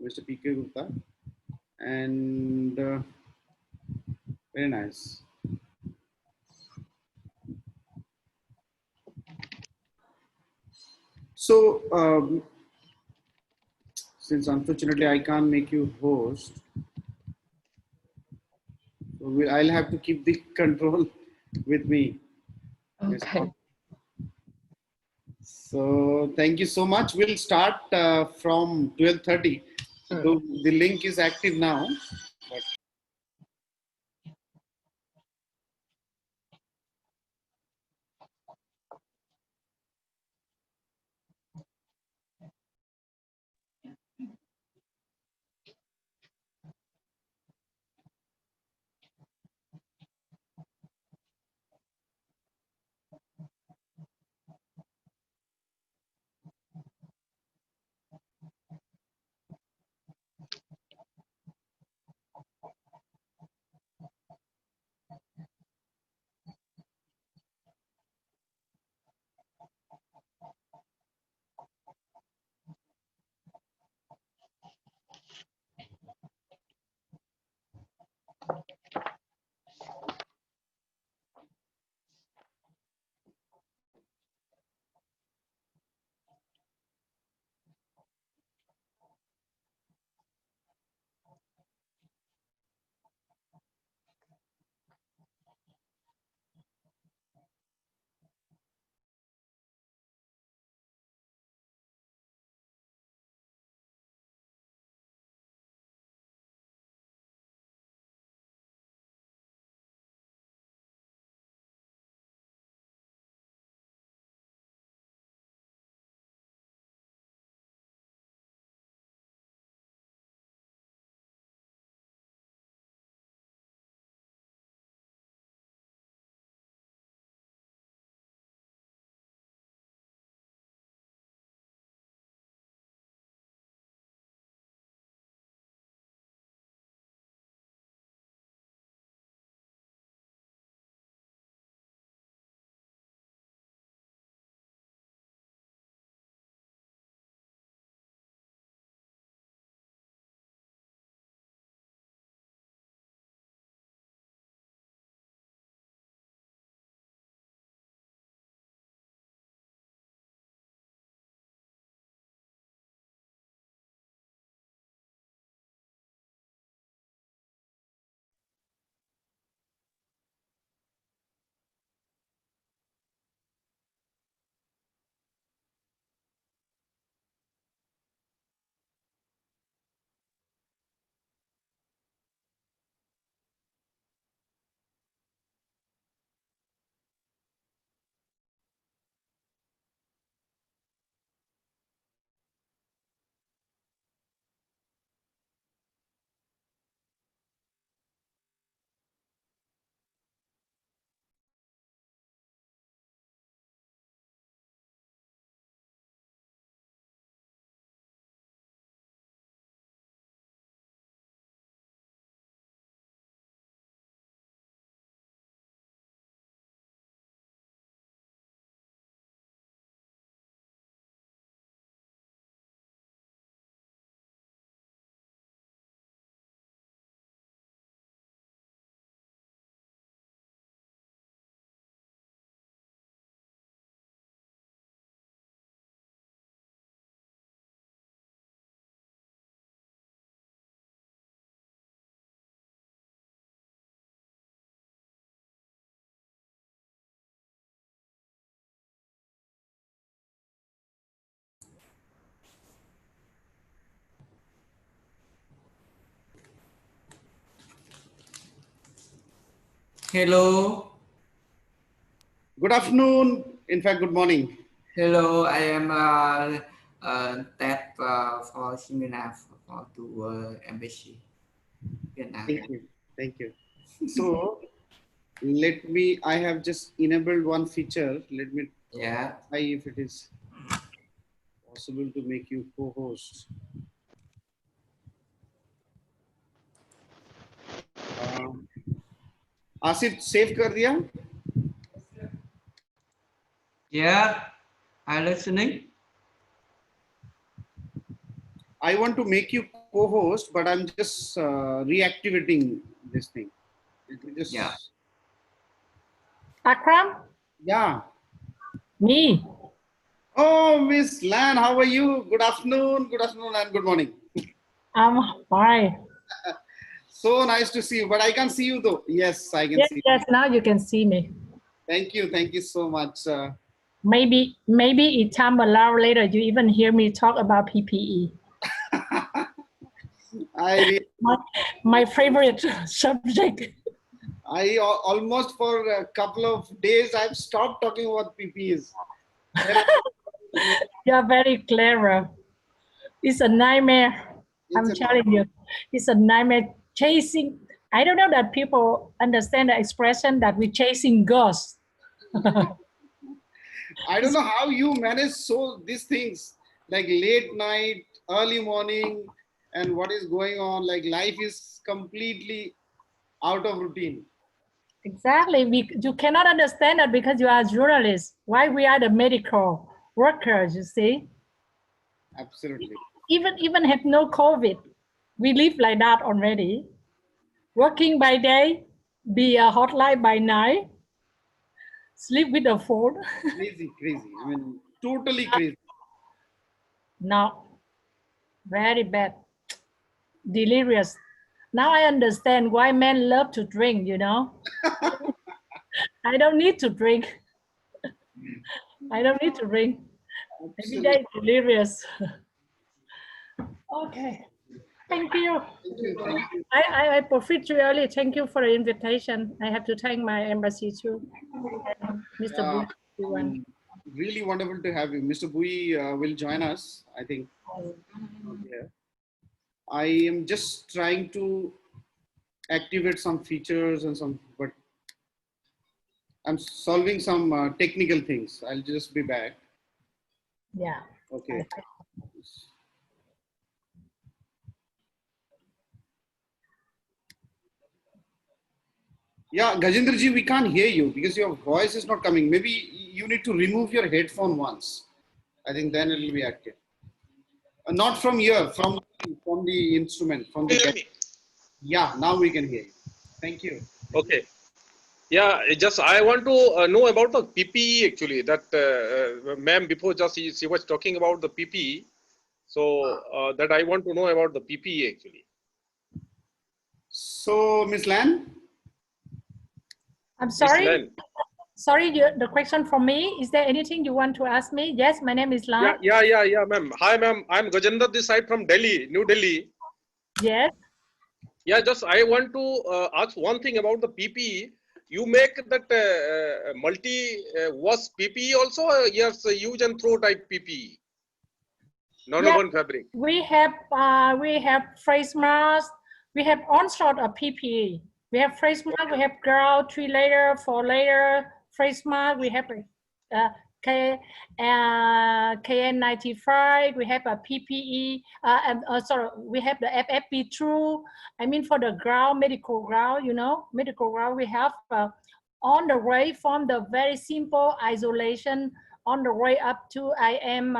Mr. PK Gupta, and very nice. So, since unfortunately I can't make you host, so I'll have to keep the control with me. Okay. So thank you so much. We'll start from 12:30. So the link is active now. But Hello. good afternoon. In fact, good morning. Hello, I am Ted for seminar for to embassy Vietnam. Thank you. Thank you. So let me. I have just enabled one feature. Let me Yeah. try if it is possible to make you co-host. Asif save कर दिया? Yeah. I listening. I want to make you co-host, but I'm just reactivating this thing. Just, Yeah. Akram? yeah. Me? Oh, Miss Lan, how are you? Good afternoon, and good morning. I'm fine. So nice to see you, but I can't see you though. Yes, I can Yes, see. yes, now you can see me. Thank you so much. Maybe it time allow later you even hear me talk about PPE. I My favorite subject. almost for a couple of days I've stopped talking about PPEs. You're very clever. It's a nightmare. It's I'm a, telling you, it's a nightmare chasing. I don't know that people understand the expression that we're chasing ghosts. I don't know how you manage so these things like late night, early morning, and what is going on. Like life is completely out of routine. Exactly. You cannot understand that because you are journalists. Why we are the medical workers, you see? Absolutely. Even have no COVID. We live like that already. Working by day, be a hotline by night, sleep with the phone. Crazy. I mean, totally crazy. No, very bad. Delirious. Now I understand why men love to drink, you know? I don't need to drink. I don't need to drink. Every Absolutely. day delirious. Okay. Thank you. Thank you. I profit you early. Thank you for the invitation. I have to thank my embassy too. Mr. Yeah, Boo, everyone. really wonderful to have you. Mr. Bui will join us, I think. Yeah. I am just trying to activate some features and some, but I'm solving some technical things. I'll just be back. Yeah. Okay. Yeah, Gajendraji, we can't hear you because your voice is not coming. Maybe you need to remove your headphone once. I think then it will be active. Not from here, from the instrument, from the Hear deck. me? Yeah, now we can hear you. Thank you. Okay. Yeah, just I want to know about the PPE actually. That ma'am before just she was talking about the PPE, so that I want to know about the PPE actually. So, Miss Lan, I'm Miss sorry. Lan. Sorry, the question for me. Is there anything you want to ask me? Yes, my name is Lan. Yeah, ma'am. Hi, ma'am. I'm Gajendra this side from Delhi, New Delhi. Yes. Yeah, just I want to ask one thing about the PPE. You make that multi-wash PPE also? Yes, use and throw type PPE. Non-woven fabric. We have face mask. We have all sort of PPE. We have face mask. We have ground 3-layer, 4-layer face mask. We have a K KN95. We have a PPE. Sorry, we have the FFP2. I mean for the ground, medical ground. You know, medical ground. We have on the way from the very simple isolation on the way up to IM.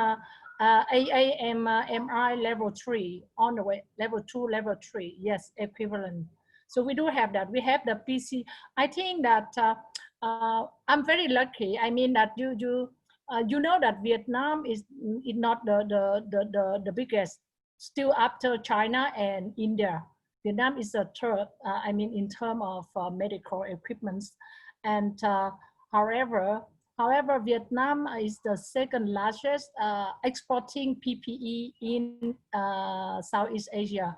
AAMI level 3 on the way, level 2, level 3, yes, equivalent. So we do have that. We have the PC. I think that I'm very lucky. I mean that you know that Vietnam is not the biggest, still after China and India. Vietnam is a third, I mean, in terms of medical equipments. And However, Vietnam is the second largest exporting PPE in Southeast Asia,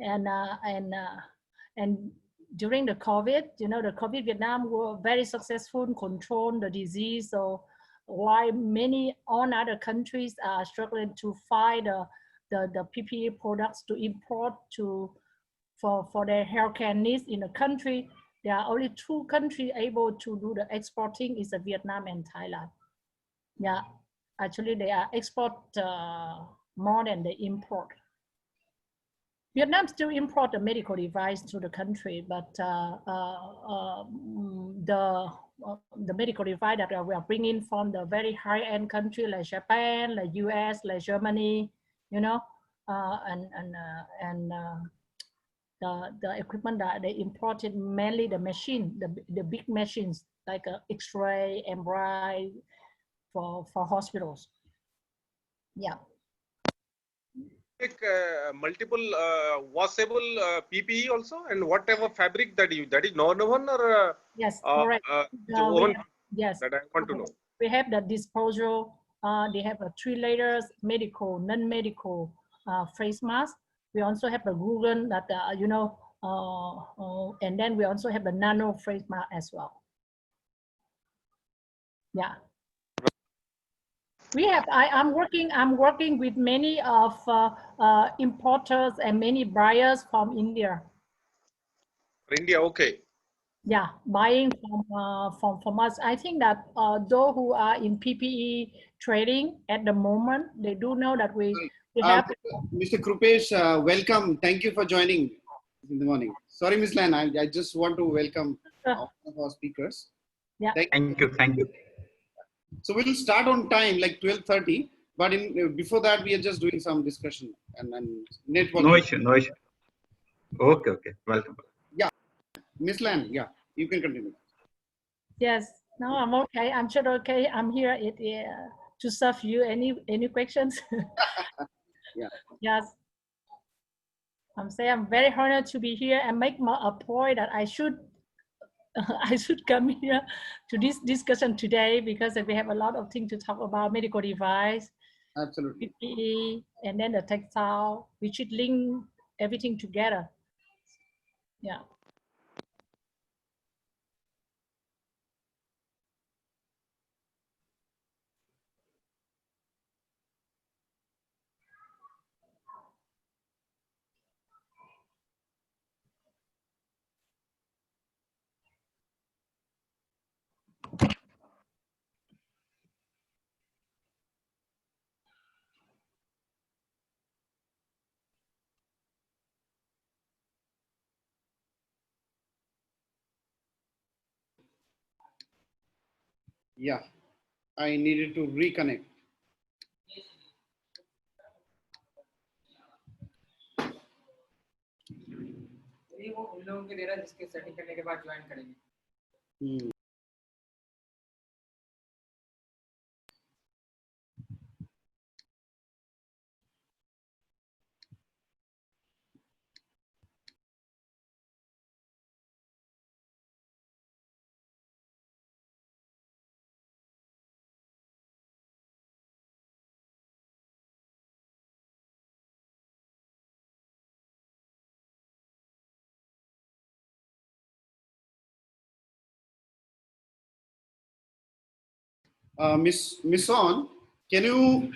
and and during the COVID, you know, the COVID, Vietnam were very successful in controlling the disease. So while many all other countries are struggling to find the PPE products to import for their healthcare needs in the country, there are only 2 countries able to do the exporting is Vietnam and Thailand. Yeah, actually they are export more than they import. Vietnam still import the medical device to the country, but the medical device that we are bringing from the very high-end country like Japan, like US, like Germany, you know, the equipment that they imported, mainly the machine, the big machines like X-ray, MRI for hospitals. Yeah. Make multiple washable PPE also, and whatever fabric that is non-woven or Yes, correct. woven. Yes, That I want to know. we have the disposal. They have 3 layers: medical, non-medical face mask. We also have the Google that and then we also have the nano face mask as well. Yeah. We have. I'm working with many of importers and many buyers from India. India, okay. Yeah, buying from us. I think that those who are in PPE trading at the moment, they do know that we have. Mr. Krupesh, welcome. Thank you for joining in the morning. Sorry, Ms. Lan, I just want to welcome all of our speakers. Yeah. Thank you. Thank you. So we'll start on time, like 12:30. But before that, we are just doing some discussion and networking. No issue. No issue. Okay. Okay. Welcome. Yeah, Ms. Lan, yeah, you can continue. Yes. No, I'm okay. I'm sure okay. I'm here to serve you. Any questions? Yeah. Yes. I'm saying I'm very honored to be here and make a point that I should come here to this discussion today because we have a lot of things to talk about: medical device, Absolutely. PPE, and then the textile. We should link everything together. Yeah. Yeah, I needed to reconnect. वो उन लोगों के दे रहा है जिसके setting करने के बाद ज्वाइन करेंगे. Miss On, can you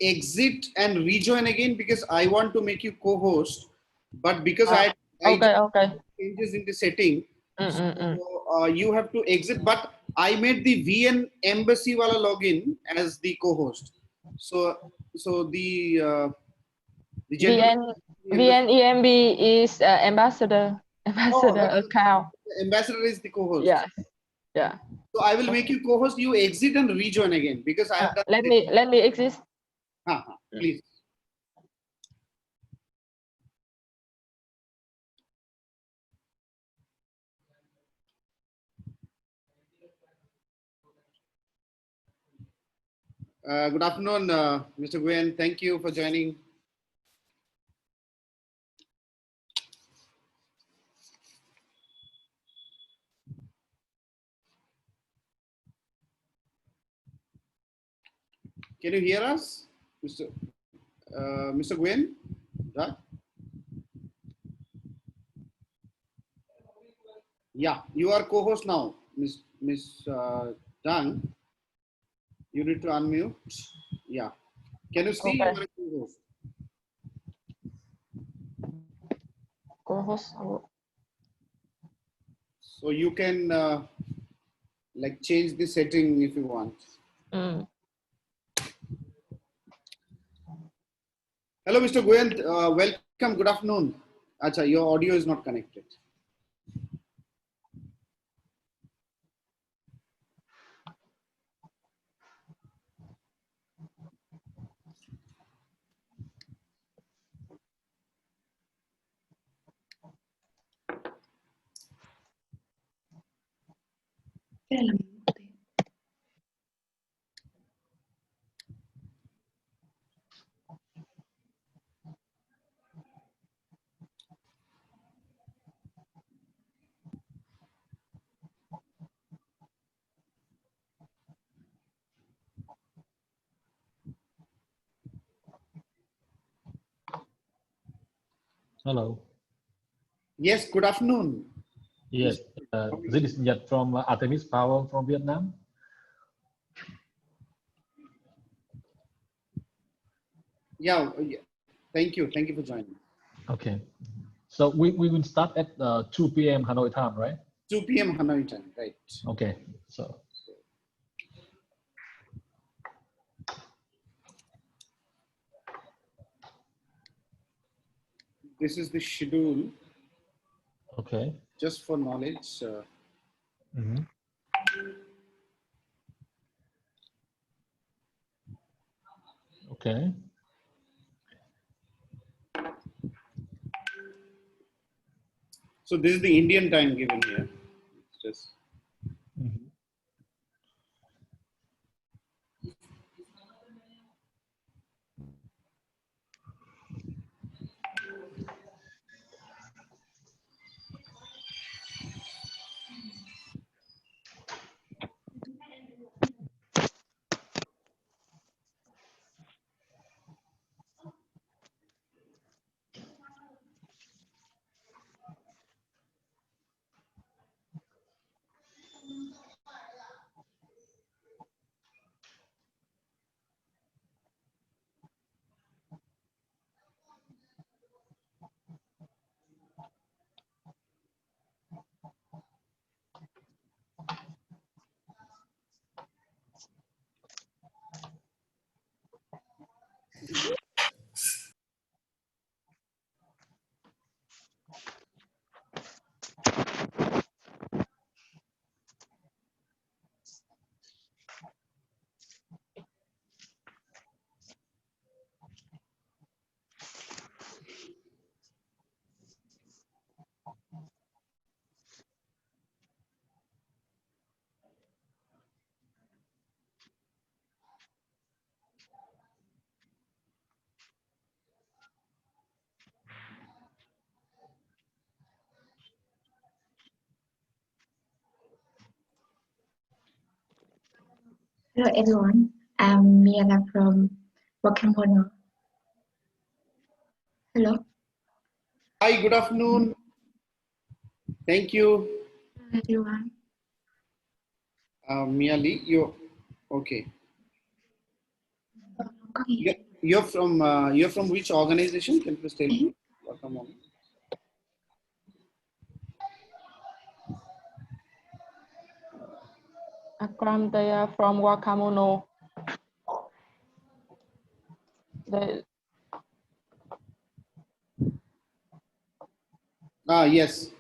exit and rejoin again, because I want to make you co-host, but because I Okay. changes in the setting, Mm. so you have to exit. But I made the VN Embassy wala login as the co-host. So the gentleman, VNEMB is ambassador oh, account. the ambassador is the co-host. Yes. Yeah. So I will make you co-host. You exit and rejoin again, because I have done. Let me exist. Please. Good afternoon, Mr. Nguyen. Thank you for joining. Can you hear us, Mr. Nguyen? Yeah, you are co-host now, Miss Dang. You need to unmute. Yeah. Can you see you are a co-host? Co-host. So you can like change the setting if you want. Hello, Mr. Goyal. Welcome. Good afternoon. Acha, your audio is not connected. Hello. Yes, good afternoon. Yes, this is Nhật from Artemis Power from Vietnam. Yeah, thank you. Thank you for joining. Okay. So we will start at 2 p.m. Hanoi time, right? 2 p.m. Hanoi time, right? Okay. So this is the schedule. okay. Just for knowledge. Mhm. Okay. So this is the Indian time given here. It's just Mhm. Hello everyone, I'm Miela from Wakampono. Hello. hi, good afternoon. Thank you. Hello everyone. Miali, you okay? Có nghe. You're from which organization? Can you please tell me? Welcome on. Akram, they are from Wakamono. They, Yes.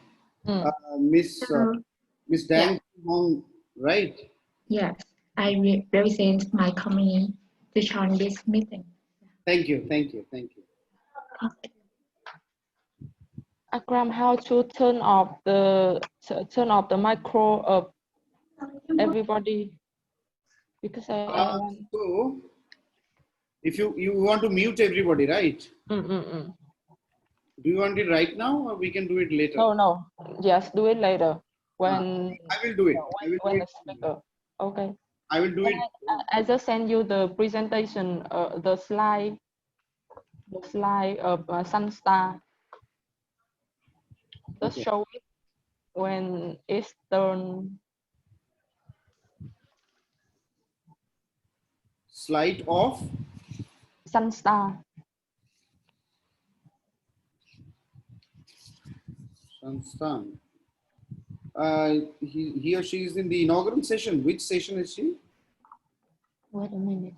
Miss Hello. Miss Dang Hong, right? Yes, I represent my company to join this meeting. Thank you. Thank you. Thank you. Akram, how to turn off the micro of everybody? Because I want. So, if you want to mute everybody, right? Do you want it right now, or we can do it later? No. Yes, do it later when I will do it. I will when do the it. speaker. Okay. I will do it. I just send you the presentation, the slide of Sunstar. Just Okay. show it when it's done. Slide off. Sunstar. Sansthan. He or she is in the inaugural session. Which session is she? Wait a minute.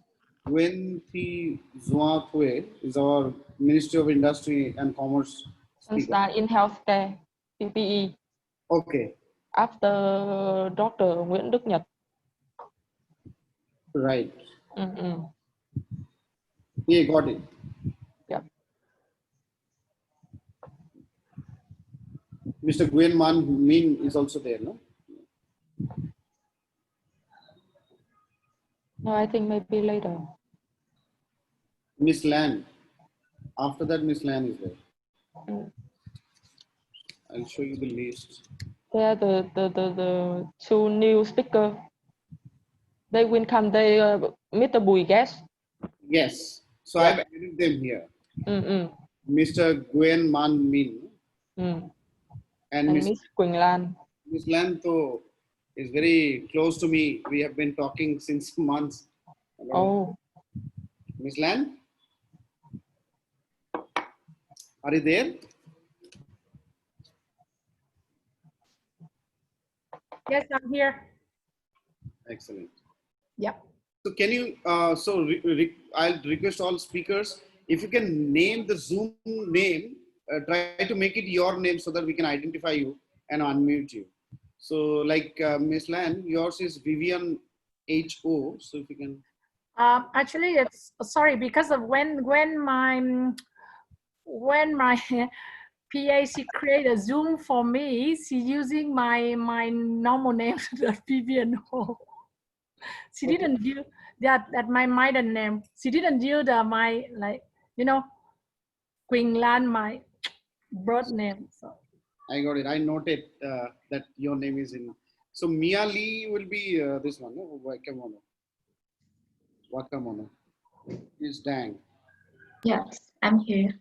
Wen Thi Zua Thue is our Ministry of Industry and Commerce speaker. Sunstar in healthcare, PPE. Okay. After Dr. Nguyễn Đức Nhật. Right. Yeah, got it. Yeah. Mr. Gwen Man Min is also there, no? No, I think maybe later. Miss Lan. After that, Miss Lan is there. Mm. I'll show you the list. They are the two new speaker. They will come. They Mr. Bùi guest. Yes. So Yeah. I've added them here. Mm. Mr. Guen Man Min Mm. and And Miss Quỳnh Lan. Miss Lan though is very close to me. We have been talking since months. Oh, Miss Lan, are you there? Yes, I'm here. Excellent. Yep. So can you, I'll request all speakers, if you can name the Zoom name, try to make it your name so that we can identify you and unmute you. So like Miss Lan, yours is Vivian H.O. So if you can. Actually, it's sorry because of when my PA she created a Zoom for me. She using my normal name, the Vivian Ho. She didn't use that my maiden name. She didn't use my Quỳnh Lan, my birth name. So I got it. I noted that your name is in. So Mia Lee will be this one. No? Wakamono. Wakamono. Is Dang. Yes, I'm here.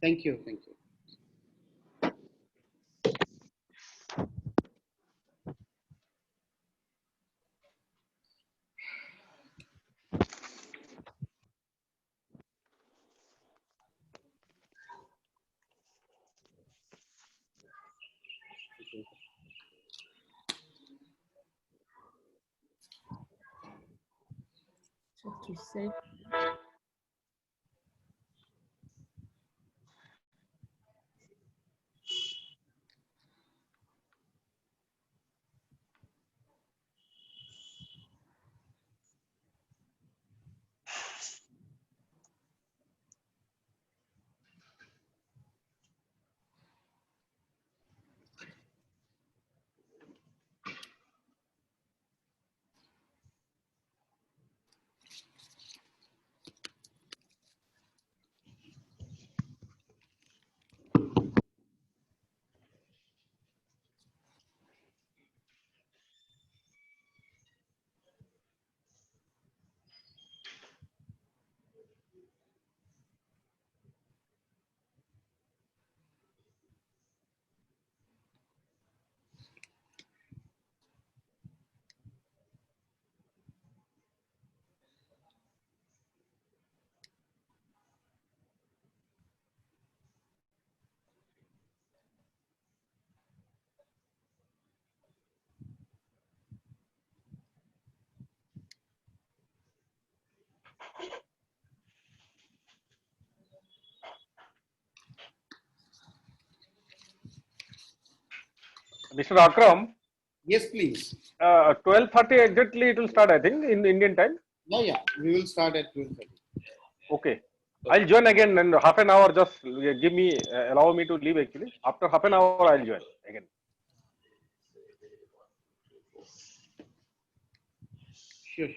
Thank you. Thank you. just to say. Mr. Akram, Yes, please. 12:30 exactly it will start, I think, in Indian time. Yeah. We will start at 12:30. Okay. I'll join again in half an hour. Just give me, allow me to leave actually. After half an hour, I'll join again. Sure.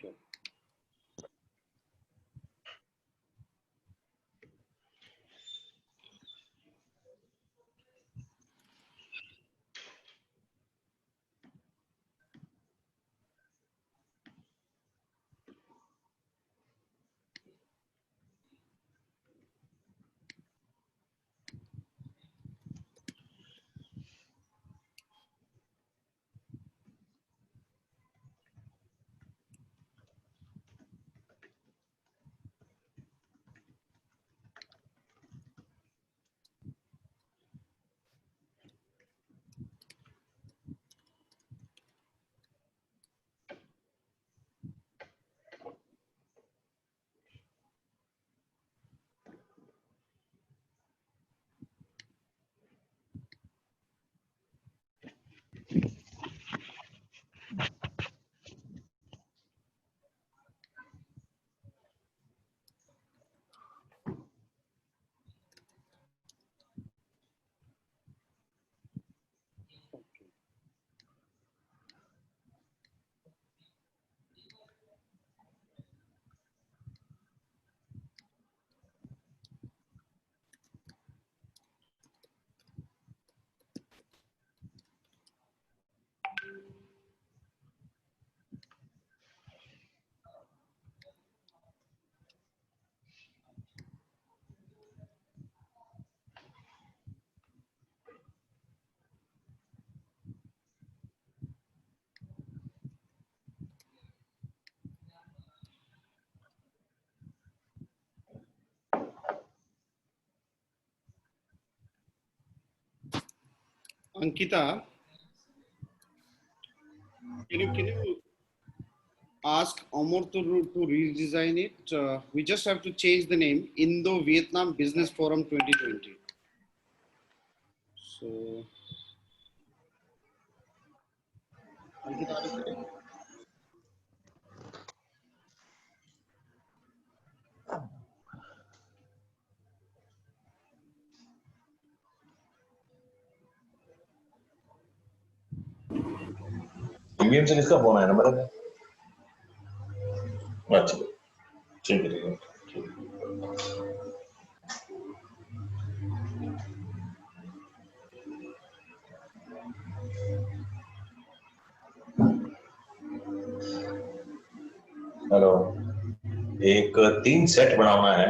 Ankita, can you ask Amor to redesign it? We just have to change the name Indo-Vietnam Business Forum 2020. So, Ankita, are you there? EVM से किसका phone आया number है? अच्छा ठीक है ठीक है hello एक 3 सेट बनाना है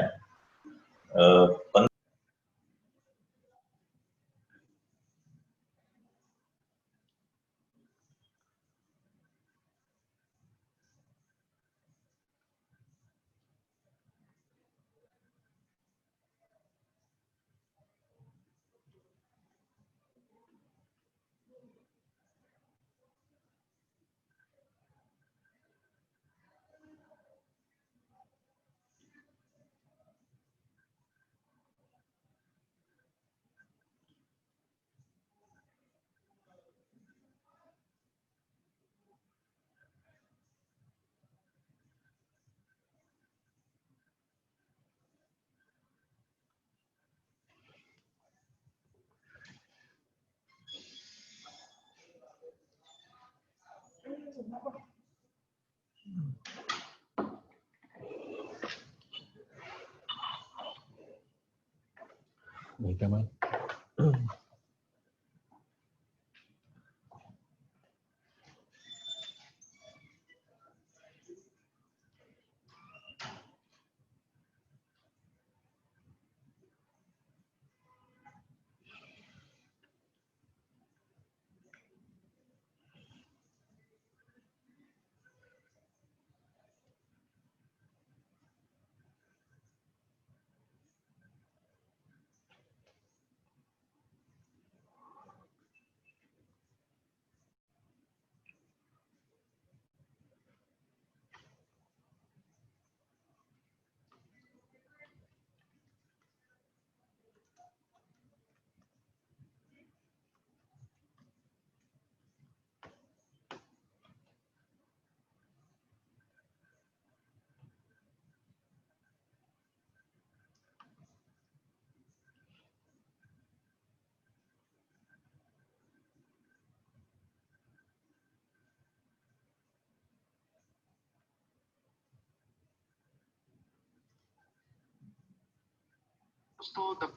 Cảm ơn. So the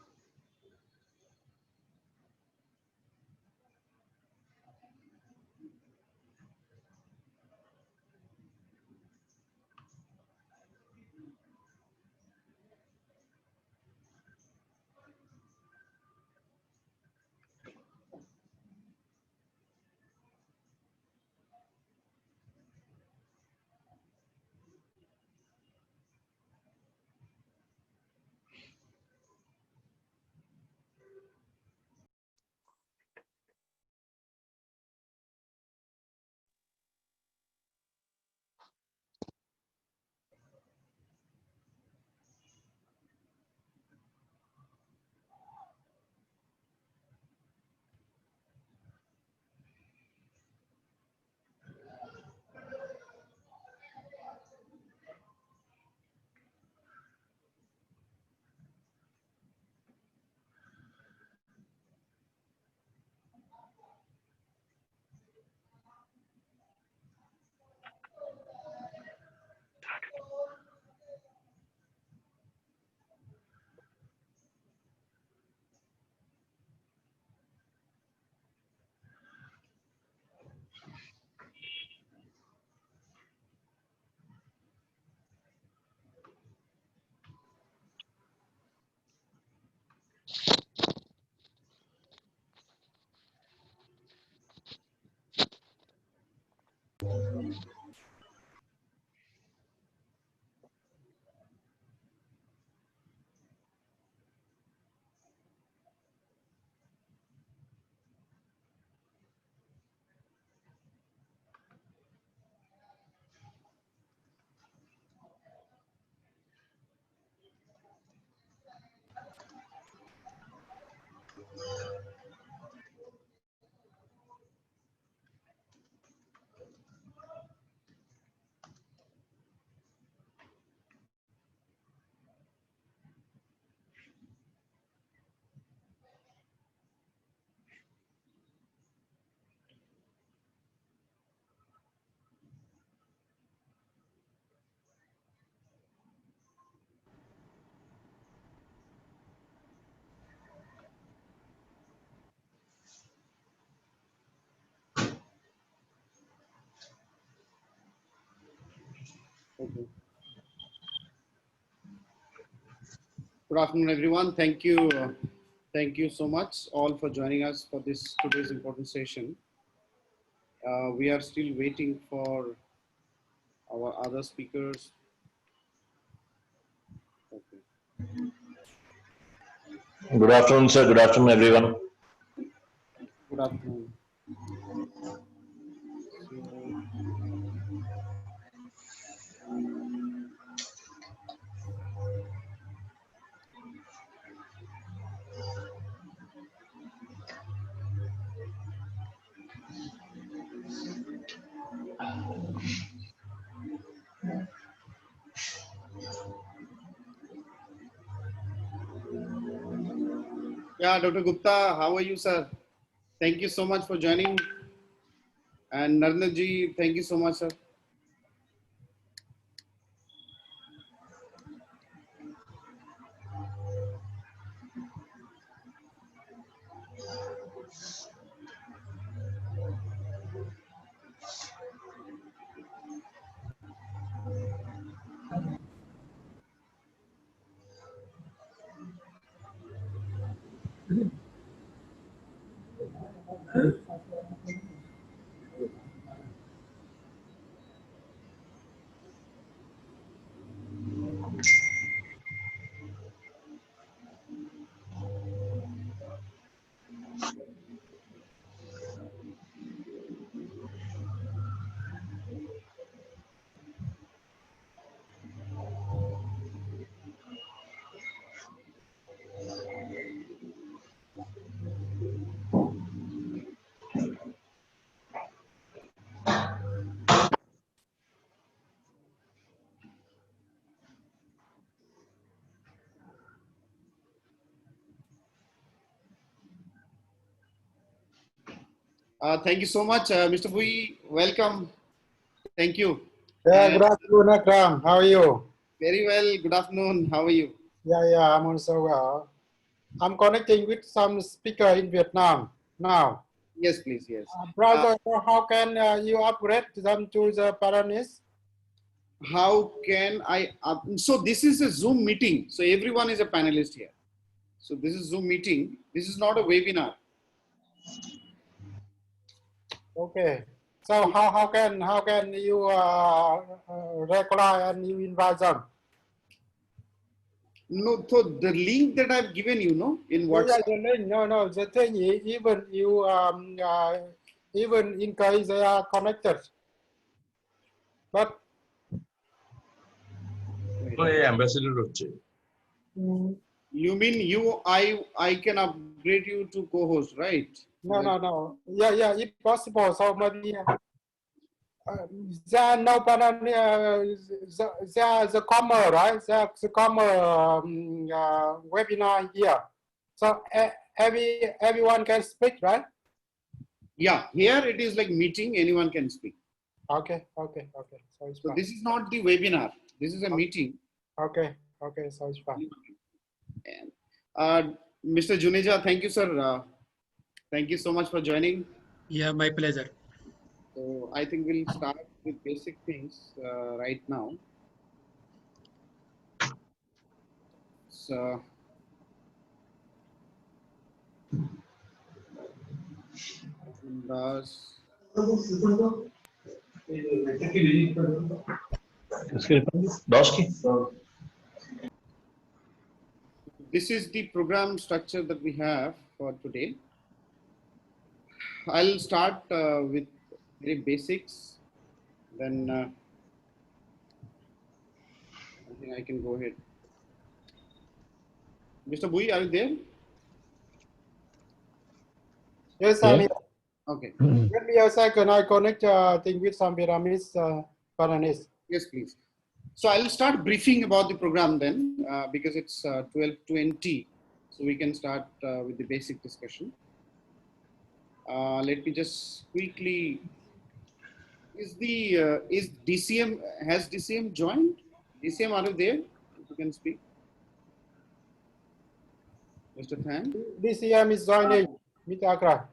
Okay. Good afternoon, everyone. Thank you. Thank you so much all for joining us for this today's important session. We are still waiting for our other speakers. Okay. Good afternoon, sir. Good afternoon, everyone. Good afternoon. So, yeah, Dr. Gupta, how are you, sir? Thank you so much for joining. And Narendra ji, thank you so much, sir. Thank you so much, Mr. Bui. Welcome. Thank you. Yeah, good afternoon, Akram. How are you? Very well. Good afternoon. How are you? Yeah, I'm also well. I'm connecting with some speaker in Vietnam now. Yes, please. Yes. Brother, how can you upgrade them to the Paranese? How can I? So this is a Zoom meeting. So everyone is a panelist here. So this is Zoom meeting. This is not a webinar. Okay. So how can you recognize and you invite them? No, so the link that I've given you, no, in WhatsApp. Yeah, the link. No. The thing is, even you even in case they are connected, but Ambassador You mean I can upgrade you to co-host, right? no. Yeah, if possible. So maybe there are no the common, right? The common webinar here. So everyone can speak, right? Yeah, here it is like meeting. Anyone can speak. Okay. So this is not the webinar. This is a meeting. Okay. So it's fine. And, Mr. Juneja, thank you, sir. Thank you so much for joining. Yeah, my pleasure. So I think we'll start with basic things right now. So this is the program structure that we have for today. I'll start with very basics. Then I think I can go ahead. Mr. Bui, are you there? Yes, Yeah. I'm here. Okay. Give me a second. I connect thing with some Vietnamese Paranese. Yes, please. So I'll start briefing about the program then, because it's 12:20, so we can start with the basic discussion. Let me just quickly. Is DCM, has DCM joined? DCM, are you there? If you can speak, Mr. Tham. DCM is joining with Accra.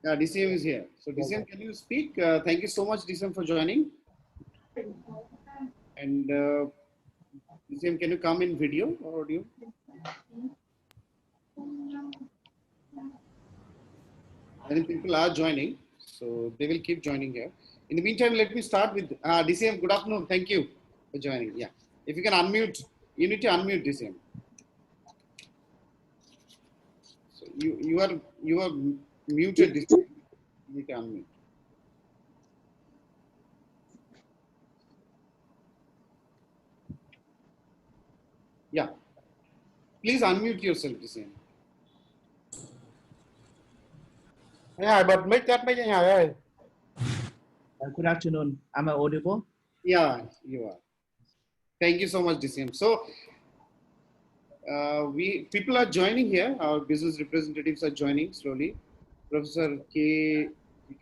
Yeah, DCM is here. So DCM, can you speak? Thank you so much, DCM, for joining. And DCM, can you come in video or audio? I think people are joining, so they will keep joining here. In the meantime, let me start with DCM. Good afternoon. Thank you for joining. Yeah, if you can unmute, you need to unmute DCM. So you are muted. DCM. You need to unmute. Yeah, please unmute yourself, DCM. Bật mic tắt mic anh Hải ơi. Good afternoon. Am I audible? Yeah, you are. Thank you so much, DCM. So people are joining here. Our business representatives are joining slowly. Professor K.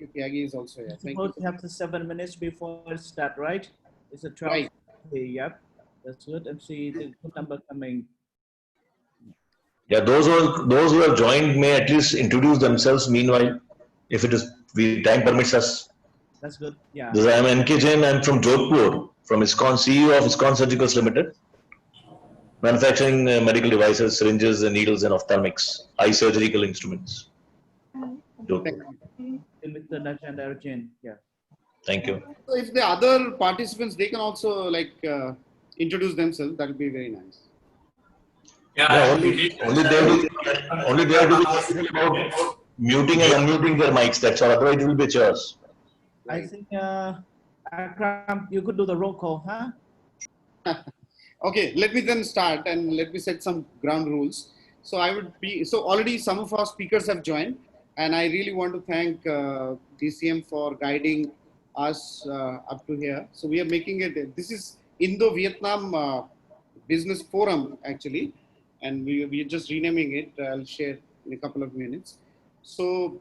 Tyagi is also here. Thank you. Suppose you have the 7 minutes before it start, right? It's a 12. Right. Yep. That's good. And see the good number coming. Yeah, those who have joined may at least introduce themselves. Meanwhile, if it is time permits us. That's good. Yeah. I am NK Jain. I'm from Jodhpur, from ISKCON, CEO of ISKCON Surgicals Limited, manufacturing medical devices, syringes, and needles, and ophthalmics, eye surgical instruments. Jodhpur. Mr. Najandar Jain. Yeah. Thank you. So if the other participants, they can also introduce themselves. That would be very nice. Yeah, only they have to be careful about muting and unmuting their mics. That's all. Otherwise, it will be chores. I think Akram, you could do the roll call, huh? Okay, let me then start and let me set some ground rules. So already some of our speakers have joined, and I really want to thank DCM for guiding us up to here. So we are making it. This is Indo-Vietnam Business Forum actually, and we are just renaming it. I'll share in a couple of minutes. So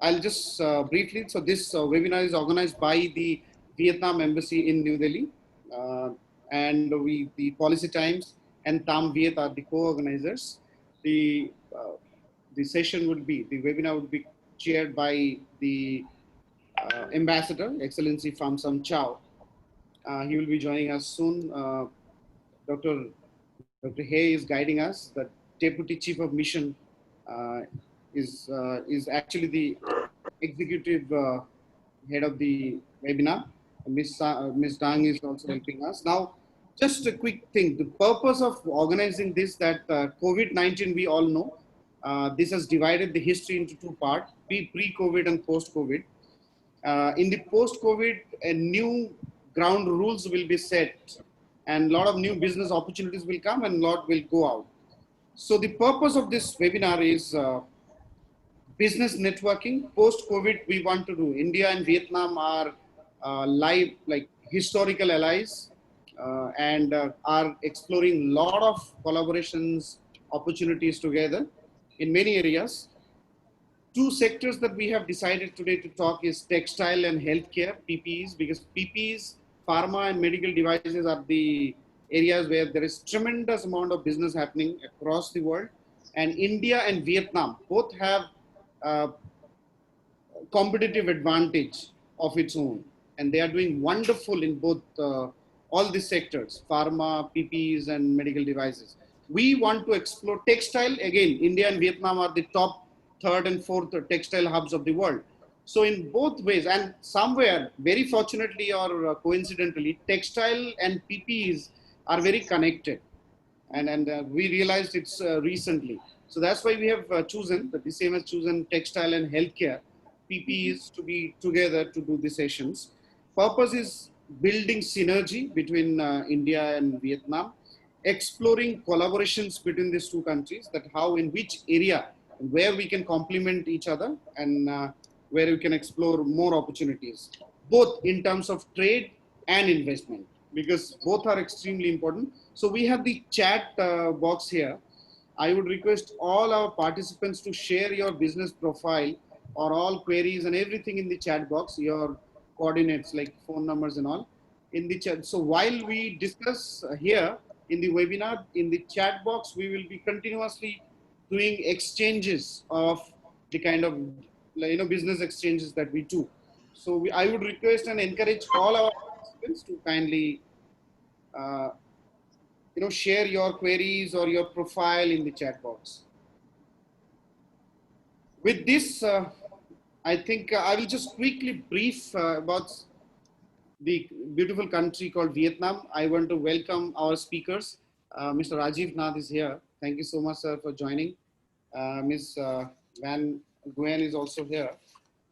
I'll just briefly. So this webinar is organized by the Vietnam Embassy in New Delhi. And the Policy Times and Tham Viet are the co-organizers. The webinar would be chaired by the Ambassador, Excellency Pham Sanh Chau. He will be joining us soon. Dr. Hay is guiding us. The Deputy Chief of Mission is actually the executive head of the webinar. Ms. Dang is also helping us. Now, just a quick thing. The purpose of organizing this, that COVID-19, we all know, this has divided the history into two parts, pre-COVID and post-COVID. In the post-COVID, new ground rules will be set and a lot of new business opportunities will come and a lot will go out. So the purpose of this webinar is business networking. Post-COVID, we want to do. India and Vietnam are historical allies and are exploring a lot of collaborations, opportunities together in many areas. Two sectors that we have decided today to talk is textile and healthcare, PPEs, because PPEs, pharma and medical devices are the areas where there is tremendous amount of business happening across the world. And India and Vietnam both have competitive advantage of its own. And they are doing wonderful in both all these sectors, pharma, PPEs, and medical devices. We want to explore textile. Again, India and Vietnam are the top third and fourth textile hubs of the world. So in both ways, and somewhere, very fortunately or coincidentally, textile and PPEs are very connected. And we realized it's recently. So that's why we have chosen, the DCM has chosen textile and healthcare, PPEs to be together to do the sessions. Purpose is building synergy between India and Vietnam, exploring collaborations between these two countries, that how, in which area, where we can complement each other and where we can explore more opportunities, both in terms of trade and investment, because both are extremely important. So we have the chat box here. I would request all our participants to share your business profile or all queries and everything in the chat box, your coordinates like phone numbers and all in the chat. So while we discuss here in the webinar, in the chat box, we will be continuously doing exchanges of the kind of business exchanges that we do. So I would request and encourage all our participants to kindly share your queries or your profile in the chat box. With this, I think I will just quickly brief about the beautiful country called Vietnam. I want to welcome our speakers. Mr. Rajiv Nath is here. Thank you so much, sir, for joining. Ms. Van Nguyen is also here.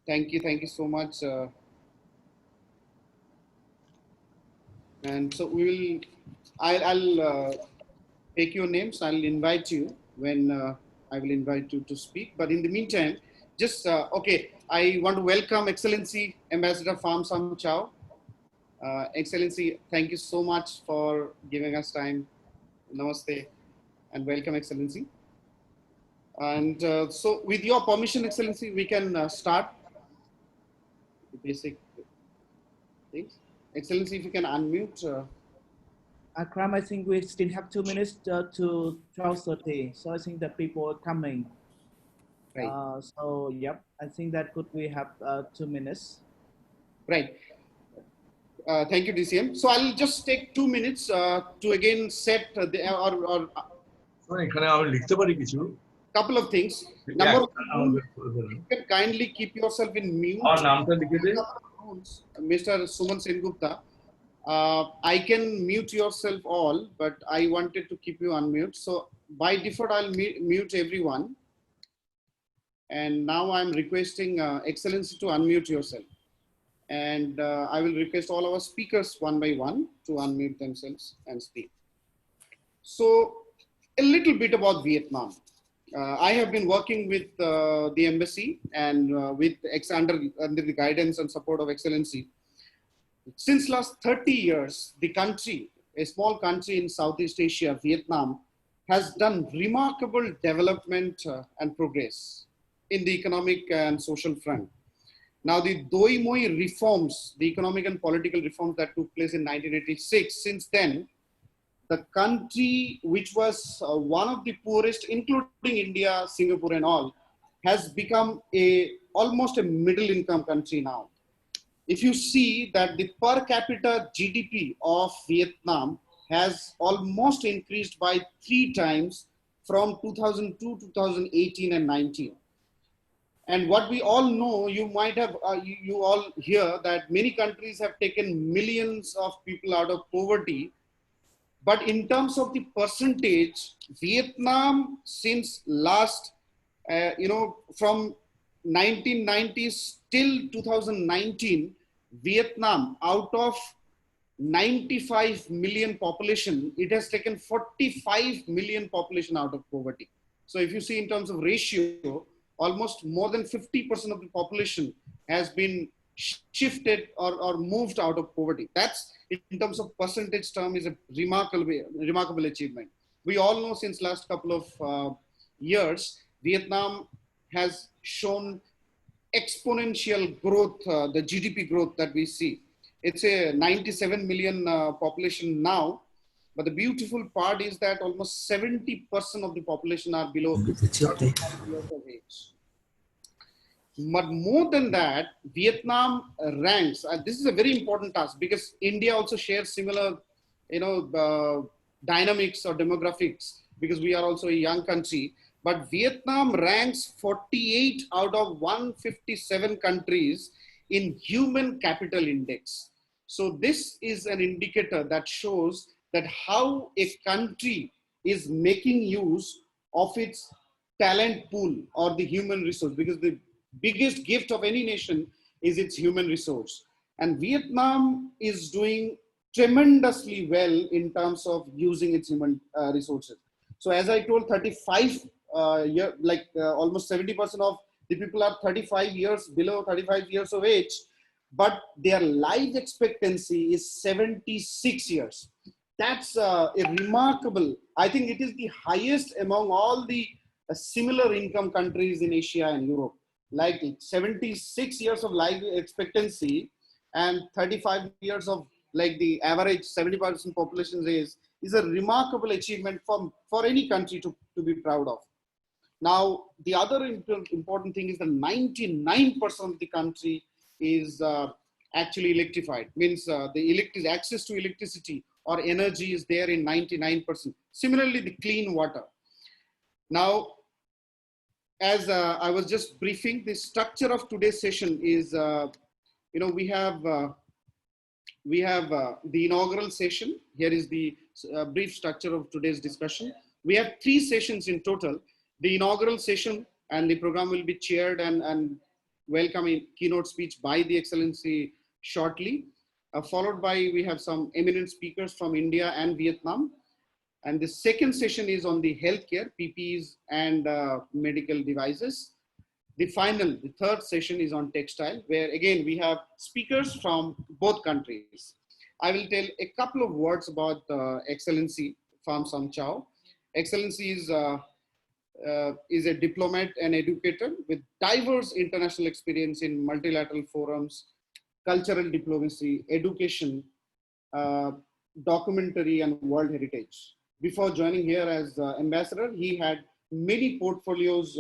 Thank you so much. And so I'll take your names. I'll invite you when I will invite you to speak. But in the meantime, just okay. I want to welcome Excellency Ambassador Pham Sanh Chau. Excellency, thank you so much for giving us time. Namaste and welcome, Excellency. And so with your permission, Excellency, we can start the basic things. Excellency, if you can unmute. Akram, I think we still have 2 minutes to 12:30, so I think that people are coming. Right. So, yep, I think that could we have 2 minutes. Right. Thank you, DCM. So I'll just take 2 minutes to again set Sorry, can I lift the couple of things. Number one, you can kindly keep yourself in mute. Mr. Suman Sengupta, I can mute yourself all, but I wanted to keep you unmute. So by default, I'll mute everyone. And now I'm requesting Excellency to unmute yourself. And I will request all our speakers one by one to unmute themselves and speak. So a little bit about Vietnam. I have been working with the embassy and under the guidance and support of Excellency. Since last 30 years, the country, a small country in Southeast Asia, Vietnam, has done remarkable development and progress in the economic and social front. Now, the Doi Moi reforms, the economic and political reforms that took place in 1986, since then, the country, which was one of the poorest, including India, Singapore and all, has become almost a middle income country now. If you see that the per capita GDP of Vietnam has almost increased by 3 times from 2002, 2018 and 19. And what we all know, you might have, you all hear that many countries have taken millions of people out of poverty. But in terms of the percentage, Vietnam since last, from 1990s till 2019, Vietnam out of 95 million population, it has taken 45 million population out of poverty. So if you see in terms of ratio, almost more than 50% of the population has been shifted or moved out of poverty. That's in terms of percentage term is a remarkable achievement. We all know since last couple of years, Vietnam has shown exponential growth, the GDP growth that we see. It's a 97 million population now, but the beautiful part is that almost 70% of the population are below 30 years of age. But more than that, Vietnam ranks, this is a very important task because India also shares similar, dynamics or demographics because we are also a young country. But Vietnam ranks 48 out of 157 countries in Human Capital Index. So this is an indicator that shows that how a country is making use of its talent pool or the human resource, because the biggest gift of any nation is its human resource. And Vietnam is doing tremendously well in terms of using its human resources. So as I told, 35 almost 70% of the people are 35 years below 35 years of age, but their life expectancy is 76 years. That's a remarkable, I think it is the highest among all the similar income countries in Asia and Europe. Like 76 years of life expectancy and 35 years of like the average 70% population is a remarkable achievement for any country to be proud of. Now, the other important thing is that 99% of the country is actually electrified. Means the access to electricity or energy is there in 99%. Similarly, the clean water. Now, as I was just briefing, the structure of today's session is, we have the inaugural session. Here is the brief structure of today's discussion. We have 3 sessions in total. The inaugural session and the program will be chaired and welcoming keynote speech by the Excellency shortly. Followed by, we have some eminent speakers from India and Vietnam. And the second session is on the healthcare, PPEs and medical devices. The third session is on textile, where again, we have speakers from both countries. I will tell a couple of words about Excellency Pham Sanh Chau. Excellency is a diplomat and educator with diverse international experience in multilateral forums, cultural diplomacy, education, documentary, and world heritage. Before joining here as ambassador, he had many portfolios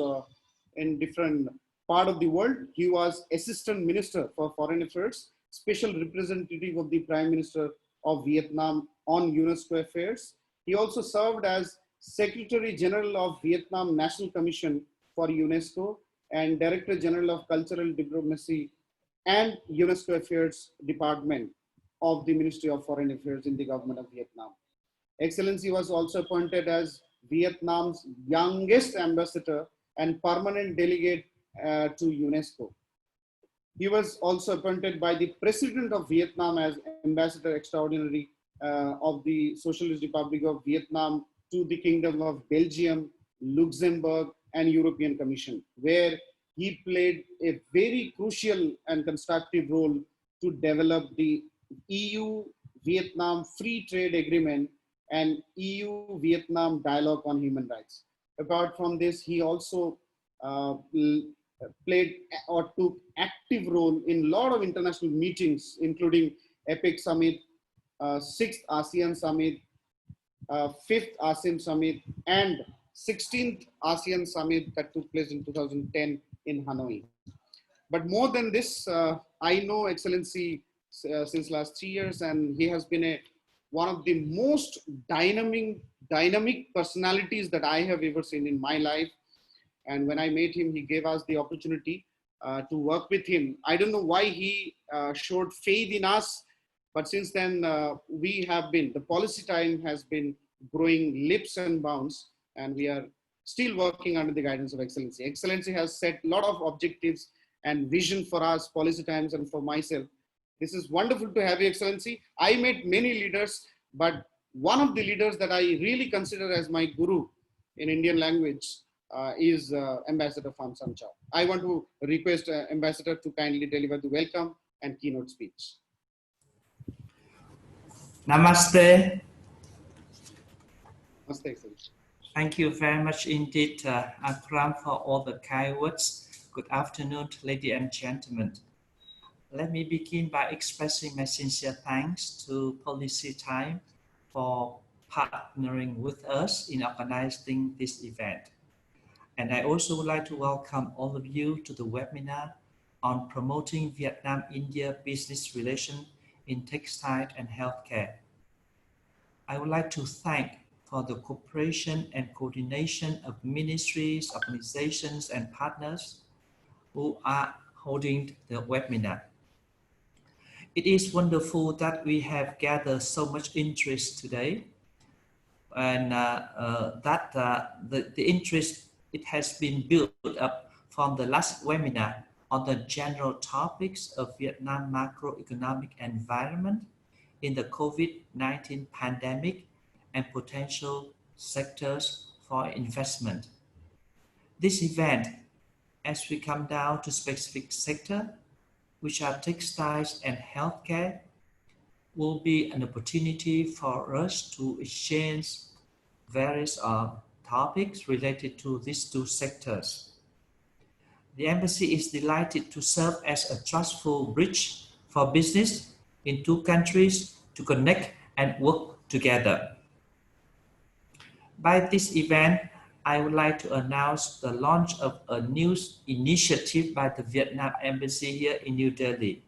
in different part of the world. He was Assistant Minister for Foreign Affairs, Special Representative of the Prime Minister of Vietnam on UNESCO Affairs. He also served as Secretary General of Vietnam National Commission for UNESCO and Director General of Cultural Diplomacy and UNESCO Affairs Department of the Ministry of Foreign Affairs in the government of Vietnam. Excellency was also appointed as Vietnam's youngest ambassador and permanent delegate to UNESCO. He was also appointed by the President of Vietnam as Ambassador Extraordinary of the Socialist Republic of Vietnam to the Kingdom of Belgium, Luxembourg, and European Commission, where he played a very crucial and constructive role to develop the EU-Vietnam Free Trade Agreement and EU-Vietnam Dialogue on Human Rights. Apart from this, he also played or took active role in a lot of international meetings, including APEC Summit, 6th ASEAN Summit, 5th ASEAN Summit, and 16th ASEAN Summit that took place in 2010 in Hanoi. But more than this, I know Excellency since last 3 years, and he has been one of the most dynamic personalities that I have ever seen in my life. And when I met him, he gave us the opportunity to work with him. I don't know why he showed faith in us, but since then the policy time has been growing leaps and bounds, and we are still working under the guidance of Excellency. Excellency has set a lot of objectives and vision for us, policy times, and for myself. This is wonderful to have you, Excellency. I met many leaders, but one of the leaders that I really consider as my guru in Indian language is Ambassador Pham Sanh Chau. I want to request Ambassador to kindly deliver the welcome and keynote speech. Namaste. Namaste, Excellency. Thank you very much indeed, Akram, for all the kind words. Good afternoon, ladies and gentlemen. Let me begin by expressing my sincere thanks to Policy Time for partnering with us in organizing this event. And I also would like to welcome all of you to the webinar on promoting Vietnam-India business relations in textile and healthcare. I would like to thank for the cooperation and coordination of ministries, organizations, and partners who are holding the webinar. It is wonderful that we have gathered so much interest today, and the interest, it has been built up from the last webinar on the general topics of Vietnam macroeconomic environment in the COVID-19 pandemic and potential sectors for investment. This event, as we come down to specific sector, which are textiles and healthcare, will be an opportunity for us to exchange various topics related to these two sectors. The embassy is delighted to serve as a trustful bridge for business in two countries to connect and work together. By this event, I would like to announce the launch of a new initiative by the Vietnam Embassy here in New Delhi.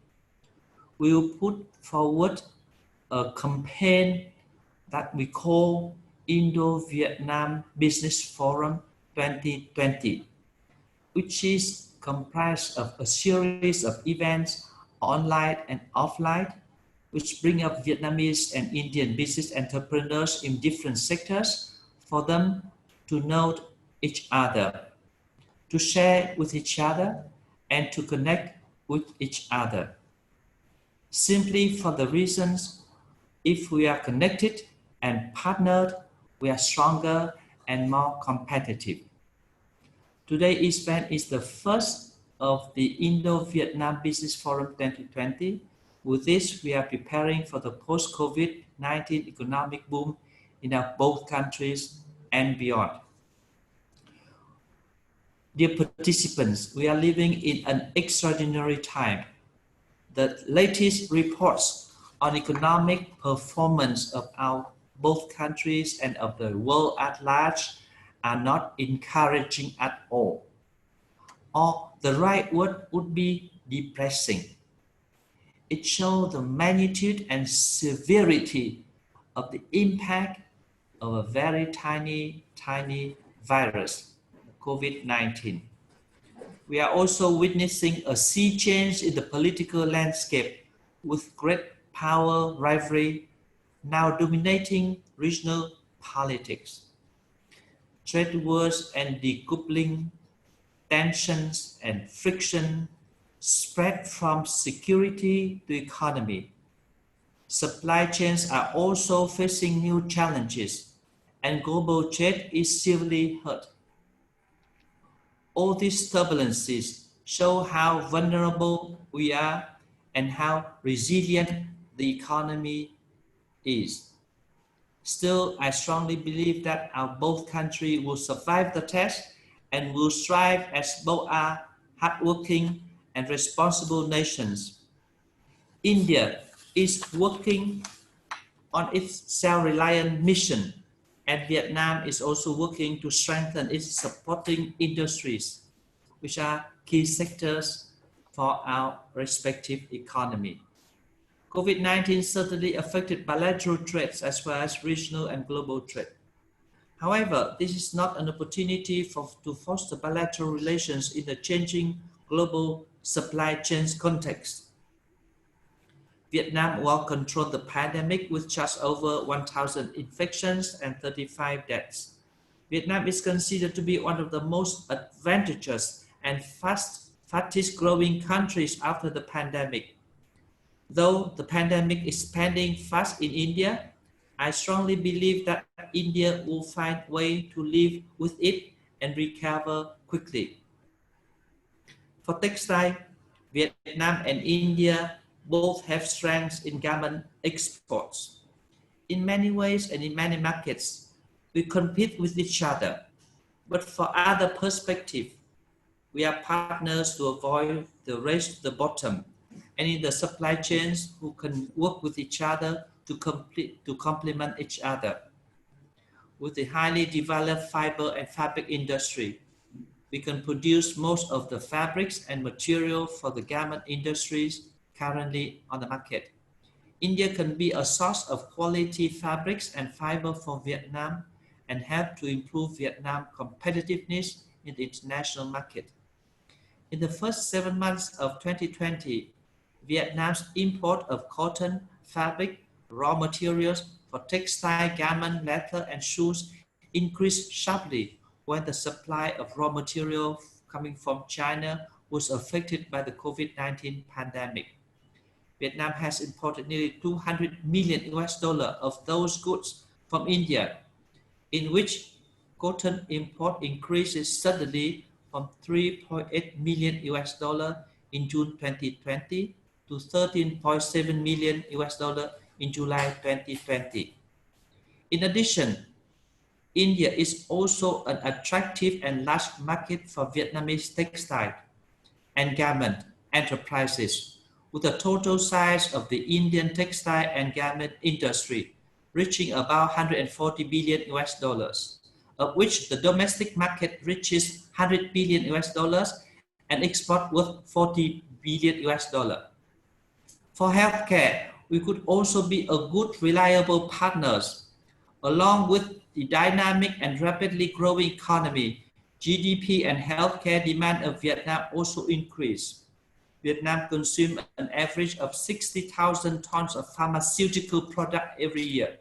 we will put forward a campaign that we call Indo-Vietnam Business Forum 2020, which is comprised of a series of events online and offline, which bring up Vietnamese and Indian business entrepreneurs in different sectors for them to know each other, to share with each other, and to connect with each other. Simply for the reasons, if we are connected and partnered, we are stronger and more competitive. Today's event is the first of the Indo-Vietnam Business Forum 2020. With this, we are preparing for the post-COVID-19 economic boom in our both countries and beyond. Dear participants, we are living in an extraordinary time. The latest reports on economic performance of our both countries and of the world at large are not encouraging at all. Or the right word would be depressing. It shows the magnitude and severity of the impact of a very tiny virus, COVID-19. We are also witnessing a sea change in the political landscape, with great power rivalry now dominating regional politics. Trade wars and decoupling, tensions and friction spread from security to economy. Supply chains are also facing new challenges, and global trade is severely hurt. All these turbulences show how vulnerable we are and how resilient the economy is. Still, I strongly believe that our both countries will survive the test and will strive as both are hardworking and responsible nations. India is working on its self-reliant mission, and Vietnam is also working to strengthen its supporting industries, which are key sectors for our respective economy. COVID-19 certainly affected bilateral trades as well as regional and global trade. However, this is not an opportunity to foster bilateral relations in the changing global supply chains context. Vietnam will control the pandemic with just over 1,000 infections and 35 deaths. Vietnam is considered to be one of the most advantageous and fastest growing countries after the pandemic. Though the pandemic is expanding fast in India, I strongly believe that India will find a way to live with it and recover quickly. For textile, Vietnam and India both have strengths in garment exports. In many ways and in many markets, we compete with each other. But for other perspectives, we are partners to avoid the race to the bottom, and in the supply chains who can work with each other to complement each other. With the highly developed fiber and fabric industry, we can produce most of the fabrics and material for the garment industries currently on the market. India can be a source of quality fabrics and fiber for Vietnam and help to improve Vietnam's competitiveness in the international market. In the first 7 months of 2020, Vietnam's import of cotton, fabric, raw materials for textile, garment, leather, and shoes increased sharply when the supply of raw material coming from China was affected by the COVID-19 pandemic. Vietnam has imported nearly 200 million US dollars of those goods from India, in which cotton import increases suddenly from 3.8 million US dollars in June 2020 to 13.7 million US dollars in July 2020. In addition, India is also an attractive and large market for Vietnamese textile and garment enterprises, with a total size of the Indian textile and garment industry reaching about 140 billion US dollars, of which the domestic market reaches 100 billion US dollars and export worth 40 billion US dollars. For healthcare, we could also be a good, reliable partners. Along with the dynamic and rapidly growing economy, GDP and healthcare demand of Vietnam also increased. Vietnam consumes an average of 60,000 tons of pharmaceutical product every year.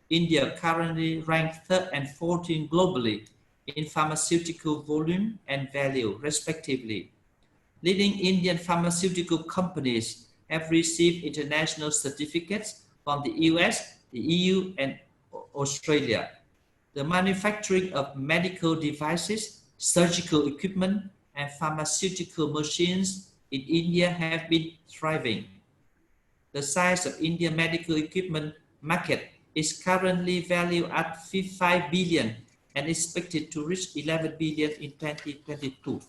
India currently ranks 3rd and 14th globally in pharmaceutical volume and value, respectively. Leading Indian pharmaceutical companies have received international certificates from the US, the EU, and Australia. The manufacturing of medical devices, surgical equipment, and pharmaceutical machines in India have been thriving. The size of Indian medical equipment market is currently valued at 5 billion and expected to reach 11 billion in 2022.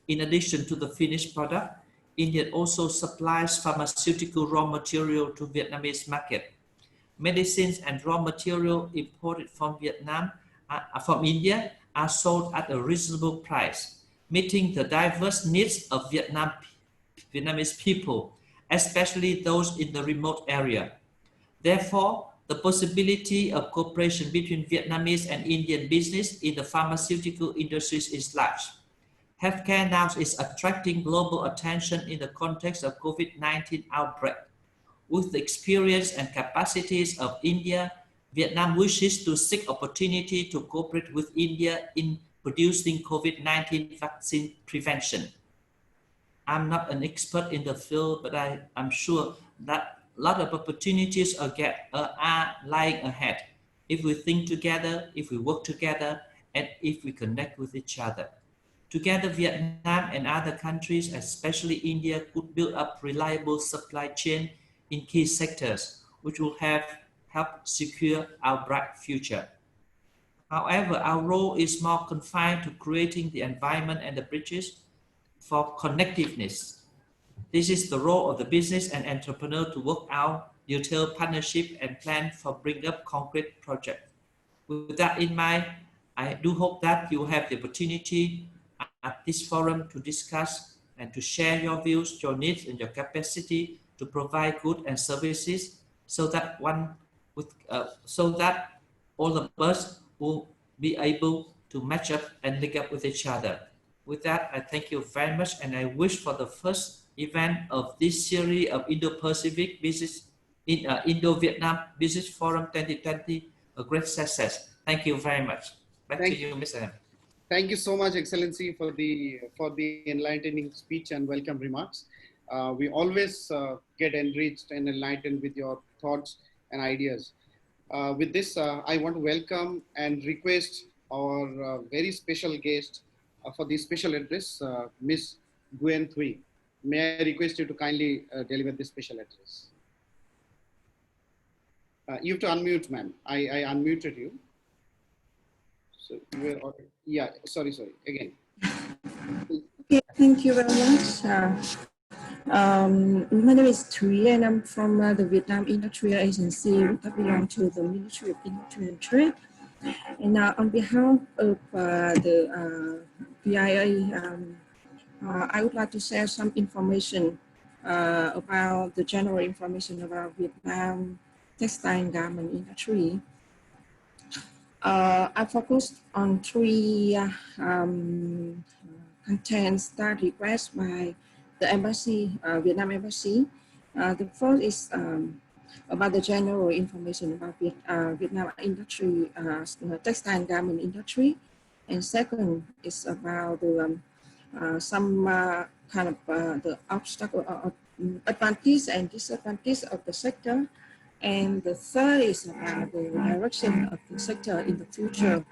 In addition to the finished product, India also supplies pharmaceutical raw material to Vietnamese market. Medicines and raw material imported from India are sold at a reasonable price, meeting the diverse needs of Vietnamese people, especially those in the remote area. Therefore, the possibility of cooperation between Vietnamese and Indian business in the pharmaceutical industries is large. Healthcare now is attracting global attention in the context of COVID-19 outbreak. With the experience and capacities of India, Vietnam wishes to seek opportunity to cooperate with India in producing COVID-19 vaccine prevention. I'm not an expert in the field, but I'm sure that a lot of opportunities are lying ahead if we think together, if we work together, and if we connect with each other. Together, Vietnam and other countries, especially India, could build up reliable supply chain in key sectors, which will help secure our bright future. However, our role is more confined to creating the environment and the bridges for connectiveness. This is the role of the business and entrepreneur to work out detailed partnership and plan for bring up concrete projects. With that in mind, I do hope that you have the opportunity at this forum to discuss and to share your views, your needs, and your capacity to provide goods and services, so that all of us will be able to match up and link up with each other. With that, I thank you very much, and I wish for the first event of this series of Indo-Pacific Business Indo-Vietnam Business Forum 2020 a great success. Thank you very much. Back to you, Mr. M. Thank you so much, Excellency, for the enlightening speech and welcome remarks. We always get enriched and enlightened with your thoughts and ideas. With this, I want to welcome and request our very special guest for the special address, Ms. Nguyen Thuy. May I request you to kindly deliver this special address? You have to unmute, ma'am. I unmuted you. So yeah, sorry, again. Okay, thank you very much. My name is Thuy and I'm from the Vietnam Industrial Agency that belongs to the Ministry of Industry and Trade. And on behalf of the PIA, I would like to share some information about the general information about Vietnam textile and garment industry. I focused on three contents that requested by the embassy, Vietnam embassy. The first is about the general information about Vietnam industry, textile and garment industry. And second is about the some kind of the obstacle, advantage and disadvantage of the sector. And the third is about the direction of the sector in the future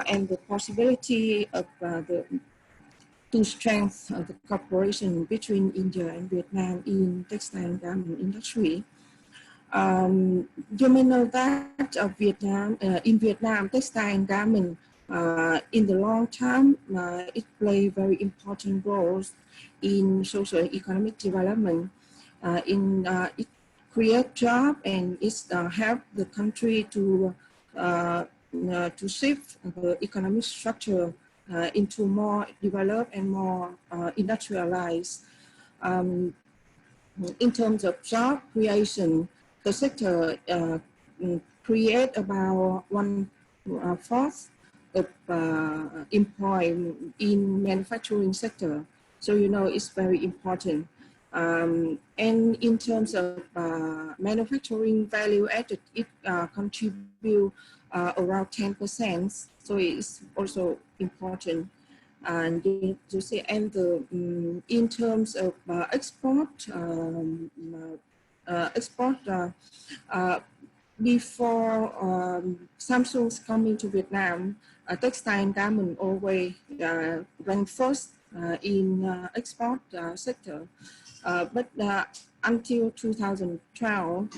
and the possibility of to strengthen the cooperation between India and Vietnam in textile and garment industry. You may know that in Vietnam, textile and garment in the long term, it plays very important roles in social economic development. It create jobs and it help the country to shift the economic structure into more developed and more industrialized. in terms of job creation, the sector create about one-fourth of employment in manufacturing sector. So it's very important. And in terms of manufacturing value added, it contribute around 10%. So it's also important. And you see, and in terms of export, before Samsung's coming to Vietnam, textile and garment always ranked first in export sector. But until 2012,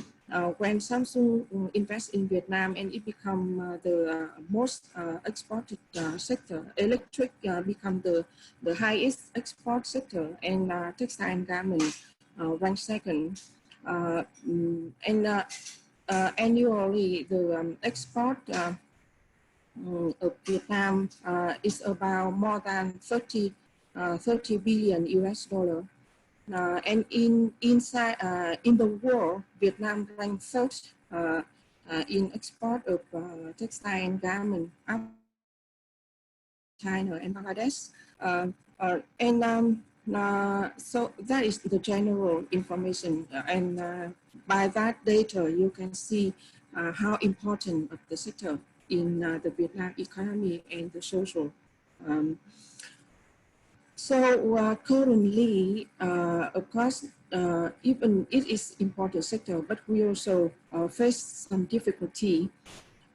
when Samsung invests in Vietnam and it become the most exported sector, electric become the highest export sector, and textile and garment ranked second. Annually, the export of Vietnam is about more than 30 billion US dollar. And in the world, Vietnam ranked third in export of textile and garment after China and Bangladesh. So that is the general information, and by that data you can see how important of the sector in the Vietnam economy and the social. So currently, of course, even it is important sector, but we also face some difficulty.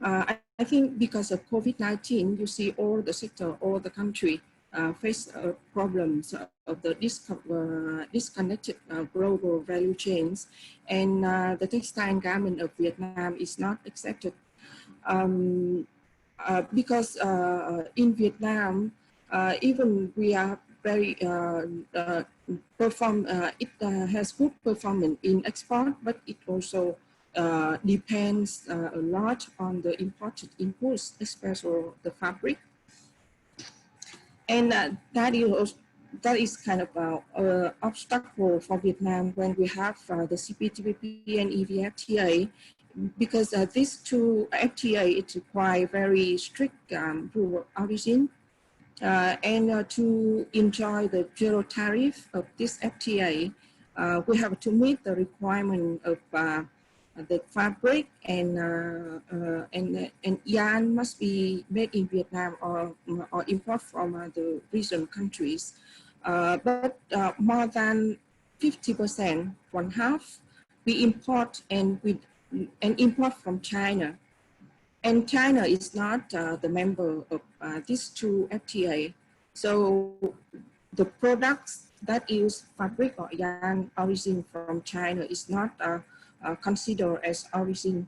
I think because of COVID-19, you see all the sector, all the country face problems of the disconnected global value chains, and the textile and garment of Vietnam is not accepted. Because in Vietnam, even we are very it has good performance in export, but it also depends a lot on the imported inputs, especially the fabric. And that is kind of an obstacle for Vietnam when we have the CPTPP and EVFTA, because these two FTA, it requires very strict rule of origin. And to enjoy the zero tariff of this FTA, we have to meet the requirement of the fabric and yarn must be made in Vietnam or import from the region countries. But more than 50%, one half, we import and import from China. And China is not the member of these two FTA. So the products that use fabric or yarn origin from China is not considered as origin.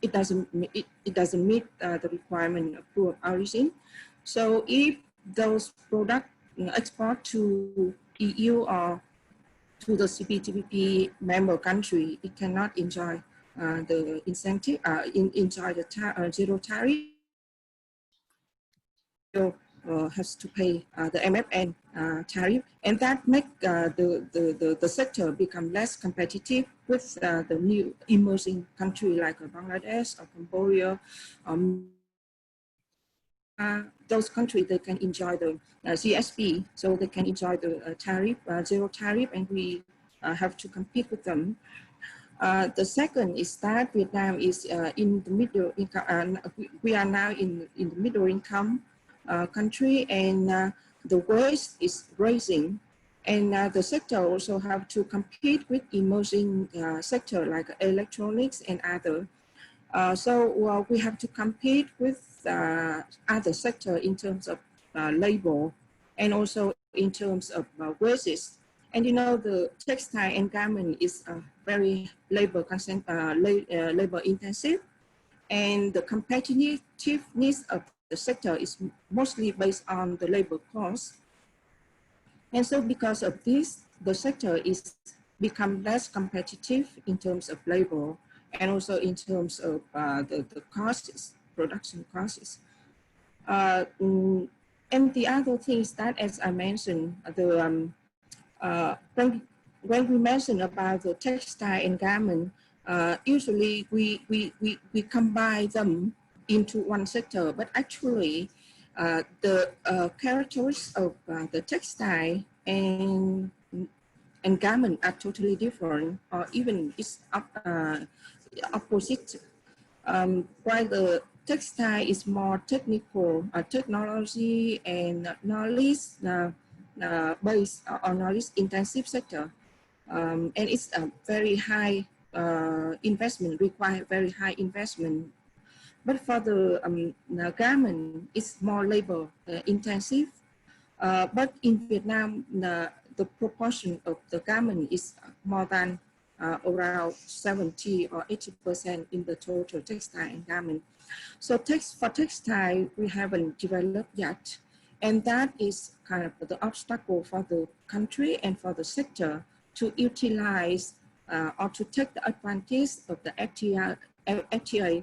It doesn't meet the requirement of proof of origin. So if those products export to EU or to the CPTPP member country, it cannot enjoy the incentive, enjoy the zero tariff. Has to pay the MFN tariff, and that make the sector become less competitive with the new emerging country like Bangladesh or Cambodia. Those countries, they can enjoy the CSP, so they can enjoy the tariff, zero tariff, and we have to compete with them. The second is that Vietnam is in the middle income. We are now in the middle income country, and the wage is rising, and the sector also have to compete with emerging sector like electronics and other. So we have to compete with other sector in terms of labor and also in terms of wages. And the textile and garment is very labor intensive, and the competitiveness of the sector is mostly based on the labor cost. And so because of this, the sector is become less competitive in terms of labor and also in terms of the costs, production costs. And the other thing is that, as I mentioned, when we mention about the textile and garment, usually we combine them into one sector, but actually the characteristics of the textile and garment are totally different, or even it's opposite. While the textile is more technical, technology and knowledge based or knowledge intensive sector, and it's a very high investment, require very high investment. But for the garment, it's more labor intensive. But in Vietnam, the proportion of the garment is more than around 70 or 80% in the total textile and garment. So for textile, we haven't developed yet. And that is kind of the obstacle for the country and for the sector to utilize or to take the advantage of the FTA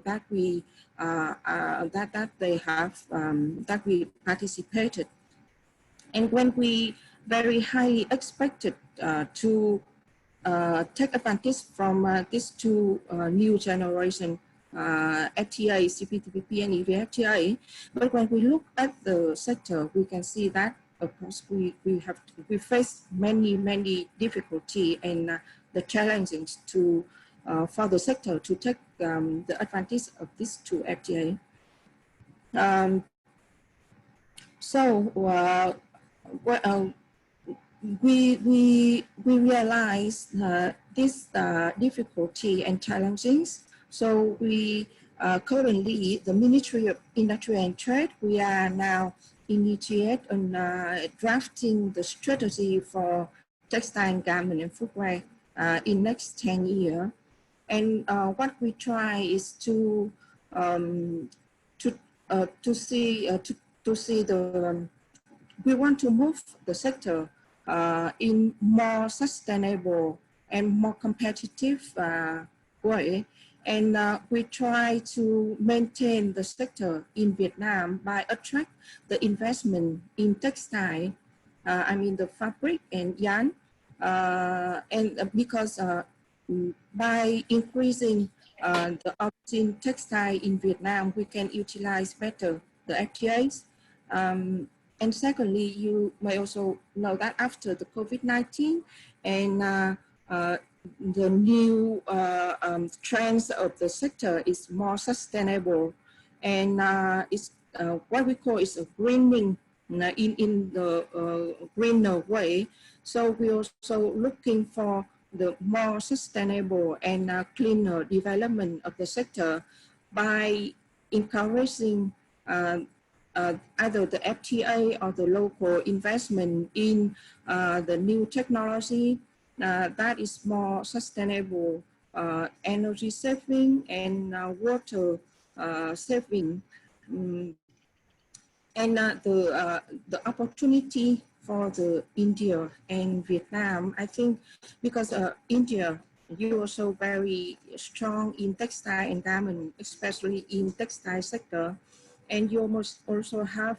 that we that they have that we participated. And when we very highly expected to take advantage from these two new generation FTA, CPTPP and EVFTA, but when we look at the sector, we can see that of course we face many difficulty and the challenges to for the sector to take the advantage of these two FTA. We realize this difficulty and challenges. So we currently, the Ministry of Industry and Trade, we are now initiate on drafting the strategy for textile and garment and footwear in next 10 years. And what we try is to see the we want to move the sector in more sustainable and more competitive way. And we try to maintain the sector in Vietnam by attract the investment in textile, I mean the fabric and yarn, and because by increasing the origin textile in Vietnam, we can utilize better the FTAs. And secondly, you may also know that after the COVID-19 and the new trends of the sector is more sustainable, and it's what we call is a greening in the greener way. So we're also looking for the more sustainable and cleaner development of the sector by encouraging either the FTA or the local investment in the new technology that is more sustainable, energy saving and water saving. And the opportunity for the India and Vietnam, I think, because India, you also very strong in textile and garment, especially in textile sector, and you almost also have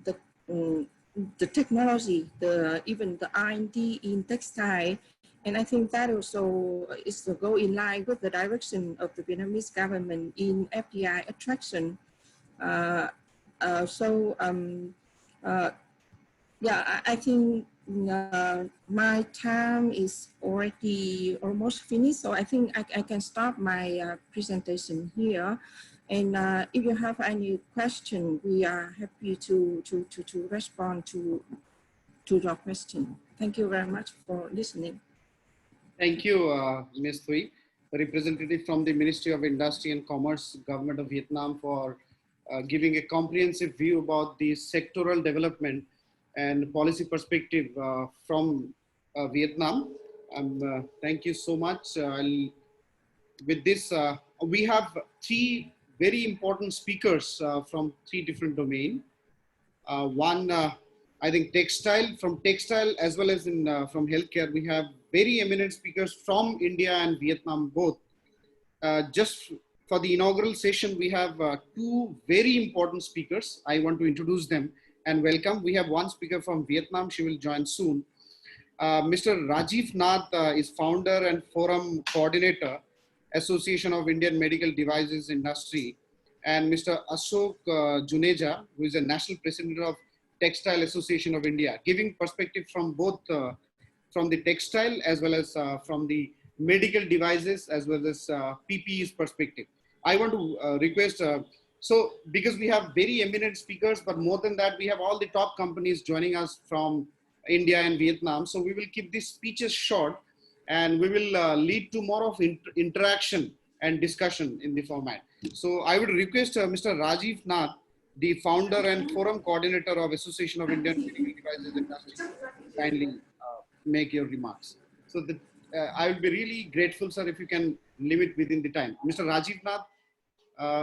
the technology, even the R&D in textile, and I think that also is to go in line with the direction of the Vietnamese government in FDI attraction. Yeah, I think my time is already almost finished, so I think I can stop my presentation here. And if you have any question, we are happy to respond to your question. Thank you very much for listening. Thank you, Ms. Thuy, the representative from the Ministry of Industry and Commerce, Government of Vietnam, for giving a comprehensive view about the sectoral development and policy perspective from Vietnam. Thank you so much. With this, we have three very important speakers from three different domains. One, I think from textile as well as from healthcare, we have very eminent speakers from India and Vietnam both. Just for the inaugural session, we have two very important speakers. I want to introduce them and welcome. We have one speaker from Vietnam. She will join soon. Mr. Rajiv Nath is founder and forum coordinator, Association of Indian Medical Devices Industry, and Mr. Ashok Juneja, who is a national president of Textile Association of India, giving perspective from both from the textile as well as from the medical devices as well as PPEs perspective. I want to request, so because we have very eminent speakers, but more than that, we have all the top companies joining us from India and Vietnam. So we will keep these speeches short and we will lead to more of interaction and discussion in the format. So I would request Mr. Rajiv Nath, the founder and forum coordinator of Association of Indian Medical Devices Industry, kindly make your remarks. So that, I will be really grateful, sir, if you can limit within the time. Mr. Rajiv Nath,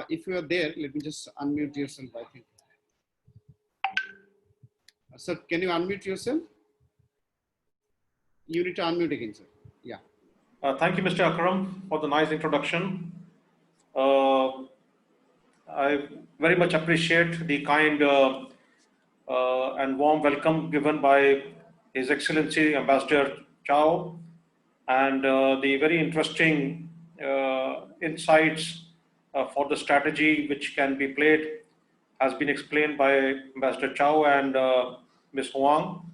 if you are there, let me just unmute yourself, I think. Sir, can you unmute yourself? You need to unmute again, sir. Yeah. Thank you, Mr. Akram, for the nice introduction. I very much appreciate the kind and warm welcome given by His Excellency Ambassador Chau and the very interesting insights for the strategy which can be played has been explained by Ambassador Chau and Ms. Huang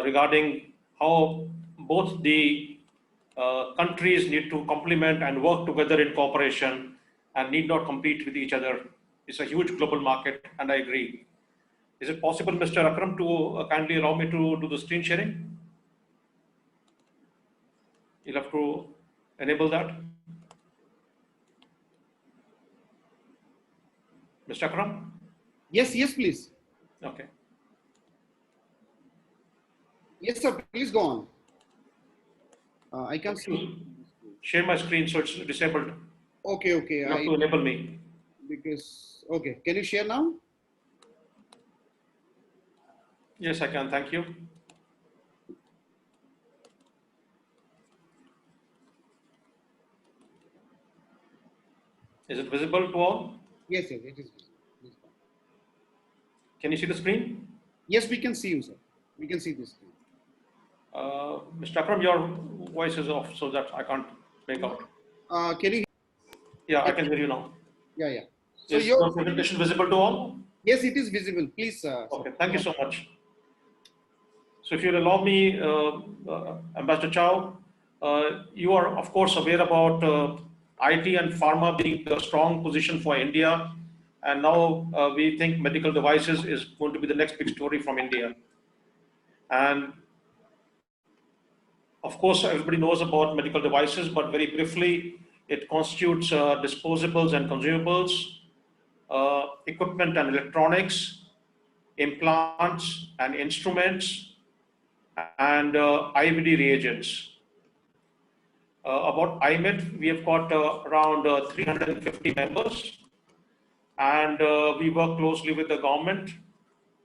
regarding how both the countries need to complement and work together in cooperation and need not compete with each other. It's a huge global market, and I agree. Is it possible, Mr. Akram, to kindly allow me to do the screen sharing? You'll have to enable that. Mr. Akram? Yes, yes, please. Okay. Yes, sir, please go on. I can see. Share my screen so it's disabled. Okay, okay. You have to enable me. Because, okay. Can you share now? Yes, I can. Thank you. Is it visible to all? Yes, yes, it is visible. Can you see the screen? Yes, we can see you, sir. We can see this screen. Mr. Akram, your voice is off so that I can't make out. Can you? Yeah, I can hear you now. Yeah, yeah. So is your presentation visible to all? Yes, it is visible. Please. Okay, thank you so much. So if you'll allow me, Ambassador Chau, you are of course aware about IT and pharma being a strong position for India. And now we think medical devices is going to be the next big story from India. And of course, everybody knows about medical devices, but very briefly, it constitutes disposables and consumables, equipment and electronics, implants and instruments, and IVD reagents. About IMED, we have got around 350 members, and we work closely with the government,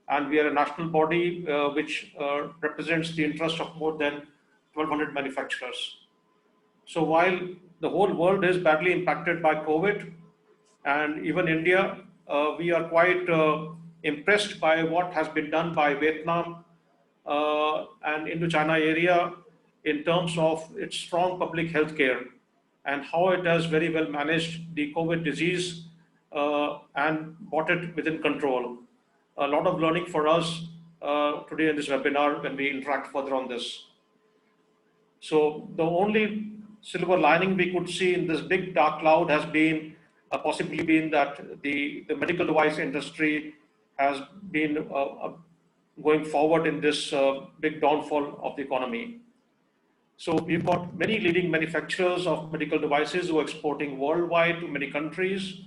and we are a national body which represents the interest of more than 1,200 manufacturers. So while the whole world is badly impacted by COVID, and even India, we are quite impressed by what has been done by Vietnam and Indochina area in terms of its strong public health care and how it has very well managed the COVID disease and brought it within control. A lot of learning for us today in this webinar when we interact further on this. So the only silver lining we could see in this big dark cloud has been possibly been that the medical device industry has been going forward in this big downfall of the economy. So we've got many leading manufacturers of medical devices who are exporting worldwide to many countries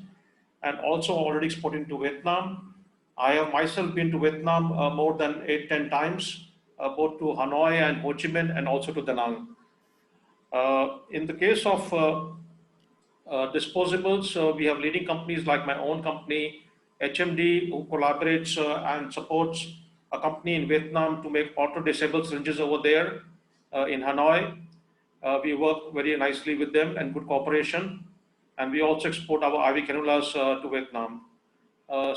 and also already exporting to Vietnam. I have myself been to Vietnam more than 8-10 times, both to Hanoi and Ho Chi Minh and also to Da Nang. In the case of disposables, we have leading companies like my own company, HMD, who collaborates and supports a company in Vietnam to make auto-disabled syringes over there in Hanoi. We work very nicely with them and good cooperation. And we also export our IV cannulas to Vietnam.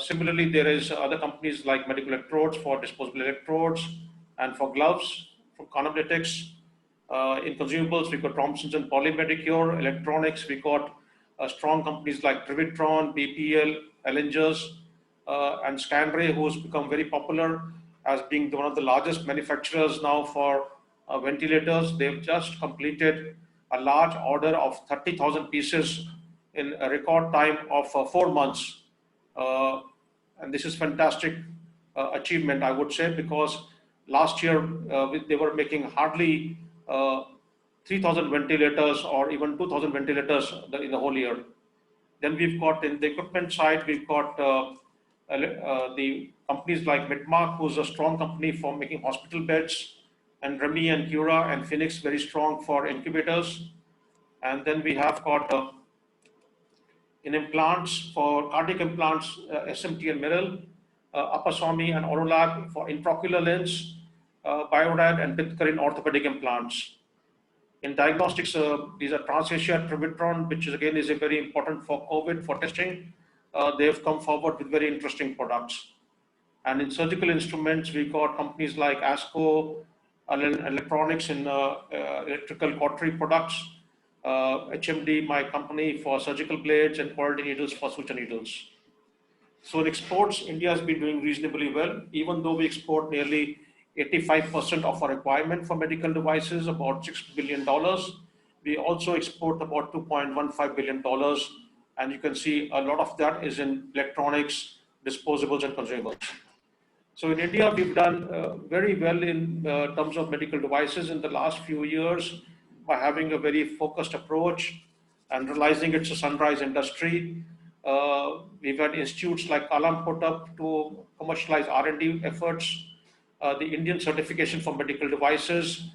Similarly, there is other companies like medical electrodes for disposable electrodes and for gloves from cosmetics. In consumables, we got Thompson's and Polymedicure. Electronics, we got strong companies like Trivitron, BPL, Ellingers, and Scanray, who has become very popular as being one of the largest manufacturers now for ventilators. They've just completed a large order of 30,000 pieces in a record time of 4 months. And this is fantastic achievement, I would say, because last year they were making hardly 3,000 ventilators or even 2,000 ventilators in the whole year. Then we've got in the equipment side, we've got the companies like Midmark, who's a strong company for making hospital beds, and Remy and Cura and Phoenix, very strong for incubators. And then we have got in implants, for cardiac implants, SMT and Miral, Apaswamy and Orolab for intraocular lens, Biorad and Bitcar in orthopedic implants. In diagnostics, these are Transasia, Trivitron, which is, again is a very important for COVID for testing. They've come forward with very interesting products. And in surgical instruments, we got companies like ASCO, Electronics in electrical cautery products, HMD, my company for surgical blades, and quality needles for suture needles. So in exports, India has been doing reasonably well, even though we export nearly 85% of our requirement for medical devices, about $6 billion. We also export about $2.15 billion. And you can see a lot of that is in electronics, disposables, and consumables. So in India, we've done very well in terms of medical devices in the last few years by having a very focused approach and realizing it's a sunrise industry. We've had institutes like Kalam put up to commercialize R&D efforts. The Indian certification for medical devices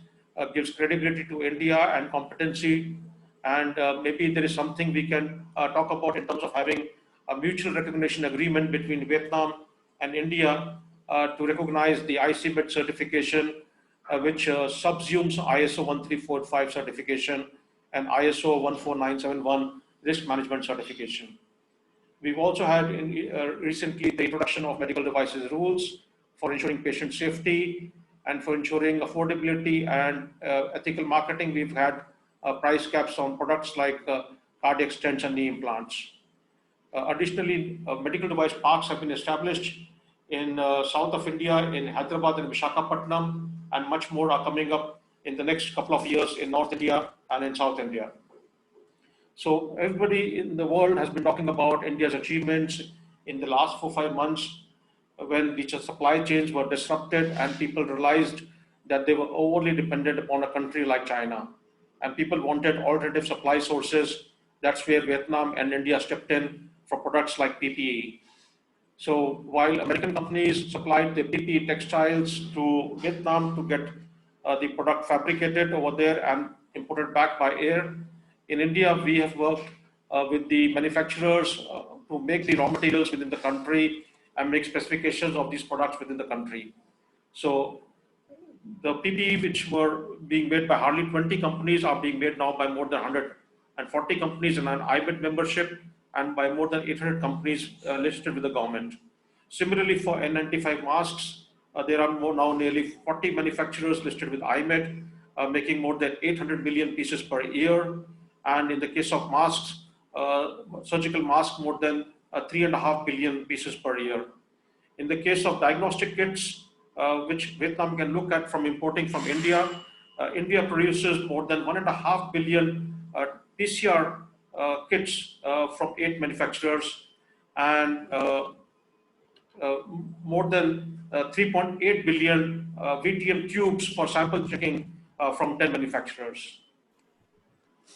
gives credibility to India and competency. And maybe there is something we can talk about in terms of having a mutual recognition agreement between Vietnam and India to recognize the ICMET certification, which subsumes ISO 13485 certification and ISO 14971 risk management certification. We've also had recently the introduction of medical devices rules for ensuring patient safety and for ensuring affordability and ethical marketing. We've had price caps on products like cardiac stents and knee implants. Additionally, medical device parks have been established in south of India, in Hyderabad and Visakhapatnam, and much more are coming up in the next couple of years in North India and in South India. So everybody in the world has been talking about India's achievements in the last 4-5 months when the supply chains were disrupted and people realized that they were overly dependent upon a country like China. And people wanted alternative supply sources. That's where Vietnam and India stepped in for products like PPE. So while American companies supplied the PPE textiles to Vietnam to get the product fabricated over there and imported back by air, in India we have worked with the manufacturers to make the raw materials within the country and make specifications of these products within the country. So the PPE which were being made by hardly 20 companies are being made now by more than 140 companies in an IMET membership and by more than 800 companies listed with the government. Similarly, for N95 masks, there are now nearly 40 manufacturers listed with IMET, making more than 800 million pieces per year. And in the case of masks, surgical masks, more than 3.5 billion pieces per year. In the case of diagnostic kits, which Vietnam can look at from importing from India, India produces more than 1.5 billion PCR kits from 8 manufacturers and more than 3.8 billion VTM tubes for sample checking from 10 manufacturers.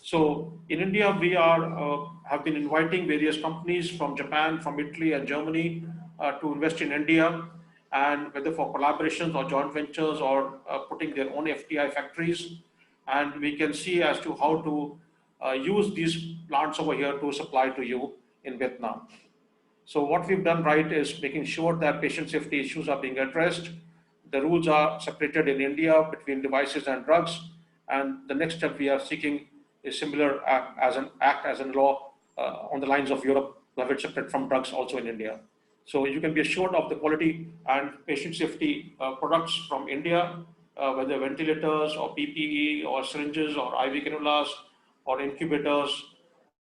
So in India, we have been inviting various companies from Japan, from Italy and Germany to invest in India, and whether for collaborations or joint ventures or putting their own FDI factories. And we can see as to how to use these plants over here to supply to you in Vietnam. So what we've done right is making sure that patient safety issues are being addressed. The rules are separated in India between devices and drugs. And the next step we are seeking is similar as a law on the lines of Europe to have it separate from drugs also in India. So you can be assured of the quality and patient safety products from India. whether ventilators or PPE or syringes or IV cannulas or incubators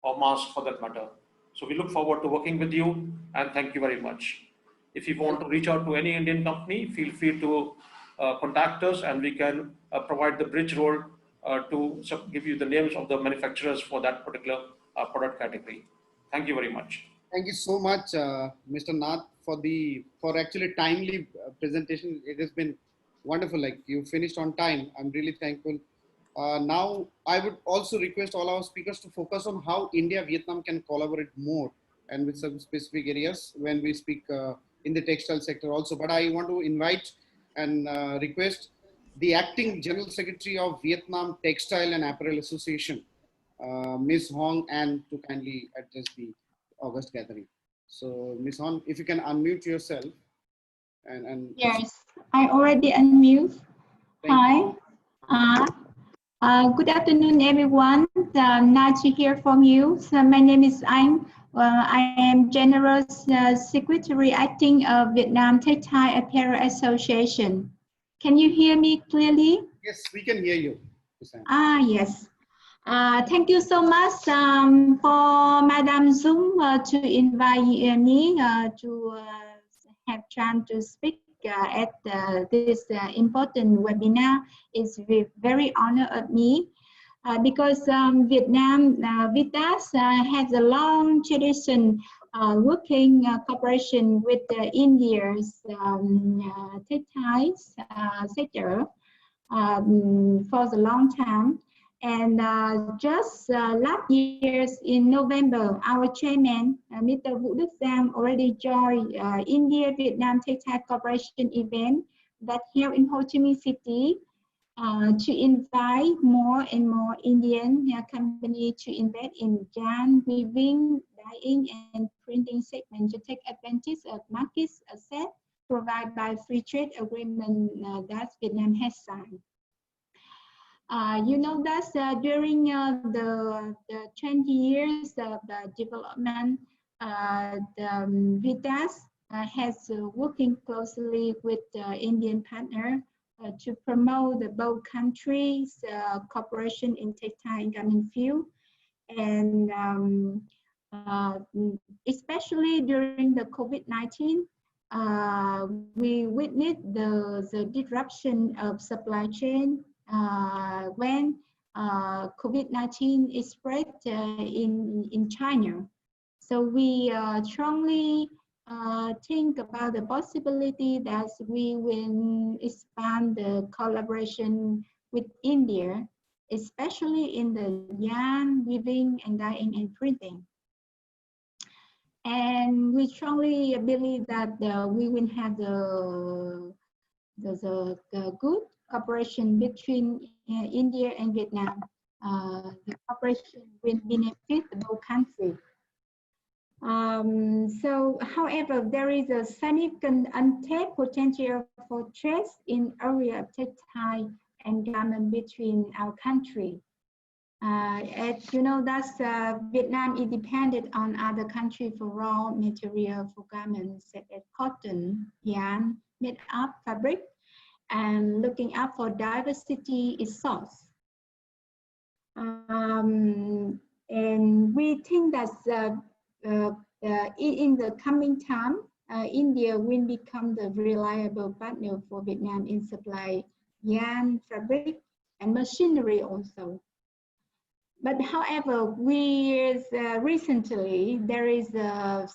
or masks for that matter. So we look forward to working with you, and thank you very much. If you want to reach out to any Indian company, feel free to contact us, and we can provide the bridge role to give you the names of the manufacturers for that particular product category. Thank you very much. Thank you so much, Mr. Nath, for actually timely presentation. It has been wonderful. Like, you finished on time. I'm really thankful. Now, I would also request all our speakers to focus on how India, Vietnam can collaborate more and with some specific areas when we speak in the textile sector also. But I want to invite and request the Acting General Secretary of Vietnam Textile and Apparel Association, Ms. Hong, and to kindly address the August gathering. So, Ms. Hong, if you can unmute yourself and yes, I already unmute. Hi. Good afternoon, everyone. Nice to hear from you. So my name is Anh. I am General Secretary Acting of Vietnam Textile Apparel Association. Can you hear me clearly? Yes, we can hear you. Yes. Thank you so much for Madam Zoom to invite me to have chance to speak at this important webinar. It's very honor of me because Vietnam, Vitas has a long tradition working cooperation with India's textile sector for a long time. And just last year in November, our chairman, Mr. Vũ Đức Giang, already joined India-Vietnam Textile Cooperation event that held in Ho Chi Minh City to invite more and more Indian companies to invest in yarn, weaving, dyeing, and printing segment to take advantage of market access provided by free trade agreement that Vietnam has signed. You know that during the 20 years of the development, the Vitas has working closely with Indian partner to promote the both countries' cooperation in textile and garment field, and especially during the COVID-19, we witnessed the disruption of supply chain when COVID-19 is spread in China. So we strongly think about the possibility that we will expand the collaboration with India, especially in the yarn, weaving, and dyeing and printing. And we strongly believe that we will have the good cooperation between India and Vietnam. The cooperation will benefit both countries. So, however, there is a significant untapped potential for trade in area of textile and garment between our countries. As you know, that Vietnam is dependent on other countries for raw material for garments such as cotton, yarn, made-up fabric, and looking up for diversity is source. And we think that in the coming time, India will become the reliable partner for Vietnam in supply yarn, fabric, and machinery also. But however, recently there is a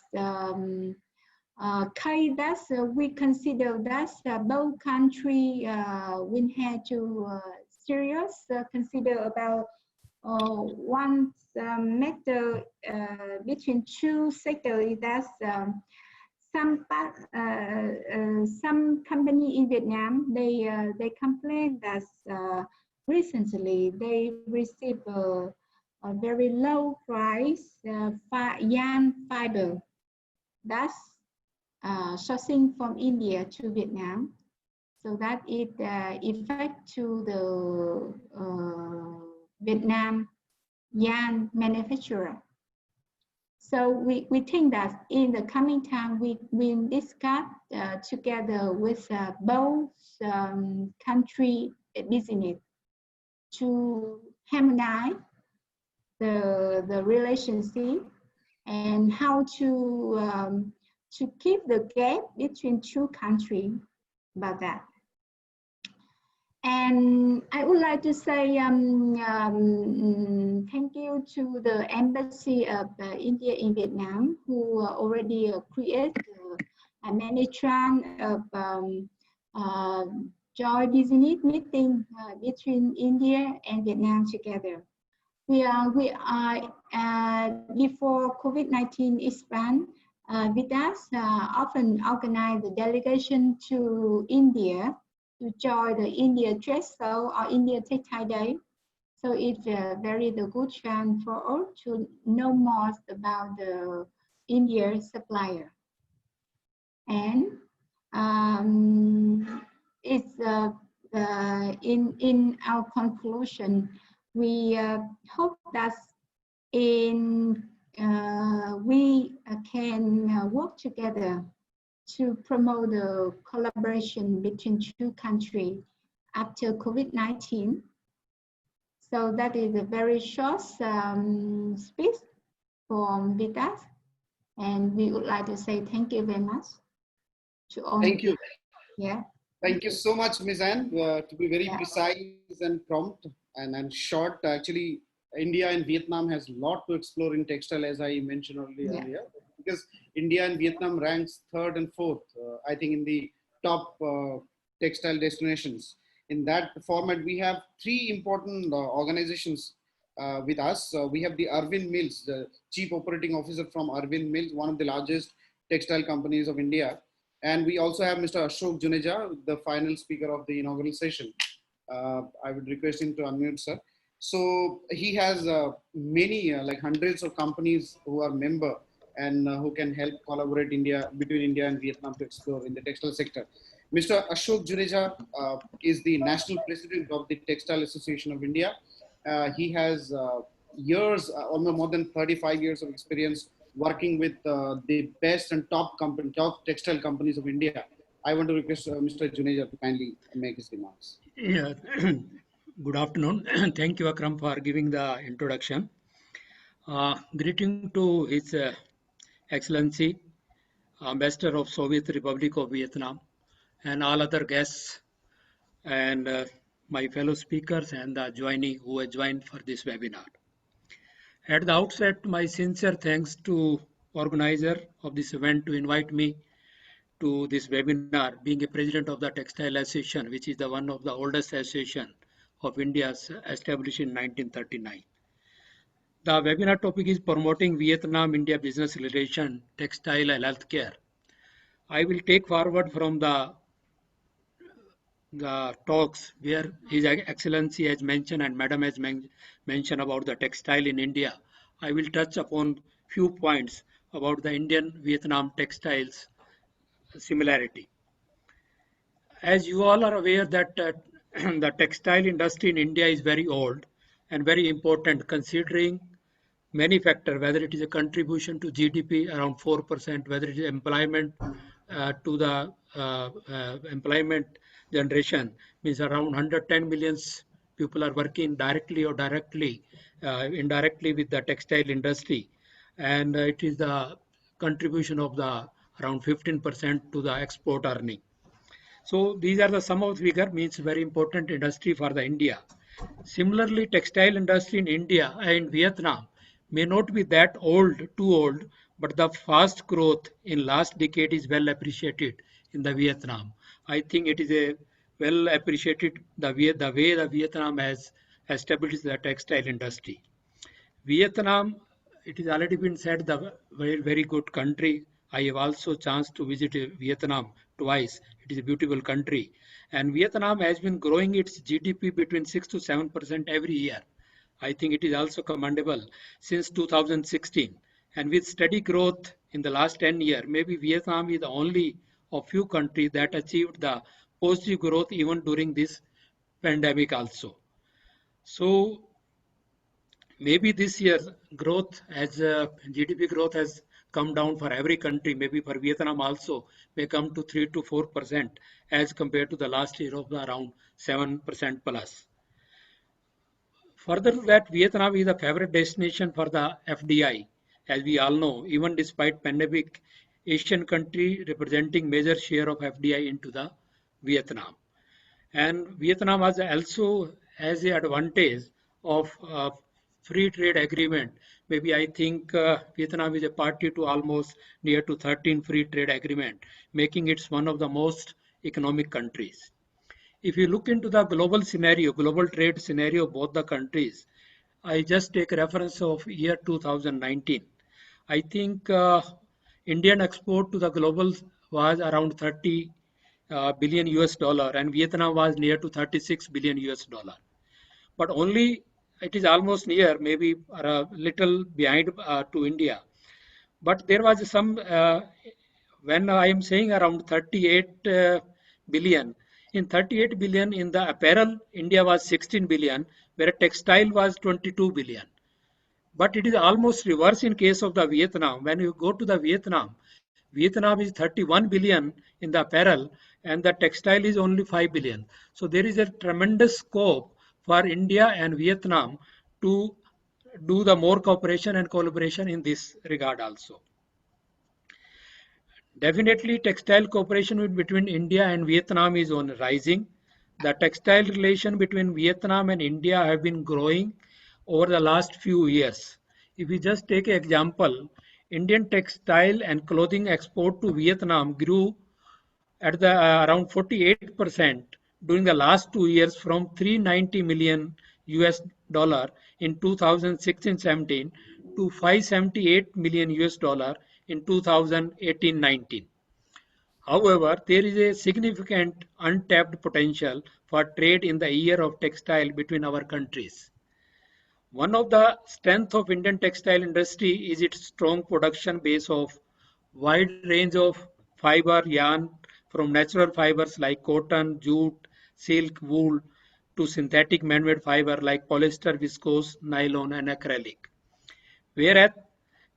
case that we consider that both countries will have to serious consider about one matter between two sectors. That some company in Vietnam they complain that recently they receive a very low price yarn fiber. That's sourcing from India to Vietnam, so that it affects to the Vietnam yarn manufacturer. So we think that in the coming time we will discuss together with both country business to harmonize the relationship and how to keep the gap between two countries about that. And I would like to say thank you to the Embassy of India in Vietnam, who already created many trend of joint business meeting between India and Vietnam together. We are before COVID-19 expand, Vitas often organize the delegation to India to join the India Trade Show or India Textile Day. So it's very the good chance for all to know more about the India supplier. And it's in our conclusion, we hope that we can work together to promote the collaboration between two countries after COVID-19. So that is a very short speech from Vitas, and we would like to say thank you very much to all. Thank you. Yeah. Thank you so much, Ms. Anne, to be very precise and prompt and short. Actually, India and Vietnam has a lot to explore in textile, as I mentioned earlier, because India and Vietnam ranks 3rd and 4th, I think, in the top textile destinations. In that format, we have 3 important organizations with us. We have the Arvind Mills, the Chief Operating Officer from Arvind Mills, one of the largest textile companies of India. And we also have Mr. Ashok Juneja, the final speaker of the inaugural session. I would request him to unmute, sir. So he has many, like hundreds of companies who are member and who can help collaborate between India and Vietnam to explore in the textile sector. Mr. Ashok Juneja is the national president of the Textile Association of India. He has years, almost more than 35 years of experience working with the best and top textile companies of India. I want to request Mr. Juneja to kindly make his remarks. Yeah. Good afternoon. Thank you, Akram, for giving the introduction. Greeting to His Excellency, Ambassador of Soviet Republic of Vietnam, and all other guests, and my fellow speakers and the joinee who have joined for this webinar. At the outset, my sincere thanks to organizer of this event to invite me to this webinar, being a president of the Textile Association, which is the one of the oldest association of India established in 1939. The webinar topic is promoting Vietnam-India business relation, textile and healthcare. I will take forward from the talks where His Excellency has mentioned and Madam has mentioned about the textile in India. I will touch upon few points about the Indian-Vietnam textiles similarity. As you all are aware that the textile industry in India is very old and very important considering many factors, whether it is a contribution to GDP around 4%, whether it is employment to the employment generation, means around 110 million people are working directly or directly, indirectly with the textile industry. And it is the contribution of the around 15% to the export earning. So these are the sum of the figure, means very important industry for the India. Similarly, textile industry in India and Vietnam may not be that old, too old, but the fast growth in last decade is well appreciated in the Vietnam. I think it is a well appreciated the way the Vietnam has established the textile industry. Vietnam, it has already been said, the very good country. I have also chance to visit Vietnam twice. It is a beautiful country. And Vietnam has been growing its GDP between 6 to 7% every year. I think it is also commendable since 2016. And with steady growth in the last 10 years, maybe Vietnam is the only of few countries that achieved the positive growth even during this pandemic also. So maybe this year growth as GDP growth has come down for every country, maybe for Vietnam also, may come to 3 to 4% as compared to the last year of around 7% plus. Further to that, Vietnam is a favorite destination for the FDI. As we all know, even despite pandemic, Asian country representing major share of FDI into the Vietnam. And Vietnam also has the advantage of free trade agreement. Maybe I think Vietnam is a party to almost near to 13 free trade agreement, making it one of the most economic countries. If you look into the global scenario, global trade scenario of both the countries, I just take reference of year 2019. I think Indian export to the global was around 30 billion US dollar and Vietnam was near to 36 billion US dollar. But only it is almost near, maybe a little behind to India. But there was some, when I am saying around 38 billion, in 38 billion in the apparel, India was 16 billion, where textile was 22 billion. But it is almost reverse in case of the Vietnam. When you go to the Vietnam, Vietnam is 31 billion in the apparel and the textile is only 5 billion. So there is a tremendous scope for India and Vietnam to do the more cooperation and collaboration in this regard also. Definitely textile cooperation between India and Vietnam is on rising. The textile relation between Vietnam and India have been growing over the last few years. If we just take an example, Indian textile and clothing export to Vietnam grew at the around 48% during the last 2 years from 390 million US dollar in 2016-17 to 578 million US dollar in 2018-19. However, there is a significant untapped potential for trade in the year of textile between our countries. One of the strengths of Indian textile industry is its strong production base of wide range of fiber yarn from natural fibers like cotton, jute, silk, wool to synthetic man-made fiber like polyester, viscose, nylon and acrylic. Whereas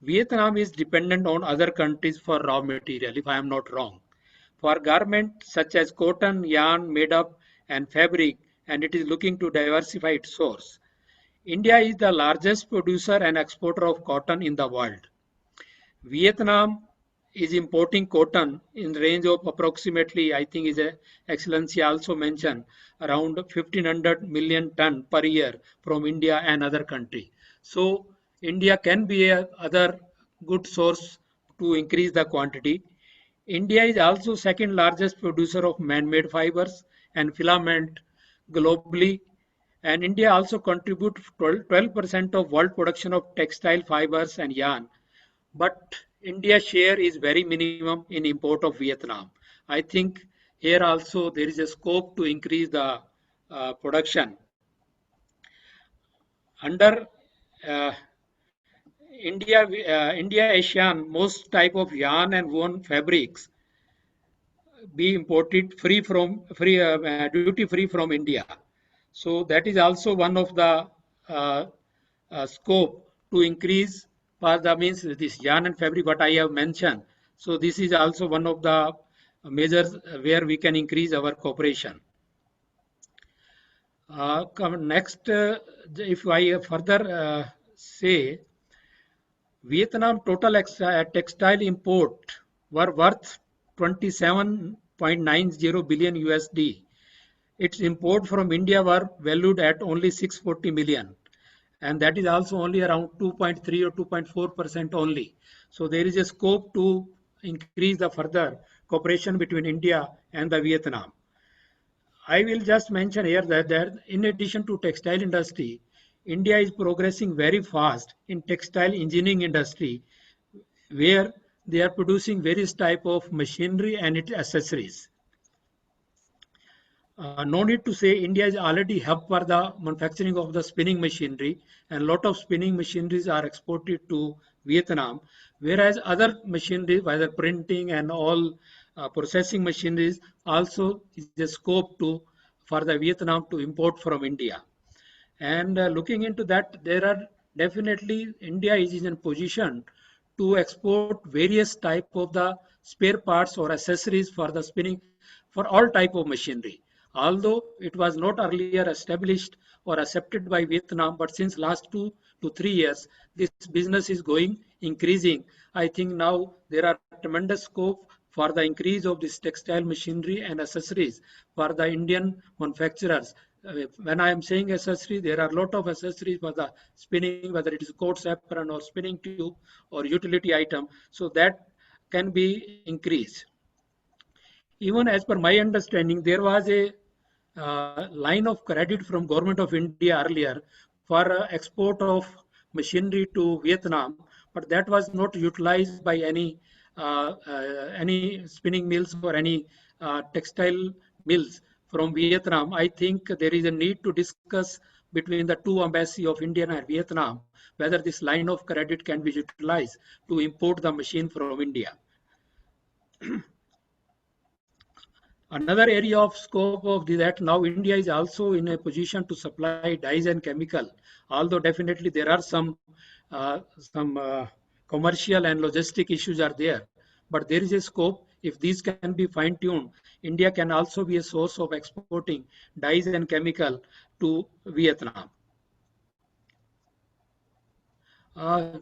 Vietnam is dependent on other countries for raw material, if I am not wrong, for garments such as cotton, yarn, made up and fabric, and it is looking to diversify its source. India is the largest producer and exporter of cotton in the world. Vietnam is importing cotton in the range of approximately, I think is a Excellency also mentioned, around 1500 million ton per year from India and other country. So India can be a other good source to increase the quantity. India is also second largest producer of man-made fibers and filament globally, and India also contributes 12% of world production of textile fibers and yarn. But India's share is very minimum in import of Vietnam. I think here also there is a scope to increase the production. Under uh, India ASEAN, most type of yarn and woven fabrics be imported duty free from India. So that is also one of the uh, scope to increase for the means this yarn and fabric what I have mentioned. So this is also one of the measures where we can increase our cooperation. Next, if I further say, Vietnam total textile import were worth 27.90 billion USD. Its import from India were valued at only 640 million, and that is also only around 2.3 or 2.4% only. So there is a scope to increase the further cooperation between India and the Vietnam. I will just mention here that in addition to textile industry, India is progressing very fast in textile engineering industry, where they are producing various type of machinery and its accessories. No need to say India is already hub for the manufacturing of the spinning machinery, and a lot of spinning machineries are exported to Vietnam, whereas other machinery, whether printing and all processing machineries, also is a scope for the Vietnam to import from India. And looking into that, there are definitely India is in a position to export various type of the spare parts or accessories for the spinning for all type of machinery. Although it was not earlier established or accepted by Vietnam, but since last 2 to 3 years, this business is going increasing. I think now there are tremendous scope for the increase of this textile machinery and accessories for the Indian manufacturers. When I am saying accessories, there are a lot of accessories for the spinning, whether it is coats apron or spinning tube or utility item. So that can be increased. Even as per my understanding, there was a line of credit from government of India earlier for export of machinery to Vietnam, but that was not utilized by any spinning mills or any textile mills from Vietnam. I think there is a need to discuss between the two embassies of India and Vietnam whether this line of credit can be utilized to import the machine from India. Another area of scope of that now India is also in a position to supply dyes and chemical. Although definitely there are some commercial and logistic issues are there, but there is a scope. If these can be fine-tuned, India can also be a source of exporting dyes and chemical to Vietnam. I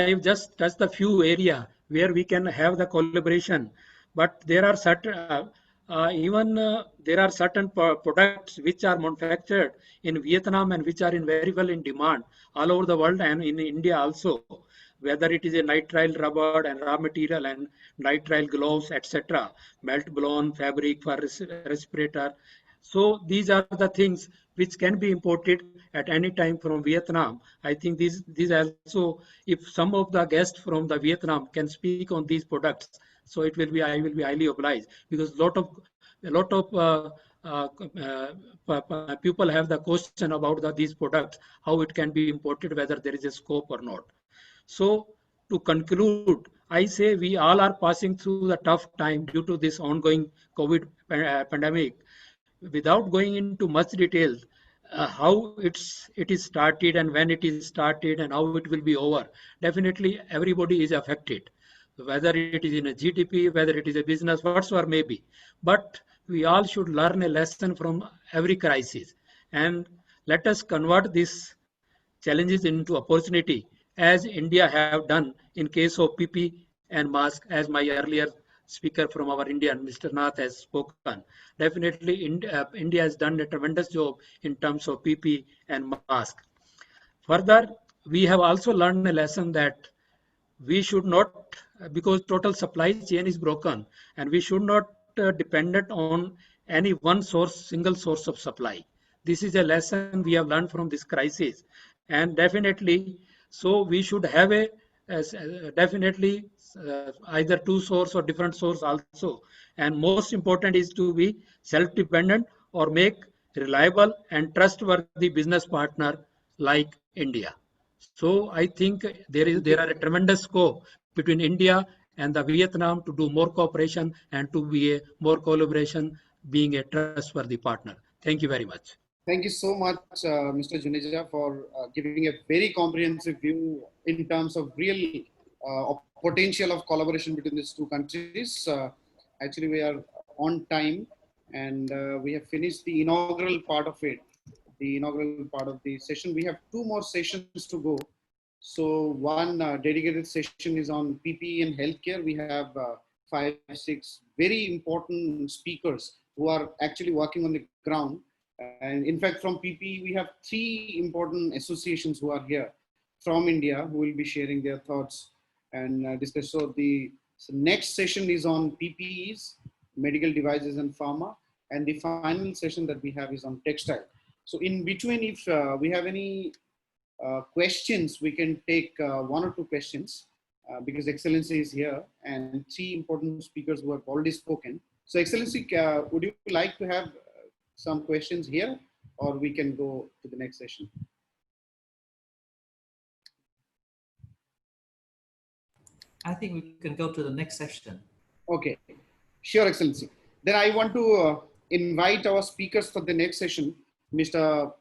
have just touched a few area where we can have the collaboration, but there are certain there are certain products which are manufactured in Vietnam and which are in very well in demand all over the world and in India also. Whether it is a nitrile rubber and raw material and nitrile gloves, etc., melt blown fabric for respirator. So these are the things which can be imported at any time from Vietnam. I think these also, if some of the guests from the Vietnam can speak on these products, so it will be I will be highly obliged because a lot of people have the question about these products, how it can be imported, whether there is a scope or not. So to conclude, I say we all are passing through the tough time due to this ongoing COVID pandemic. Without going into much detail, how it is started and when it is started and how it will be over, definitely everybody is affected, whether it is in a GDP, whether it is a business, whatsoever may be. But we all should learn a lesson from every crisis and let us convert these challenges into opportunity as India have done in case of PP and mask, as my earlier speaker from our India, Mr. Nath, has spoken. Definitely, India has done a tremendous job in terms of PP and mask. Further, we have also learned a lesson that we should not, because total supply chain is broken, and we should not dependent on any one source, single source of supply. This is a lesson we have learned from this crisis, and definitely, so we should have definitely either two source or different source also. And most important is to be self-dependent or make reliable and trustworthy business partner like India. So I think there are a tremendous scope between India and the Vietnam to do more cooperation and to be a more collaboration, being a trustworthy partner. Thank you very much. Thank you so much, Mr. Juneja, for giving a very comprehensive view in terms of real potential of collaboration between these two countries. Actually, we are on time and we have finished the inaugural part of it, the inaugural part of the session. We have two more sessions to go. So one dedicated session is on PPE and healthcare. We have 5, 6 very important speakers who are actually working on the ground. And in fact, from PPE, we have 3 important associations who are here from India who will be sharing their thoughts and discuss. So the next session is on PPEs, medical devices and pharma. And the final session that we have is on textile. So in between, if we have any questions, we can take 1 or 2 questions because Excellency is here and 3 important speakers who have already spoken. So Excellency, would you like to have some questions here or we can go to the next session? I think we can go to the next session. Okay, sure, Excellency. Then I want to invite our speakers for the next session. Mr.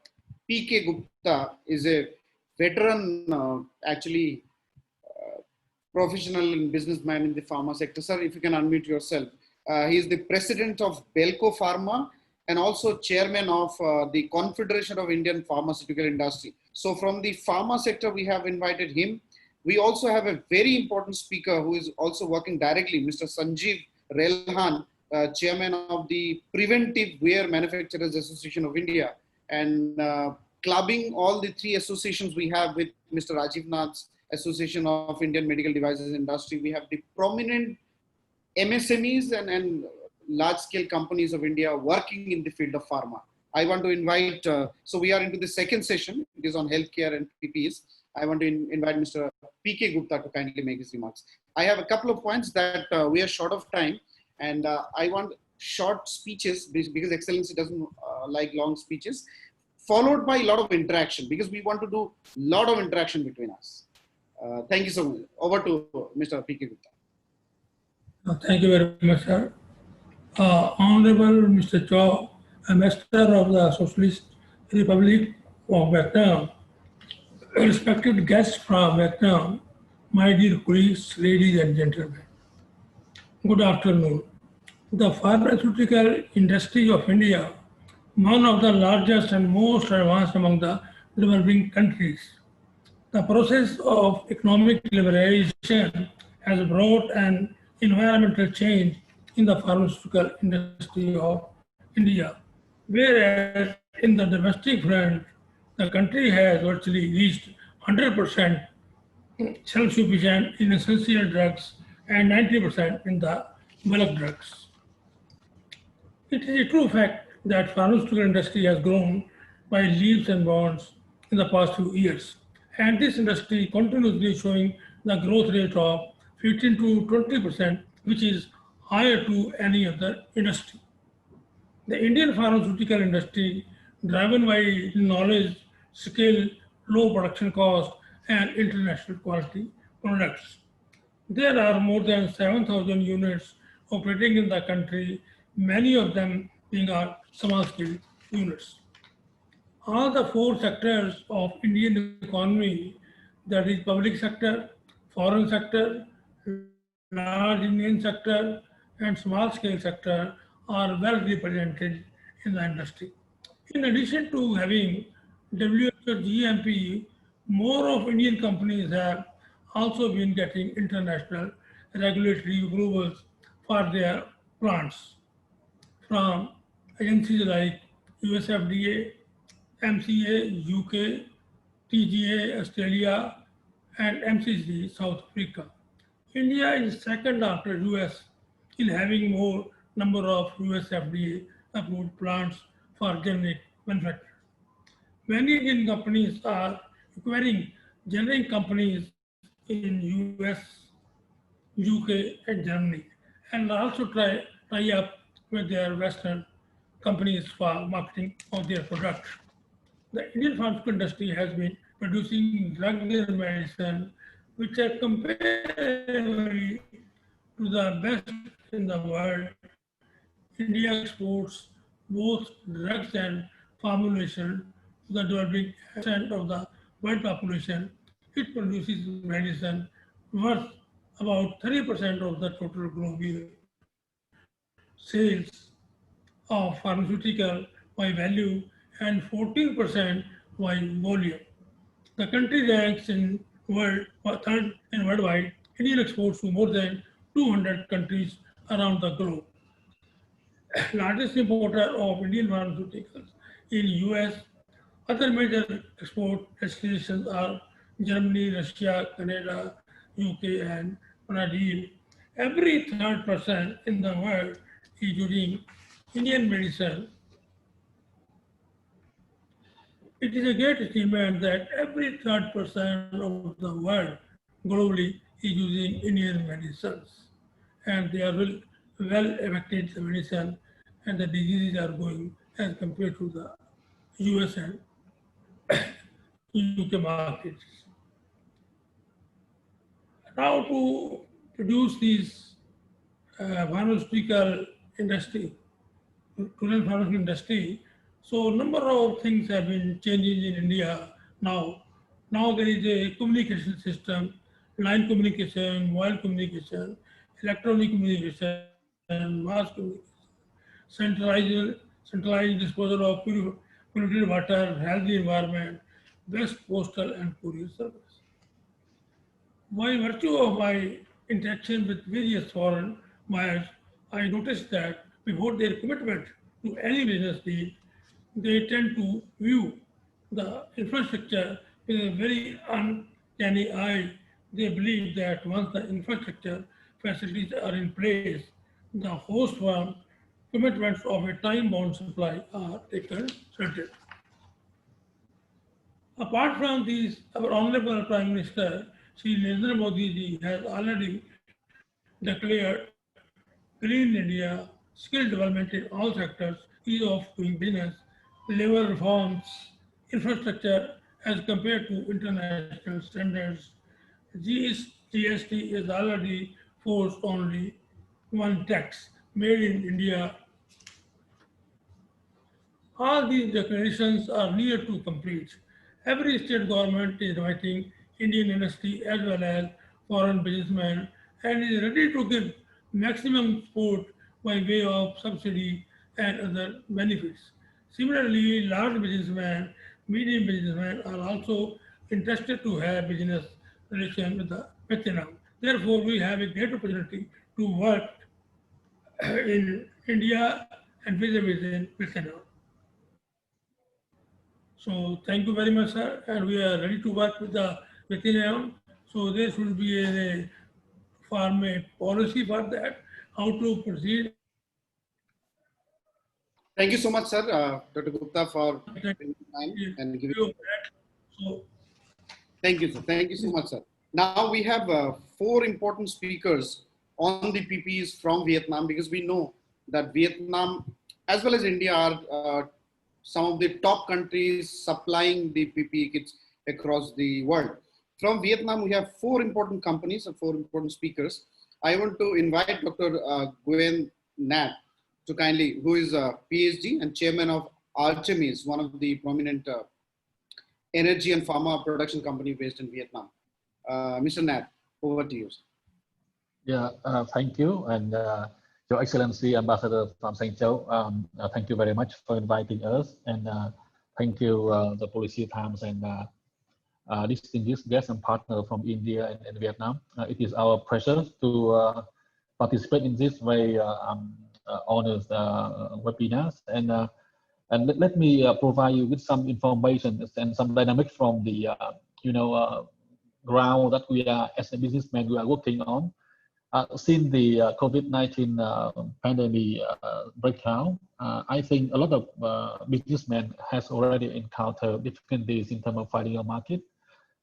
P.K. Gupta is a veteran, actually professional and businessman in the pharma sector. Sir, if you can unmute yourself. He is the president of Belco Pharma and also chairman of the Confederation of Indian Pharmaceutical Industry. So from the pharma sector, we have invited him. We also have a very important speaker who is also working directly, Mr. Sanjeev Relhan, chairman of the Preventive Wear Manufacturers Association of India, and clubbing all the three associations we have with Mr. Rajiv Nath's Association of Indian Medical Devices Industry. We have the prominent MSMEs and large-scale companies of India working in the field of pharma. I want to invite, so we are into the second session. It is on healthcare and PPEs. I want to invite Mr. P.K. Gupta to kindly make his remarks. I have a couple of points that we are short of time, and I want short speeches because Excellency doesn't like long speeches, followed by a lot of interaction because we want to do a lot of interaction between us. Thank you so much. Over to Mr. P.K. Gupta. Thank you very much, sir. Honorable Mr. Chau, Ambassador of the Socialist Republic of Vietnam, respected guests from Vietnam, my dear colleagues, ladies and gentlemen, good afternoon. The pharmaceutical industry of India, one of the largest and most advanced among the developing countries. The process of economic liberalization has brought an environmental change in the pharmaceutical industry of India, whereas in the domestic front, the country has virtually reached 100% self-sufficient in essential drugs and 90% in the bulk drugs. It is a true fact that pharmaceutical industry has grown by leaps and bounds in the past few years, and this industry continuously showing the growth rate of 15 to 20%, which is higher to any other industry. The Indian pharmaceutical industry, driven by knowledge, skill, low production cost, and international quality products. There are more than 7,000 units operating in the country, many of them being our small-scale units. All the four sectors of Indian economy, that is public sector, foreign sector, large Indian sector, and small-scale sector, are well represented in the industry. In addition to having WHO GMP, more of Indian companies have also been getting international regulatory approvals for their plants from agencies like US FDA, MCA, UK, TGA, Australia, and MCC, South Africa. India is second after US in having more number of US FDA approved plants for generic manufacture. Many Indian companies are acquiring generic companies in US, UK, and Germany, and also tie up with their Western companies for marketing of their products. The Indian pharmaceutical industry has been producing drugs and medicine which are comparably to the best in the world. India exports both drugs and formulation to the developing percent of the world population. It produces medicine worth about 30% of the total global sales of pharmaceutical by value and 14% by volume. The country ranks in third in worldwide. Indian exports to more than 200 countries around the globe. Largest importer of Indian pharmaceuticals in US. Other major export destinations are Germany, Russia, Canada, UK, and Brazil. Every third person in the world is using Indian medicine. It is a great achievement that every third person of the world globally is using Indian medicines, and they are well affected the medicine, and the diseases are going as compared to the US and UK markets. Now to produce these pharmaceutical industry, rural pharmaceutical industry, so number of things have been changing in India now. Now there is a communication system line communication, mobile communication, electronic communication, mass communication, centralized disposal of polluted water, healthy environment, best postal and courier service. By virtue of my interaction with various foreign buyers, I noticed that before their commitment to any business deal, they tend to view the infrastructure with a very uncanny eye. They believe that once the infrastructure facilities are in place, the host firm commitments of a time-bound supply are taken certain. Apart from these, our Honorable Prime Minister, Shri Narendra Modi ji has already declared Clean India, skill development in all sectors, ease of doing business, labor reforms, infrastructure as compared to international standards. GST is already forced only one tax, made in India. All these declarations are near to complete. Every state government is inviting Indian industry as well as foreign businessmen and is ready to give maximum support by way of subsidy and other benefits. Similarly, large businessmen, medium businessmen are also interested to have business relation with the Vietnam. Therefore, we have a great opportunity to work in India and vis-a-vis in Vietnam. So thank you very much, sir. And we are ready to work with the Vietnam. So there should be a form a policy for that, how to proceed. Thank you so much, sir, Dr. Gupta, for taking time and giving. So, thank you, sir. Thank you so much, sir. Now we have 4 important speakers on the PPEs from Vietnam, because we know that Vietnam as well as India are some of the top countries supplying the PPE kits across the world. From Vietnam, we have 4 important companies and 4 important speakers. I want to invite Dr. Nguyen Nat to kindly, who is a PhD and chairman of Artemis, one of the prominent energy and pharma production company based in Vietnam. Mr. Nat, over to you. Yeah, thank you. And Your Excellency, Ambassador Pham Sanh Chau, thank you very much for inviting us. And thank you, the Policy Times and distinguished guests and partners from India and Vietnam. It is our pleasure to participate in this very honors webinars. And let me provide you with some information and some dynamics from the ground that we are, as a businessman, we are working on. Since the COVID-19 pandemic breakout, I think a lot of businessmen has already encountered difficulties in terms of finding a market,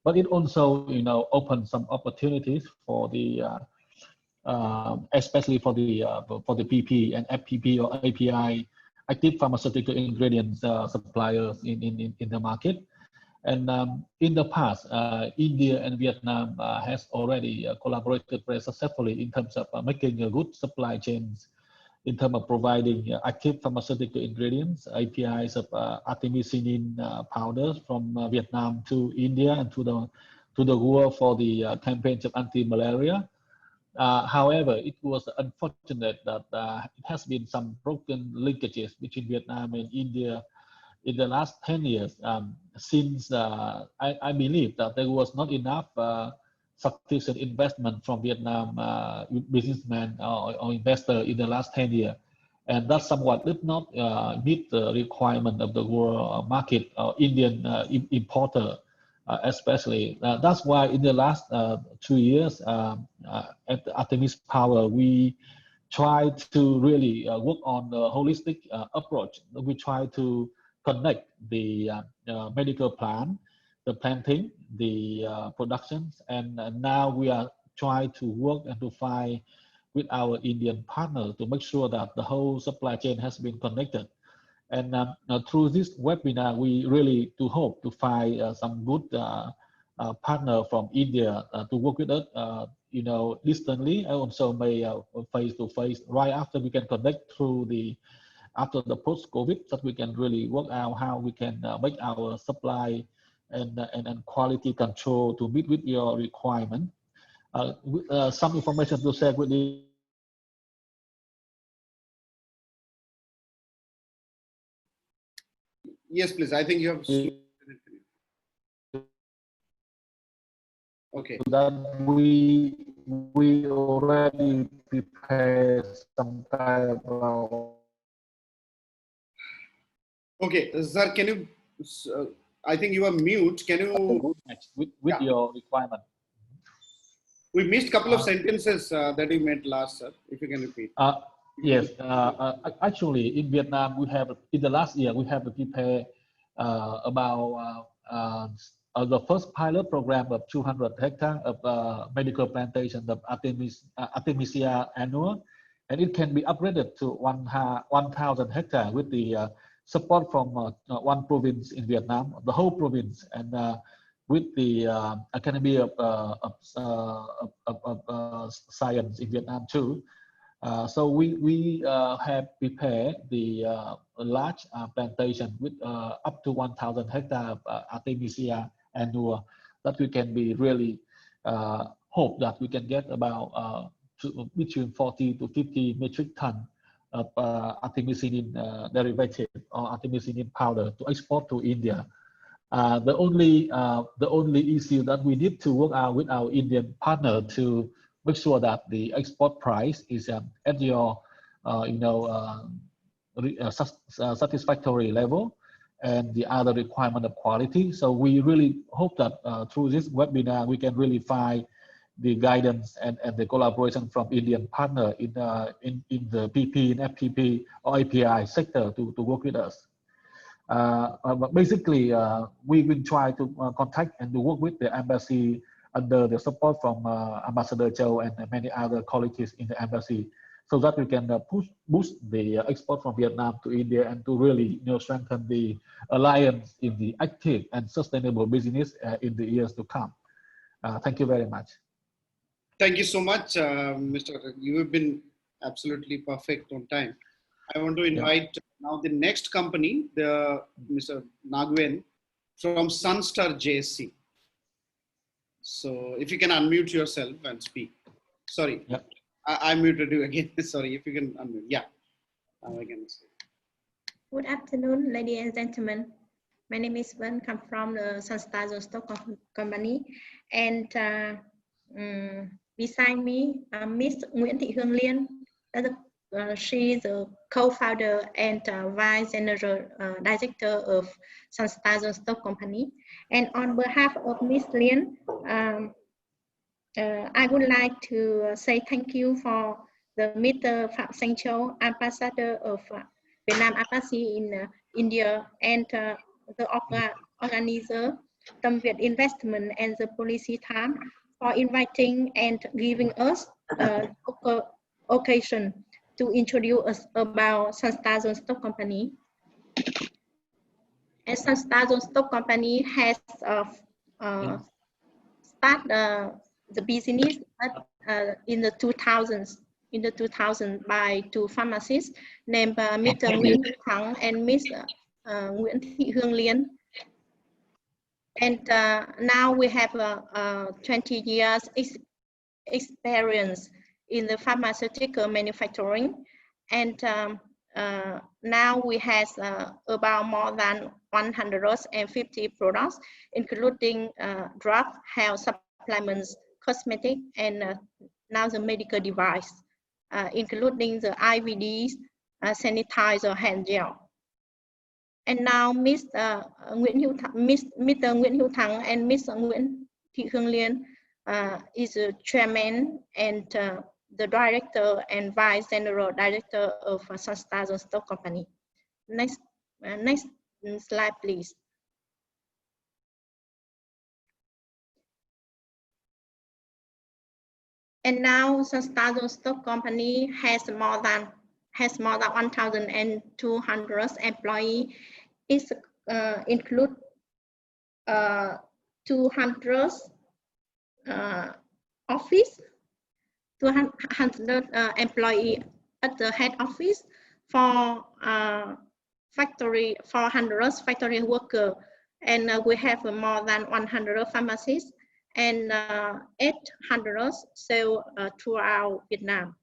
but it also, opens some opportunities for the, especially for the PP and FPP or API, active pharmaceutical ingredients suppliers in the market. And in the past, India and Vietnam has already collaborated very successfully in terms of making a good supply chains, in terms of providing active pharmaceutical ingredients, APIs of artemisinin powders from Vietnam to India and to the world for the campaigns of anti-malaria. However, it was unfortunate that it has been some broken linkages between Vietnam and India in the last 10 years, since I believe that there was not enough sufficient investment from Vietnam businessmen or investor in the last 10 years. And that somewhat did not meet the requirement of the world market, Indian importer especially. That's why in the last 2 years at Artemis Power, we try to really work on the holistic approach. We try to connect the medical plan, the planting, the productions, and now we are trying to work and to find with our Indian partner to make sure that the whole supply chain has been connected. And through this webinar, we really do hope to find some good partner from India to work with us, distantly, and also may face to face right after we can connect through after the post-COVID, that we can really work out how we can make our supply and quality control to meet with your requirement. some information to share with you. Yes, please. I think you have. Okay. That we already prepare some kind of. Okay, sir. Can you? I think you are mute. Can you? With your requirement. We missed a couple of sentences that you made last, sir. If you can repeat. Yes. Actually, in Vietnam, we have in the last year we have to prepare about the first pilot program of 200 hectares of medical plantation of Artemisia annua, and it can be upgraded to 1,000 hectares with the support from one province in Vietnam, the whole province, and with the Academy of Science in Vietnam too. So we have prepared the large plantation with up to 1,000 hectares of Artemisia annua that we can be really hope that we can get about between 40 to 50 metric ton of artemisinin derivative or artemisinin powder to export to India. The only issue that we need to work out with our Indian partner to make sure that the export price is at your satisfactory level, and the other requirement of quality. So we really hope that through this webinar we can really find the guidance and the collaboration from Indian partner in the PP and FPP or API sector to work with us. But basically, we will try to contact and to work with the embassy under the support from Ambassador Chau and many other colleagues in the embassy, so that we can boost the export from Vietnam to India and to really strengthen the alliance in the active and sustainable business in the years to come. Thank you very much. Thank you so much, Mr. You have been absolutely perfect on time. I want to invite now the next company, Mr. Nguyen from Sunstar JSC. So if you can unmute yourself and speak. Sorry, I muted you again. Sorry, if you can unmute. Yeah, I can say. Good afternoon, ladies and gentlemen. My name is Wen, come from the Sunstar Stock Company, and beside me, Miss Nguyễn Thị Hương Liên. She is the co-founder and vice general director of Sunstar Stock Company. And on behalf of Miss Liên, I would like to say thank you for the Mr. Pham Sanh Chau, ambassador of Vietnam Embassy in India, and the organizer, Tâm Việt Investment and the Policy Time, for inviting and giving us occasion to introduce us about Sunstar Stock Company. And Sunstar Stock Company has started the business in the 2000s. In the 2000s by two pharmacists named Mr. Nguyễn Hữu Thắng and Miss Nguyễn Thị Hương Liên. And now we have 20 years experience in the pharmaceutical manufacturing, and now we have about more than 150 products, including drug, health supplements, cosmetic, and now the medical device, including the IVDs, sanitizer, hand gel. And now Mr. Nguyễn Hữu Thắng and Ms. Nguyễn Thị Hương Liên is the chairman and the director and vice general director of Sunstar Stock Company. Next slide, please. And now Sunstar Stock Company has more than 1,200 employees. It include 200 office, 200 employees at the head office, for factory, 400 factory workers, and we have more than 100 pharmacists and 800 sales throughout Vietnam.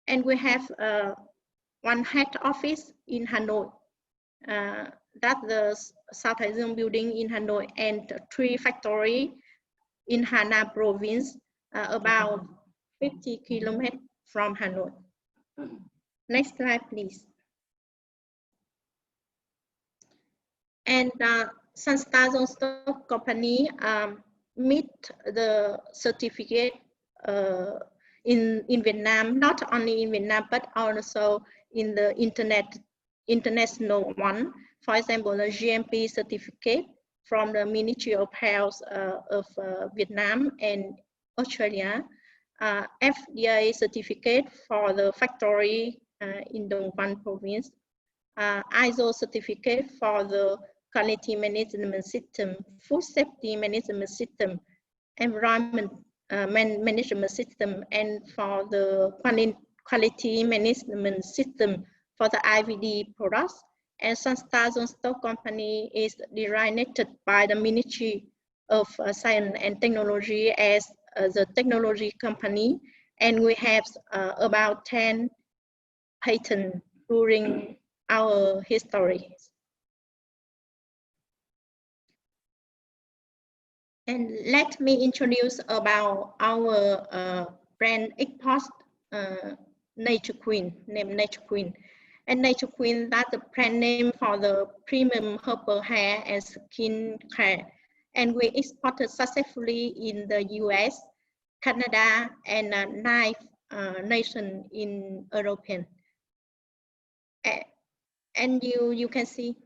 And we have one head office in Hanoi, that's the South Asian building in Hanoi, and 3 factories in Hà Nam province, about 50 kilometers from Hanoi. Next slide, please. And Sunstone Stock Company meet the certificate in Vietnam, not only in Vietnam, but also in the international one. For example, the GMP certificate from the Ministry of Health of Vietnam and Australia, FDA certificate for the factory in Dong Văn province, ISO certificate for the quality management system, food safety management system, environment management system, and for the quality management system for the IVD products. And Sunstone Stock Company is designated by the Ministry of Science and Technology as the technology company, and we have about 10 patents during our history. And let me introduce about our brand export, Nature Queen, named Nature Queen. And Nature Queen, that's the brand name for the premium herbal hair and skin care. And we exported successfully in the US, Canada, and 9 nations in European. And you can see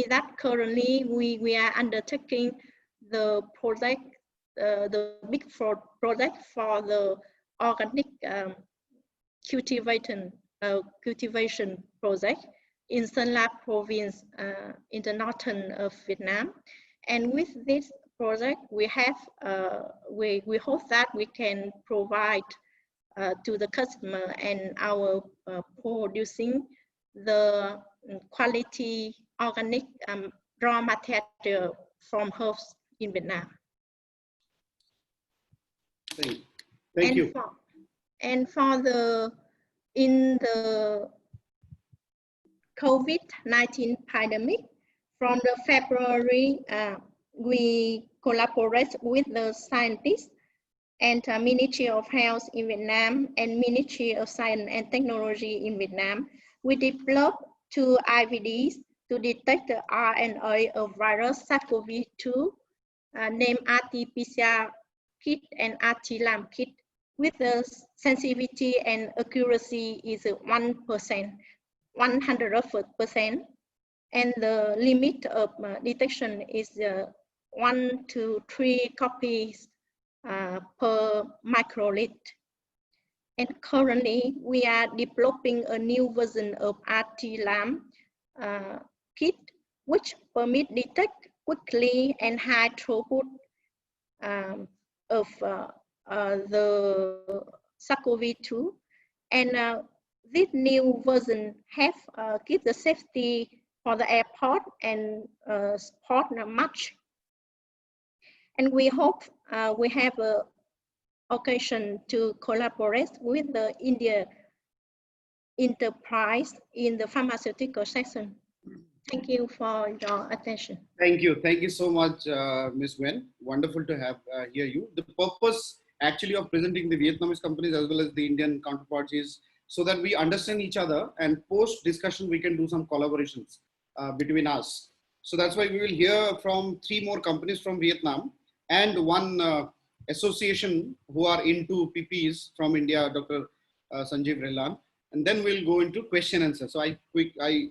that currently we are undertaking the project, the big project for the organic cultivation project in Sơn La province in the northern of Vietnam. And with this project, we have we hope that we can provide to the customer and our producing the quality organic raw material from herbs in Vietnam. Thank you. In the COVID-19 pandemic, from the February, we collaborate with the scientists and Ministry of Health in Vietnam and Ministry of Science and Technology in Vietnam. We developed 2 IVDs to detect the RNA of virus SARS-CoV-2, named RT-PCR kit and RT-LAMP kit, with the sensitivity and accuracy is 100%, and the limit of detection is 1 to 3 copies per microliter. And currently, we are developing a new version of RT-LAMP kit, which permit detect quickly and high throughput of the SARS-CoV-2. And this new version have give the safety for the airport and sport much. And we hope we have a occasion to collaborate with the India enterprise in the pharmaceutical section. Thank you for your attention. Thank you so much, Ms. Nguyen. Wonderful to have hear you. The purpose actually of presenting the Vietnamese companies as well as the Indian counterparts is so that we understand each other, and post discussion we can do some collaborations between us. So that's why we will hear from 3 more companies from Vietnam and 1 association who are into PPEs from India, Dr. Sanjeev Relan, and then we'll go into question and answer. So I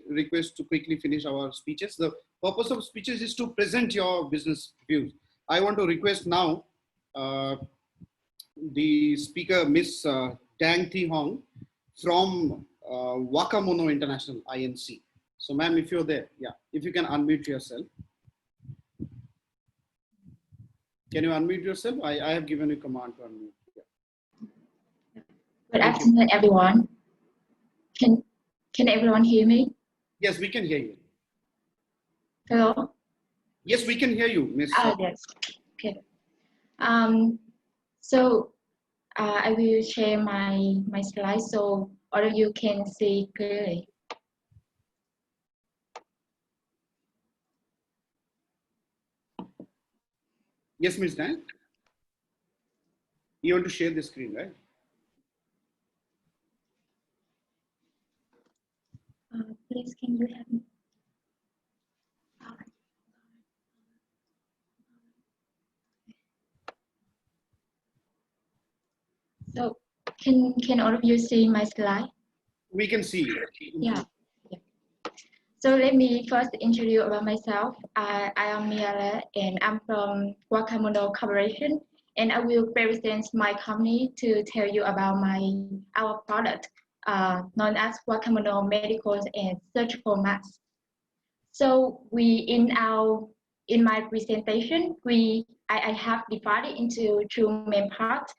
request to quickly finish our speeches. The purpose of speeches is to present your business views. I want to request now the speaker, Miss Dang Thi Hong from Wakamono International, INC. So ma'am, if you're there, yeah, if you can unmute yourself. Can you unmute yourself? I have given you a command to unmute. Yeah. Good afternoon, everyone. Can everyone hear me? Yes, we can hear you. Hello? Yes, we can hear you, Miss. Yes. Okay. So I will share my slide so all of you can see clearly. Yes, Ms. Dan. You want to share the screen, right? Please, can you help me? So can all of you see my slide? We can see. Yeah. So let me first introduce about myself. I am Miala and I'm from Guacamole Corporation, and I will represent my company to tell you about our product known as Guacamole Medicals and Surgical Masks. So in my presentation, I have divided into two main parts.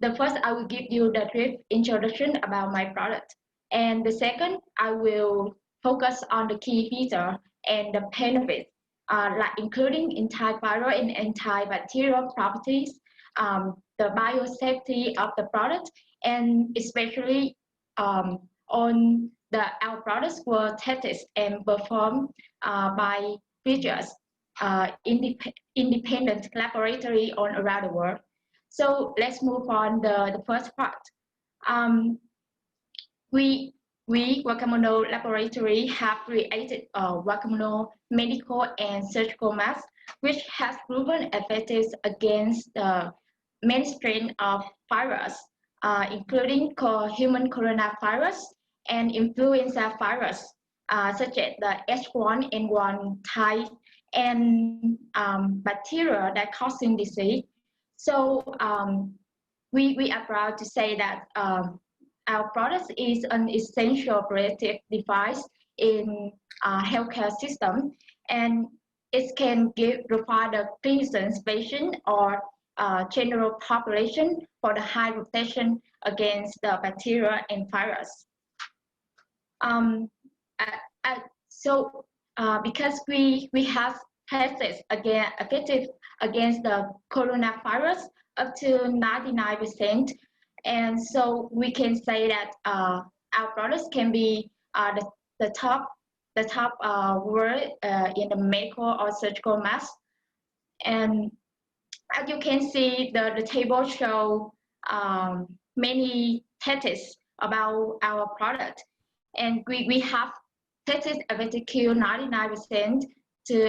The first, I will give you the brief introduction about my product. And the second, I will focus on the key feature and the benefits, like including antiviral and antibacterial properties, the biosafety of the product, and especially on our products were tested and performed by rigorous independent laboratory all around the world. So let's move on the first part. We Guacamole Laboratory have created a Guacamole medical and surgical mask, which has proven effective against many strains of virus, including human coronavirus and influenza virus, such as the H1N1 type and bacteria that causing disease. So we are proud to say that our product is an essential protective device in healthcare system, and it can provide the clinicians, patient, or general population for the high protection against the bacteria and virus. Because we have tested effective against the coronavirus up to 99%, and so we can say that our products can be the top word in the medical or surgical mask. And as you can see, the table show many tests about our product, and we have tested effective 99%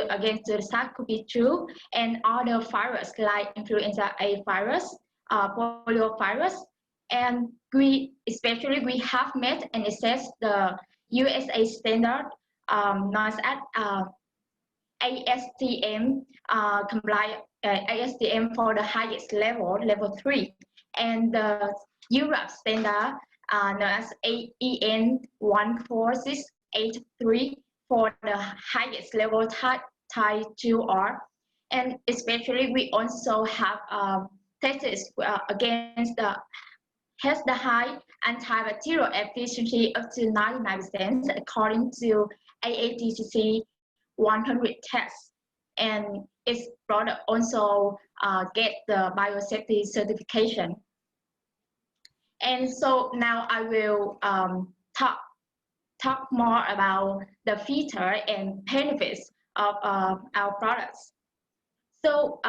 against the SARS-CoV-2 and other viruses like influenza A virus, poliovirus, and we have met and assessed the USA standard known as ASTM compliant. ASTM for the highest level, level 3, and the Europe standard known as EN 14683 for the highest level type 2R. And especially we also have tested against has the high antibacterial efficiency up to 99% according to AATCC 100 tests. And its product also get the biosafety certification. And so now I will talk more about the feature and benefits of our products. So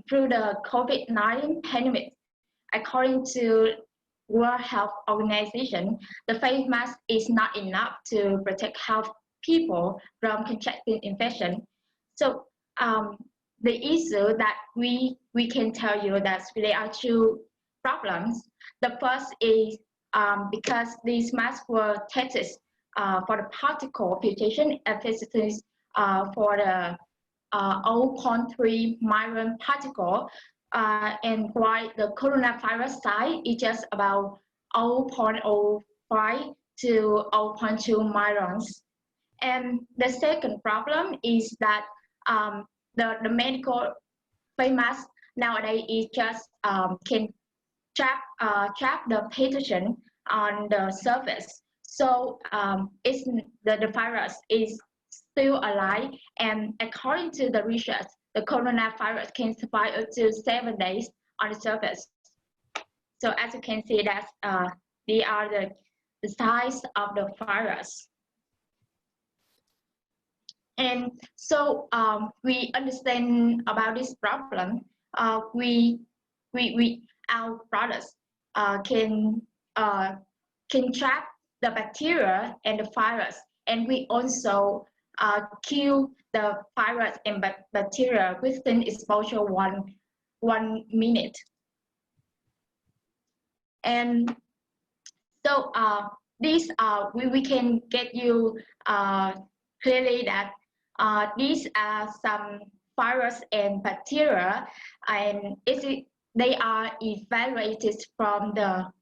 through the COVID-19 pandemic, according to World Health Organization, the face mask is not enough to protect health people from contracting infection. So the issue that we can tell you that there are two problems. The first is because these masks were tested for the particle filtration efficiency for the 0.3 micron particle, and while the coronavirus side is just about 0.05 to 0.2 microns. And the second problem is that the medical face mask nowadays is just can trap the pathogen on the surface. So the virus is still alive, and according to the research, the coronavirus can survive up to 7 days on the surface. So as you can see, that they are the size of the virus. And so we understand about this problem. Our products can trap the bacteria and the virus, and we also kill the virus and bacteria within exposure one minute. And so these we can get you clearly that these are some virus and bacteria, and they are evaluated from the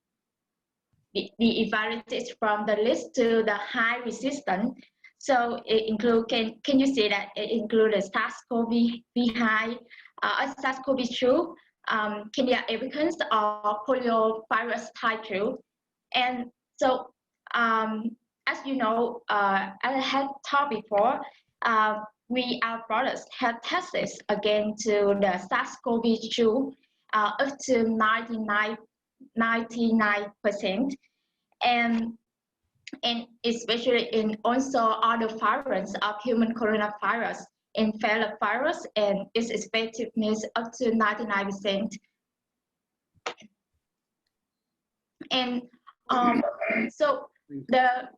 least to the high resistance. So it include, can you see that it includes SARS-CoV high, SARS-CoV-2, Candida albicans, or poliovirus type 2. And so as you know, I had talked before, our products have tested against to the SARS-CoV-2 up to 99%, and especially in also other variants of human coronavirus, encephalovirus, and its effectiveness up to 99%. And so the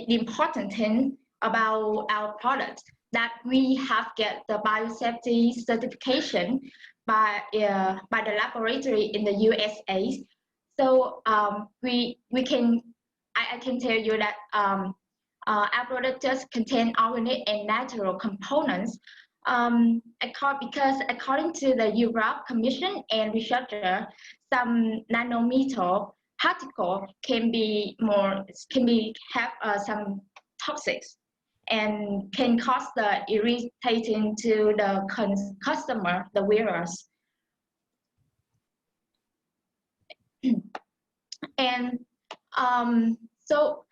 important thing about our product that we have get the biosafety certification by the laboratory in the USA. So I can tell you that our product just contain organic and natural components. Because according to the Europe Commission and researcher, some nanometer particle can have some toxics and can cause the irritating to the customer, the wearers. And so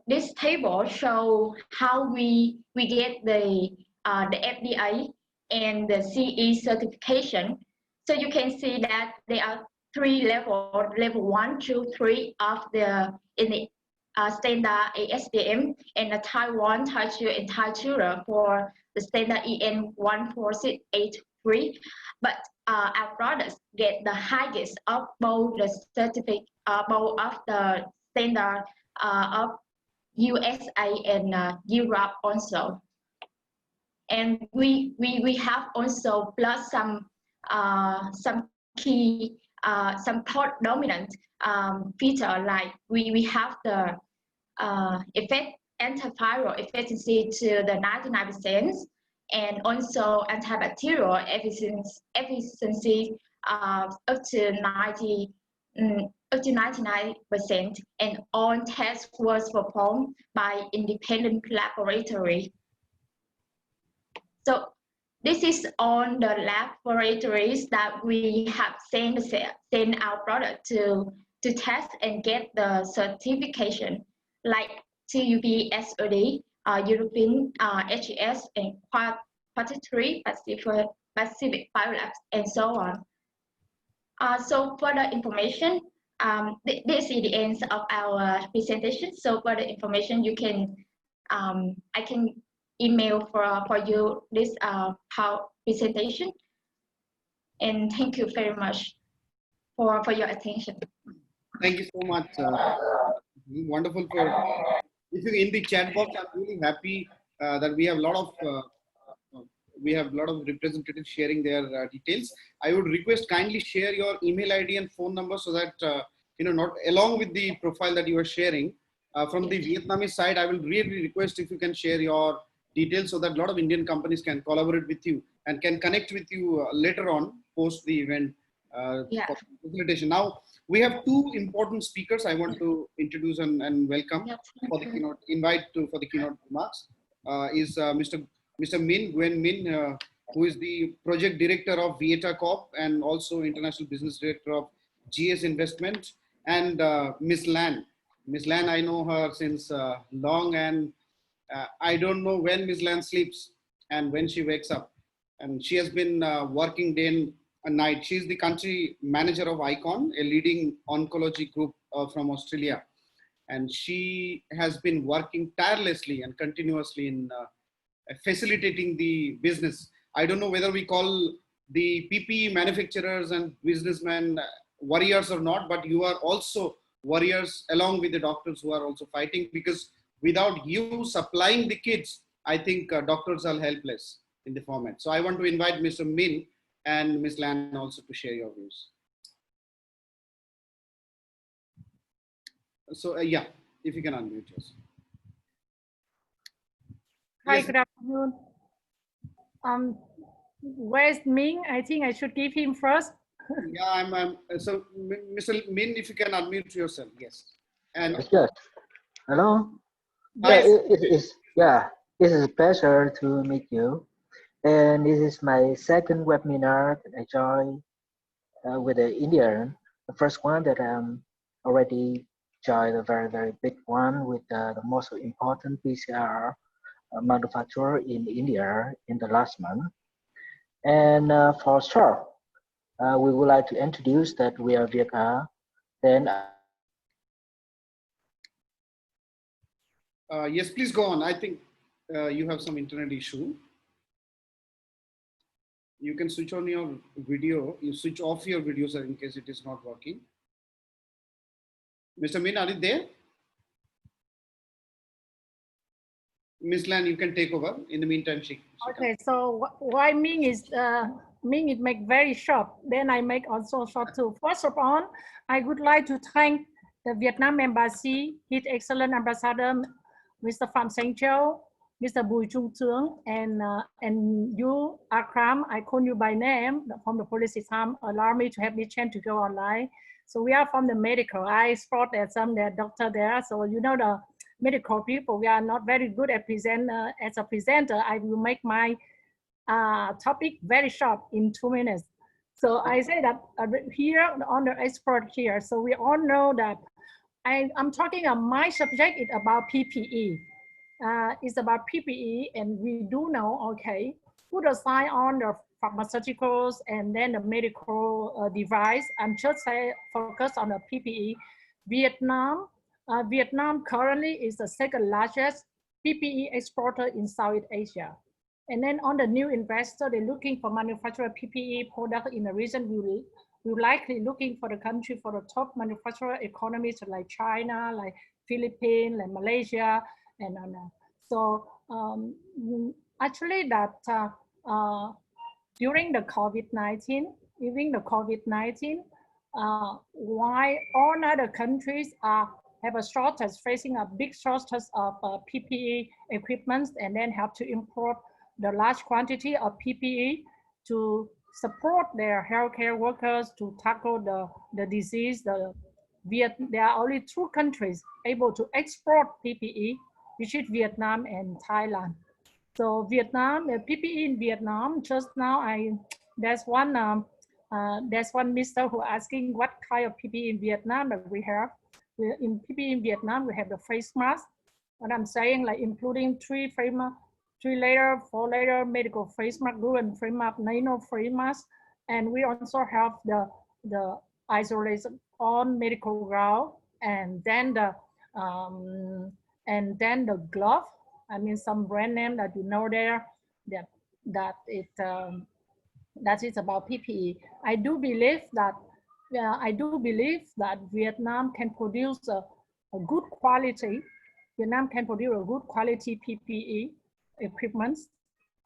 this table show how we get the FDA and the CE certification. So you can see that there are 3 levels, level 1, 2, 3 of the standard ASTM, and the Type 1, Type 2, and Type 2 for the standard EN 14683. But our products get the highest of both the certificate, both of the standard of USA and Europe also. And we have also plus some key some dominant feature, like we have the antiviral efficiency to the 99%, and also antibacterial efficiency up to 99%, and all tests was performed by independent laboratory. So this is on the laboratories that we have sent our product to test and get the certification, like TUP, SOD, European HES, and Quantitative Pacific Biolabs, and so on. So further information, this is the end of our presentation. So further information, you can I can email for you this presentation. And thank you very much for your attention. Thank you so much. Wonderful. If you in the chat box, I'm really happy that we have a lot of representatives sharing their details. I would request kindly share your email ID and phone number so that not along with the profile that you are sharing from the Vietnamese side. I will really request if you can share your details so that a lot of Indian companies can collaborate with you and can connect with you later on post the event for facilitation. Now we have 2 important speakers I want to introduce and welcome for the keynote, for the keynote remarks. Is Mr. Nguyen Minh, who is the project director of Viet Corp and also international business director of GS Investment, and Miss Lan. Miss Lan, I know her since long, and I don't know when Miss Lan sleeps. and when she wakes up. And she has been working day and night. She's the country manager of ICON, a leading oncology group from Australia. And she has been working tirelessly and continuously in facilitating the business. I don't know whether we call the PPE manufacturers and businessmen warriors or not, but you are also warriors along with the doctors who are also fighting, because without you supplying the kits, I think doctors are helpless in the format. So I want to invite Mr. Min and Ms. Lan also to share your views. So yeah, if you can unmute yourself. Hi, Yes. good afternoon. Where's Ming? I think I should give him first. Yeah, so Mr. Min, if you can unmute yourself, yes. And yes. Hello. Yes. It is a pleasure to meet you. And this is my second webinar that I joined with the Indian. The first one that already joined a very, very big one with the most important PCR manufacturer in India in the last month. And for sure, we would like to introduce that we are Viet. Then yes, please go on. I think you have some internet issue. You can switch on your video. You switch off your video, sir, in case it is not working. Mr. Min, are you there? Ms. Lan, you can take over. In the meantime, she Okay, so why Ming is make very short. Then I make also short too. First of all, I would like to thank the Vietnam Embassy, His Excellent Ambassador, Mr. Pham Sanh Chau, Mr. Bùi Trung Tướng, and you, Akram, I call you by name from the policy time, allow me to have the chance to go online. So we are from the medical. I spot that some doctor there. So you know the medical people, we are not very good at present. As a presenter, I will make my topic very short in 2 minutes. So I say that here on the expert here, so we all know that I'm talking about my subject is about PPE. It's about PPE, and we do know, okay, put aside on the pharmaceuticals and then the medical device. I'm just focus on the PPE. Vietnam currently is the second largest PPE exporter in Southeast Asia. And then on the new investor, they're looking for manufacturer PPE product in the region. We're likely looking for the country for the top manufacturer economies like China, like Philippines, like Malaysia, and so actually that during the COVID-19, why all other countries have a shortage, facing a big shortage of PPE equipment, and then have to import the large quantity of PPE to support their healthcare workers to tackle the disease. There are only 2 countries able to export PPE, which is Vietnam and Thailand. So Vietnam, PPE in Vietnam, just now there's one mister who asking what kind of PPE in Vietnam that we have. In PPE in Vietnam, we have the face mask. What I'm saying, like including 3-layer, 4-layer medical face mask, dual face mask, nano face mask, and we also have the isolation on medical gown, and then the glove. I mean, some brand name that you know there, that is about PPE. I do believe that Vietnam can produce a good quality. Vietnam can produce a good quality PPE equipment,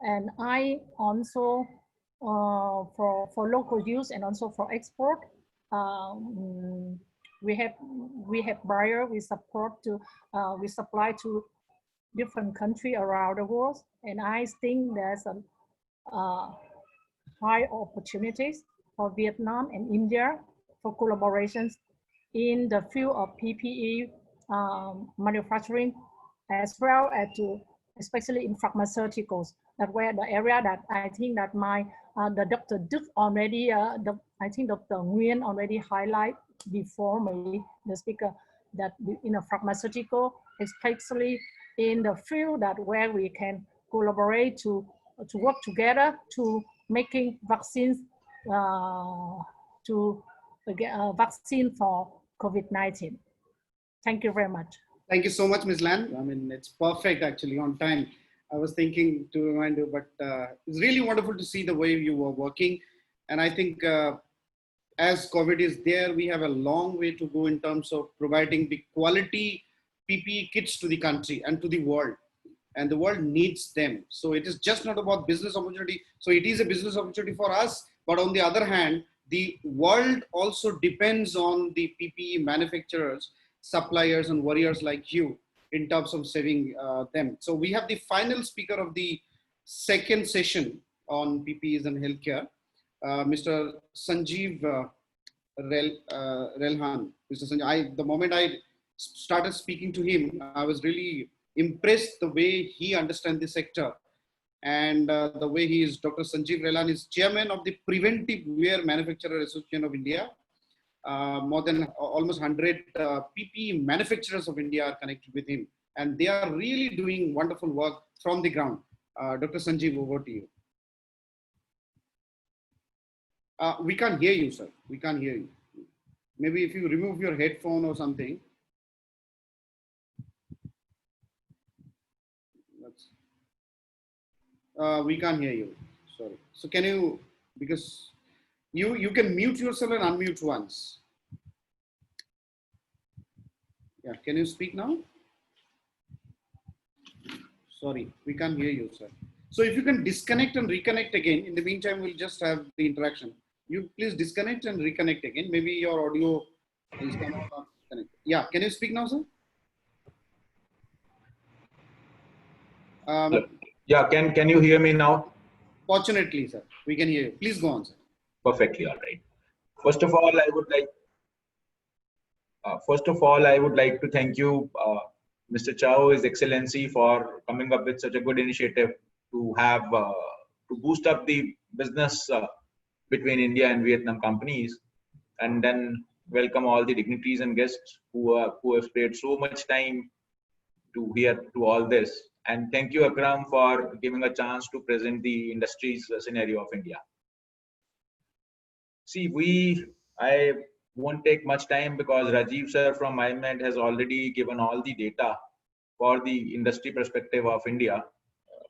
and I also for local use and also for export. We have buyer. We support to we supply to different countries around the world, and I think there's a high opportunities for Vietnam and India for collaborations in the field of PPE manufacturing, as well as especially in pharmaceuticals. That where the area that I think that the Dr. Duc already, I think Dr. Nguyen already highlight before me, the speaker, that in a pharmaceutical, especially in the field that where we can collaborate to work together to making vaccines vaccine for COVID-19. Thank you very much. Thank you so much, Ms. Lan. I mean, it's perfect actually on time. I was thinking to remind you, but it's really wonderful to see the way you were working. And I think as COVID is there, we have a long way to go in terms of providing the quality PPE kits to the country and to the world. And the world needs them. So it is just not about business opportunity. So it is a business opportunity for us, but on the other hand, the world also depends on the PPE manufacturers, suppliers and warriors like you in terms of saving them. So we have the final speaker of the second session on PPEs and healthcare, Mr. Sanjeev Relhan. Mr. Sanjeev, the moment I started speaking to him, I was really impressed the way he understands the sector and the way he is. Dr. Sanjeev Relhan is chairman of the Preventive Wear Manufacturer Association of India. More than almost 100 PPE manufacturers of India are connected with him, and they are really doing wonderful work from the ground. Dr. Sanjeev, over to you. We can't hear you, sir. We can't hear you. Maybe if you remove your headphone or something. We can't hear you. Sorry. So can you, because you can mute yourself and unmute once. Yeah, can you speak now? Sorry, we can't hear you, sir. So if you can disconnect and reconnect again, in the meantime, we'll just have the interaction. You please disconnect and reconnect again. Maybe your audio is not connected. Yeah, can you speak now, sir? Yeah, can you hear me now? Fortunately, sir, we can hear you. Please go on, sir. Perfectly, all right. First of all, I would like to thank you, Mr. Chau, His Excellency, for coming up with such a good initiative to have to boost up the business between India and Vietnam companies, and then welcome all the dignitaries and guests who have spared so much time to hear to all this. And thank you, Akram, for giving a chance to present the industry's scenario of India. See, I won't take much time because Rajiv sir from MindMed has already given all the data for the industry perspective of India.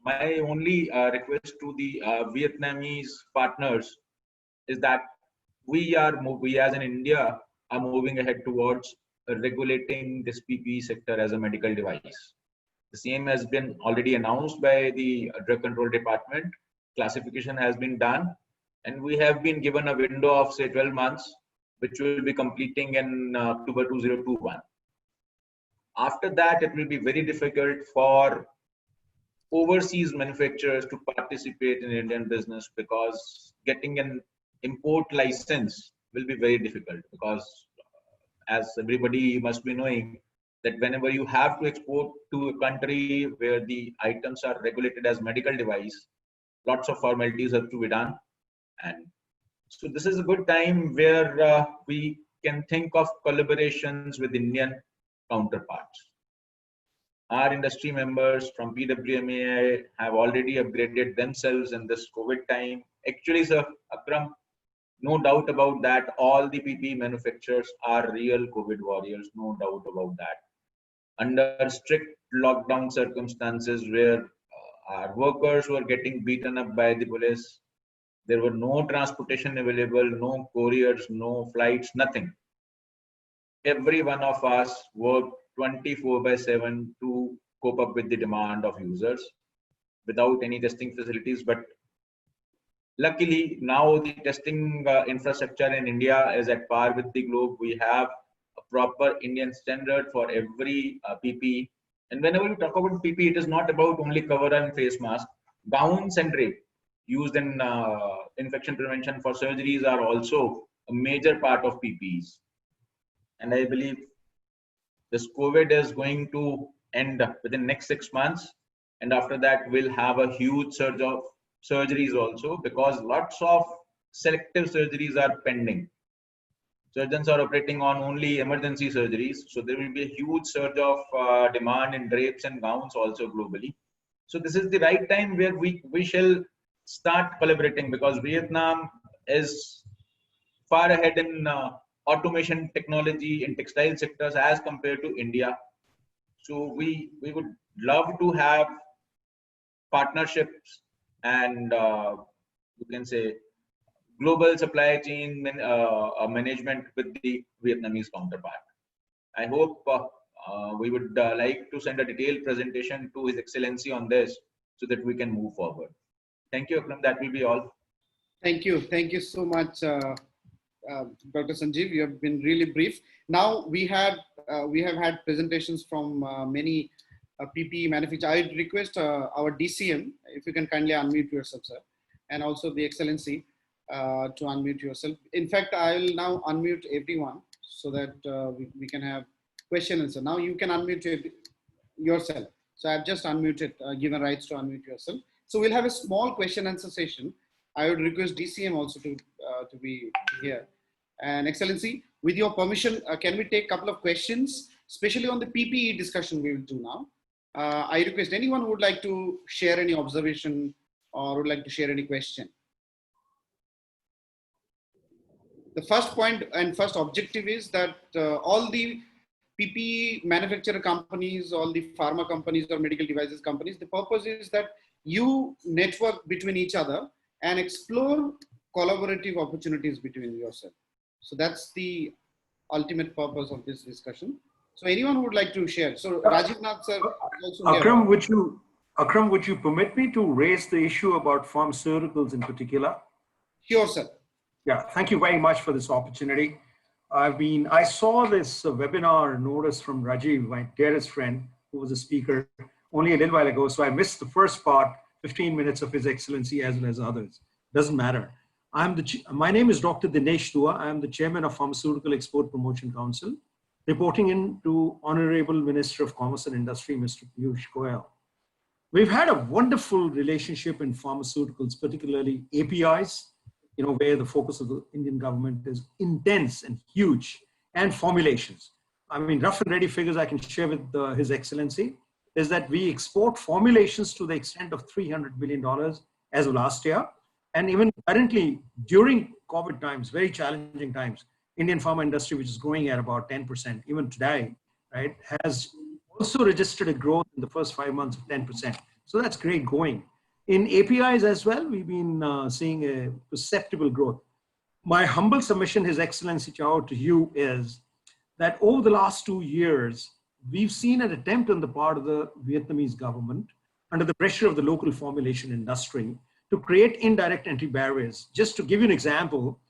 My only request to the Vietnamese partners is that we as in India are moving ahead towards regulating this PPE sector as a medical device. The same has been already announced by the Drug Control Department. Classification has been done, and we have been given a window of say 12 months, which will be completing in October 2021. After that, it will be very difficult for overseas manufacturers to participate in Indian business because getting an import license will be very difficult, because as everybody must be knowing that whenever you have to export to a country where the items are regulated as medical device, lots of formalities have to be done. And so this is a good time where we can think of collaborations with Indian counterparts. Our industry members from PWMAI have already upgraded themselves in this COVID time. Actually, sir, Akram, no doubt about that. All the PPE manufacturers are real COVID warriors, no doubt about that. Under strict lockdown circumstances where our workers were getting beaten up by the police, there were no transportation available, no couriers, no flights, nothing. Every one of us worked 24/7 to cope up with the demand of users without any testing facilities. But luckily, now the testing infrastructure in India is at par with the globe. We have a proper Indian standard for every PPE. And whenever you talk about PPE, it is not about only cover and face mask. Gowns and drape used in infection prevention for surgeries are also a major part of PPEs. And I believe this COVID is going to end within next 6 months. And after that, we'll have a huge surge of surgeries also, because lots of selective surgeries are pending. Surgeons are operating on only emergency surgeries. So there will be a huge surge of demand in drapes and gowns also globally. So this is the right time where we shall start collaborating, because Vietnam is far ahead in automation technology in textile sectors as compared to India. So we would love to have partnerships and you can say global supply chain management with the Vietnamese counterpart. I hope we would like to send a detailed presentation to His Excellency on this so that we can move forward. Thank you, Akram. That will be all. Thank you. Thank you so much, Dr. Sanjeev. You have been really brief. Now we have had presentations from many PPE manufacturers. I would request our DCM, if you can kindly unmute yourself, sir, and also the Excellency to unmute yourself. In fact, I will now unmute everyone so that we can have question and answer. Now you can unmute yourself. So I've just unmuted, given rights to unmute yourself. So we'll have a small question answer session. I would request DCM also to be here. And Excellency, with your permission, can we take a couple of questions, especially on the PPE discussion we will do now. I request anyone who would like to share any observation or would like to share any question. The first point and first objective is that all the PPE manufacturer companies, all the pharma companies or medical devices companies, the purpose is that you network between each other and explore collaborative opportunities between yourself. So that's the ultimate purpose of this discussion. So anyone who would like to share. So Rajiv Nath sir also Akram, would you permit me to raise the issue about pharmaceuticals in particular? Sure, sir. Yeah, thank you very much for this opportunity. I saw this webinar notice from Rajiv, my dearest friend, who was a speaker only a little while ago. So I missed the first part, 15 minutes of His Excellency as well as others. Doesn't matter. My name is Dr. Dinesh Dua. I am the chairman of Pharmaceutical Export Promotion Council, reporting in to Honorable Minister of Commerce and Industry, Mr. Piyush Goyal. We've had a wonderful relationship in pharmaceuticals, particularly APIs, where the focus of the Indian government is intense and huge, and formulations. I mean, rough and ready figures I can share with His Excellency is that we export formulations to the extent of $300 billion as of last year. And even currently, during COVID times, very challenging times, Indian pharma industry, which is growing at about 10%, even today, right, has also registered a growth in the first 5 months of 10%. So that's great going. In APIs as well, we've been seeing a perceptible growth. My humble submission, His Excellency Chau, to you is that over the last 2 years, we've seen an attempt on the part of the Vietnamese government, under the pressure of the local formulation industry, to create indirect entry barriers. Just to give you an example,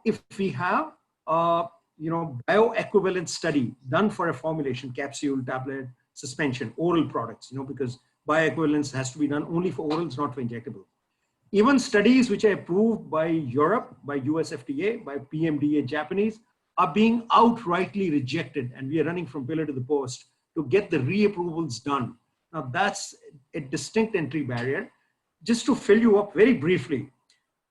if we have bioequivalent study done for a formulation, capsule, tablet, suspension, oral products, because bioequivalence has to be done only for orals, not for injectable. Even studies which are approved by Europe, by US FDA, by PMDA Japanese, are being outrightly rejected, and we are running from pillar to the post to get the reapprovals done. Now that's a distinct entry barrier. Just to fill you up very briefly,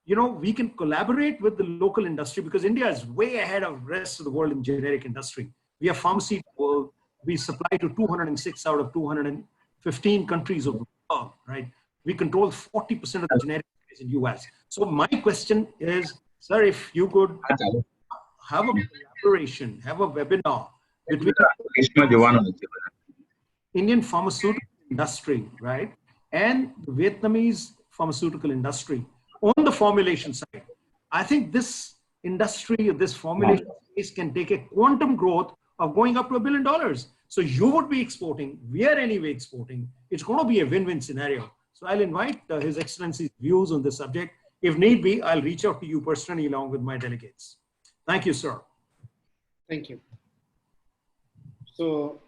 we can collaborate with the local industry because India is way ahead of the rest of the world in generic industry. We are pharmacy world. We supply to 206 out of 215 countries of the world, right? We control 40% of the generic in US. So my question is, sir, if you could have a collaboration, have a webinar between Indian pharmaceutical industry, right, and the Vietnamese pharmaceutical industry on the formulation side. I think this industry, this formulation space can take a quantum growth of going up to $1 billion. So you would be exporting, we are anyway exporting. It's going to be a win-win scenario. So I'll invite His Excellency's views on this subject. If need be, I'll reach out to you personally along with my delegates. Thank you, sir. Thank you. So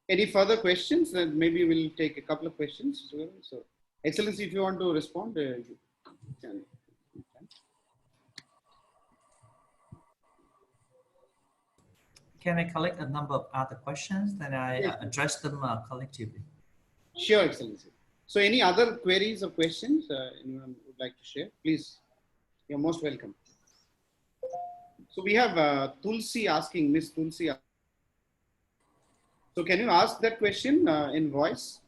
any further questions? Then maybe we'll take a couple of questions. So Excellency, if you want to respond, you can. Can I collect a number of other questions, then I address them collectively? Sure, Excellency. So any other queries or questions anyone would like to share? Please, you're most welcome. So we have Tulsi asking, Miss Tulsi. So can you ask that question in voice?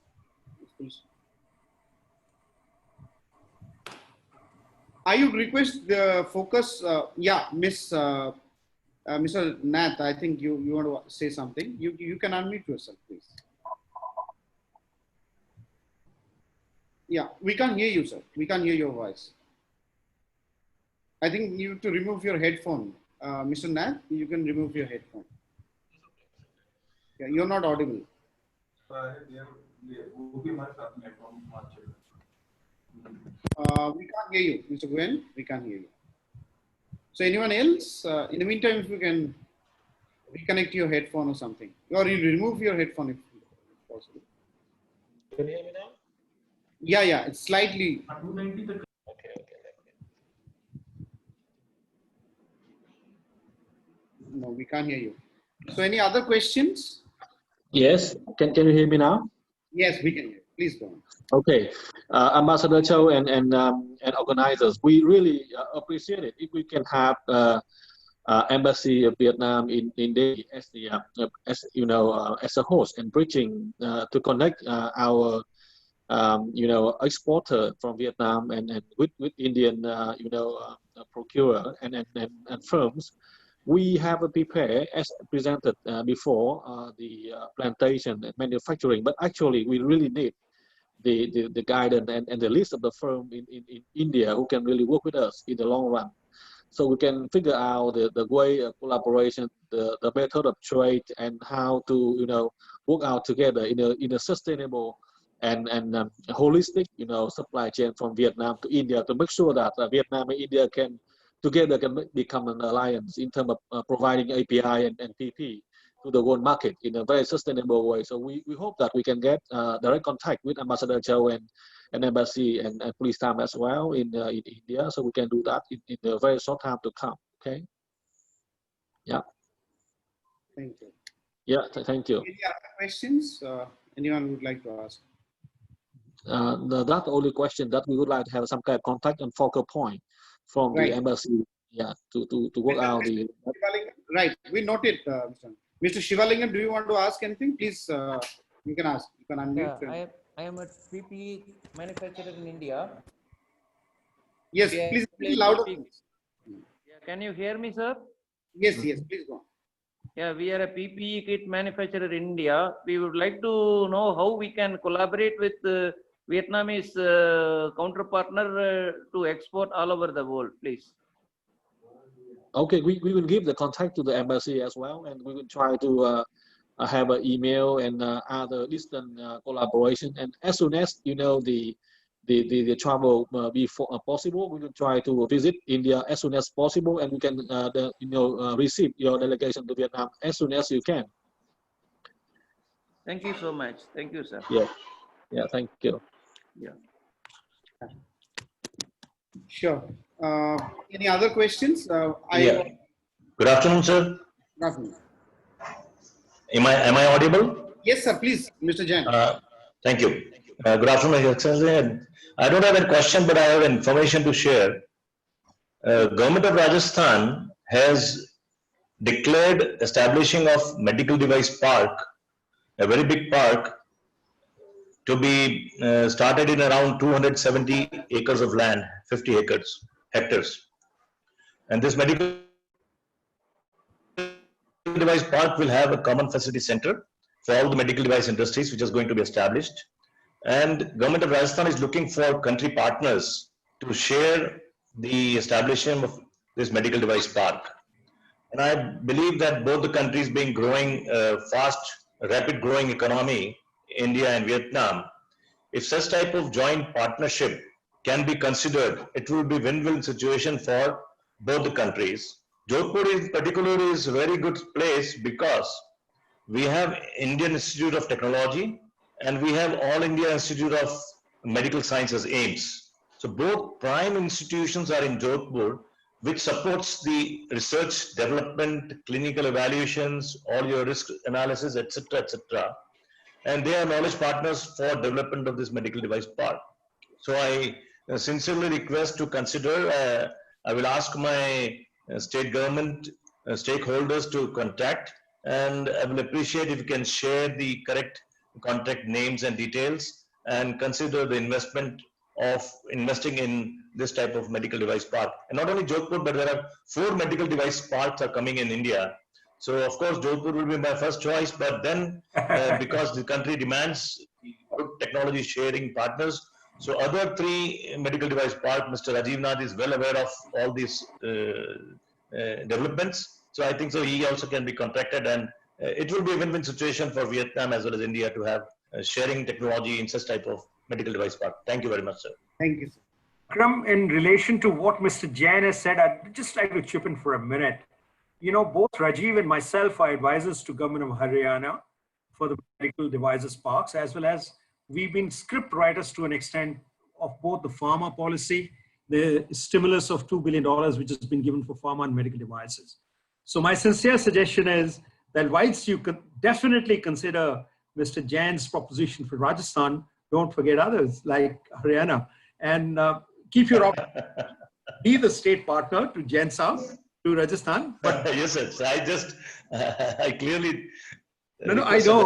I would request the focus. Yeah, Mr. Nath, I think you want to say something. You can unmute yourself, please. Yeah, we can't hear you, sir. We can't hear your voice. I think you have to remove your headphone. Mr. Nath, you can remove your headphone. Yeah, you're not audible. We can't hear you, Mr. Gwen. We can't hear you. So anyone else? In the meantime, if you can reconnect your headphone or something, or you remove your headphone if possible. Can you hear me now? Yeah, it's slightly. Okay. No, we can't hear you. So any other questions? Yes. Can you hear me now? Yes, we can hear. Please go on. Okay, Ambassador Chau and organizers, we really appreciate it if we can have Embassy of Vietnam in Delhi as the as a host and bridging to connect our exporter from Vietnam and with Indian procurer and firms. We have prepared, as presented before, the plantation and manufacturing, but actually we really need the guidance and the list of the firm in India who can really work with us in the long run. So we can figure out the way of collaboration, the method of trade, and how to work out together in a sustainable and holistic supply chain from Vietnam to India to make sure that Vietnam and India can together become an alliance in terms of providing API and PP to the world market in a very sustainable way. So we hope that we can get direct contact with Ambassador Chau and embassy and police time as well in India, so we can do that in a very short time to come. Okay. Yeah. Thank you. Yeah. Thank you. Any other questions? Anyone would like to ask? That's the only question that we would like to have some kind of contact and focal point from the embassy. Yeah. To work out the. Right. We noted, Mr. Shivalingam. Do you want to ask anything? Please, you can ask. You can unmute. Yeah, I am a PPE manufacturer in India. Yes, please speak louder. Yeah, can you hear me, sir? Yes, please go on. Yeah, we are a PPE kit manufacturer in India. We would like to know how we can collaborate with Vietnamese counterpartner to export all over the world, please. Okay, we will give the contact to the embassy as well, and we will try to have an email and other distant collaboration. And as soon as the travel before possible, we will try to visit India as soon as possible, and we can receive your delegation to Vietnam as soon as you can. Thank you so much. Thank you, sir. Yeah. Thank you. Yeah. Sure. Any other questions? Yeah. Good afternoon, sir. Good afternoon. Am I audible? Yes, sir. Please, Mr. Jain. Thank you. Good afternoon, Your Excellency. I don't have a question, but I have information to share. Government of Rajasthan has declared establishing of medical device park, a very big park, to be started in around 270 acres of land, 50 hectares. And this medical device park will have a common facility center for all the medical device industries, which is going to be established. And government of Rajasthan is looking for country partners to share the establishment of this medical device park. And I believe that both the countries being growing fast, rapid growing economy, India and Vietnam, if such type of joint partnership can be considered, it will be win-win situation for both the countries. Jodhpur in particular is a very good place because we have Indian Institute of Technology and we have All India Institute of Medical Sciences, AIMS. So both prime institutions are in Jodhpur, which supports the research, development, clinical evaluations, all your risk analysis, etc., etc. And they are knowledge partners for development of this medical device park. So I sincerely request to consider, I will ask my state government stakeholders to contact, and I will appreciate if you can share the correct contact names and details and consider the investment of investing in this type of medical device park. And not only Jodhpur, but there are 4 medical device parks are coming in India. So of course, Jodhpur will be my first choice, but then because the country demands good technology sharing partners, so other 3 medical device park, Mr. Rajiv Nath is well aware of all these developments. So I think so he also can be contracted, and it will be a win-win situation for Vietnam as well as India to have sharing technology in such type of medical device park. Thank you very much, sir. Thank you, sir. Akram, in relation to what Mr. Jain has said, I'd just like to chip in for a minute. You know, both Rajiv and myself are advisors to Government of Haryana for the medical devices parks, as well as we've been script writers to an extent of both the pharma policy, the stimulus of $2 billion, which has been given for pharma and medical devices. So my sincere suggestion is that whilst you could definitely consider Mr. Jain's proposition for Rajasthan, don't forget others like Haryana, and keep your be the state partner to Jain South, to Rajasthan. But yes, sir. So I clearly no, I know.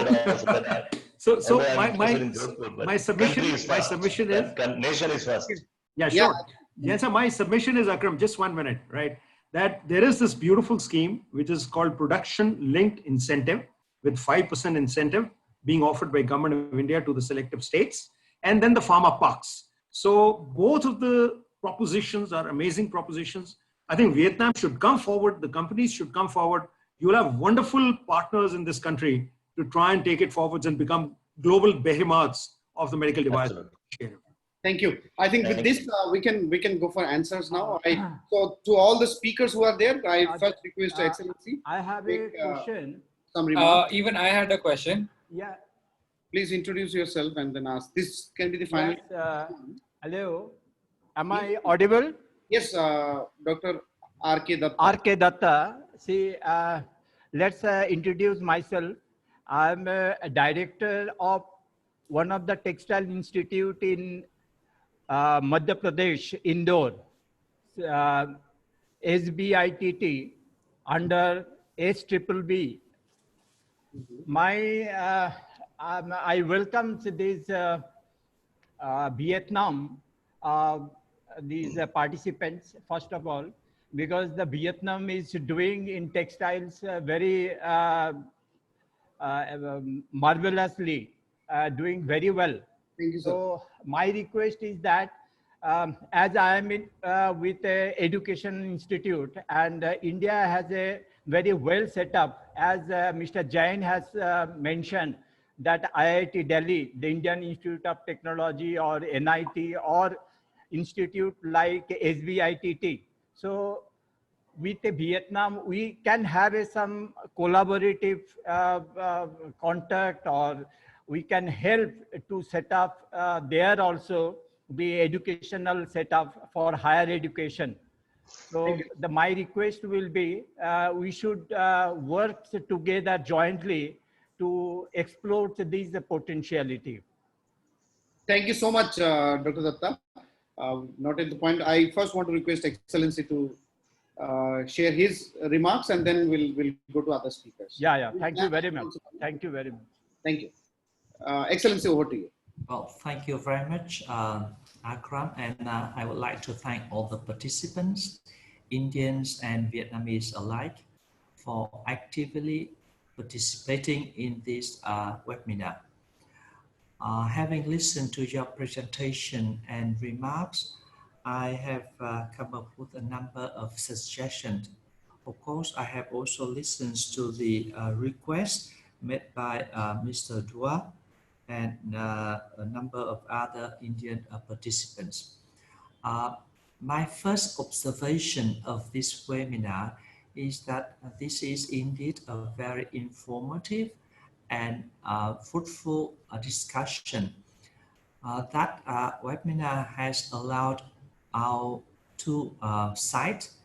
So my submission is nation is first. Yeah, sure. Yes, sir. My submission is, Akram, just 1 minute, right? That there is this beautiful scheme which is called production linked incentive with 5% incentive being offered by Government of India to the selective states, and then the pharma parks. So both of the propositions are amazing propositions. I think Vietnam should come forward. The companies should come forward. You'll have wonderful partners in this country to try and take it forwards and become global behemoths of the medical device. Thank you. I think with this, we can go for answers now. So to all the speakers who are there, I first request Excellency. I have a question. Some remarks. Even I had a question. Yeah. Please introduce yourself and then ask. This can be the final. Yes, hello. Am I audible? Yes, Dr. R.K. Datta. R.K. Datta. See, let's introduce myself. I'm a director of one of the textile institute in Madhya Pradesh, Indore, SBITT, under SBBB. I welcome this Vietnam, these participants, first of all, because the Vietnam is doing in textiles very marvelously, doing very well. Thank you, sir. So my request is that as I am in, with a education institute, and India has a very well set up, as Mr. Jain has mentioned, that IIT Delhi, the Indian Institute of Technology, or NIT, or institute like SBITT. So with Vietnam, we can have some collaborative contact, or we can help to set up there also the educational setup for higher education. So my request will be, we should work together jointly to explore this potentiality. Thank you so much, Dr. Datta. Not at the point. I first want to request Excellency to share his remarks, and then we'll go to other speakers. Yeah. Thank you very much. Thank you very much. Thank you. Excellency, over to you. Well, thank you very much, Akram, and I would like to thank all the participants, Indians and Vietnamese alike, for actively participating in this webinar. Having listened to your presentation and remarks, I have come up with a number of suggestions. Of course, I have also listened to the requests made by Mr. Dua and a number of other Indian participants. My first observation of this webinar is that this is indeed a very informative and fruitful discussion. That webinar has allowed our two sides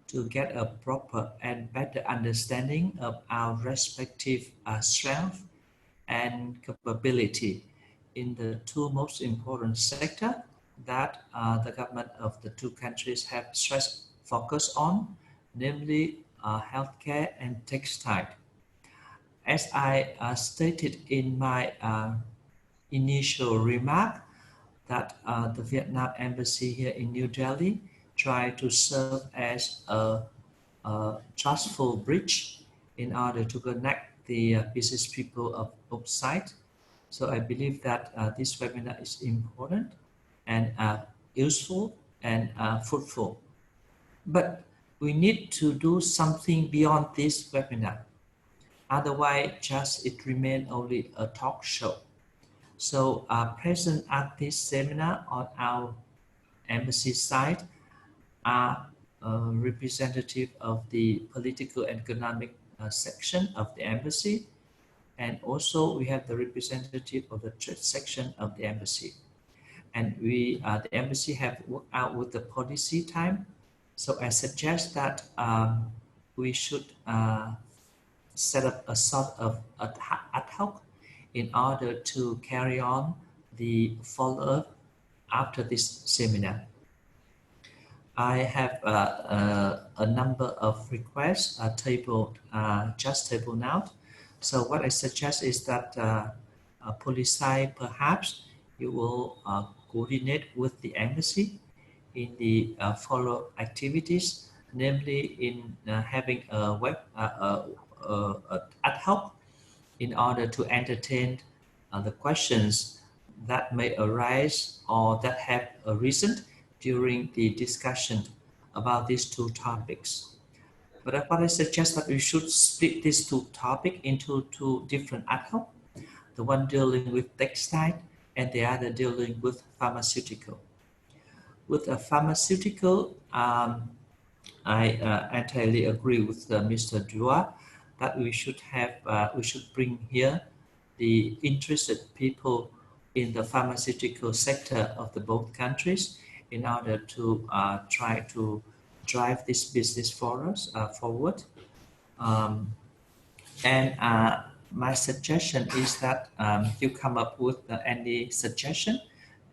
to get a proper and better understanding of our respective strength and capability in the two most important sectors that the government of the two countries have focus on, namely healthcare and textile. As I stated in my initial remark, that the Vietnam Embassy here in New Delhi try to serve as a trustful bridge in order to connect the business people of both sides. So I believe that this webinar is important and useful and fruitful. But we need to do something beyond this webinar. Otherwise, just it remains only a talk show. So present at this seminar on our embassy side are representative of the political and economic section of the embassy, and also we have the representative of the trade section of the embassy. And we, the embassy have worked out with the policy time. So I suggest that we should set up a sort of ad hoc in order to carry on the follow-up after this seminar. I have a number of requests tabled, just tabled out. So what I suggest is that Policy, perhaps you will coordinate with the embassy in the follow-up activities, namely in having a web ad hoc in order to entertain the questions that may arise or that have arisen during the discussion about these two topics. But what I suggest that we should split these two topics into two different ad hoc, the one dealing with textile and the other dealing with pharmaceutical. With a pharmaceutical, I entirely agree with Mr. Dua that we should have, we should bring here the interested people in the pharmaceutical sector of the both countries in order to try to drive this business for us forward. My suggestion is that you come up with any suggestion,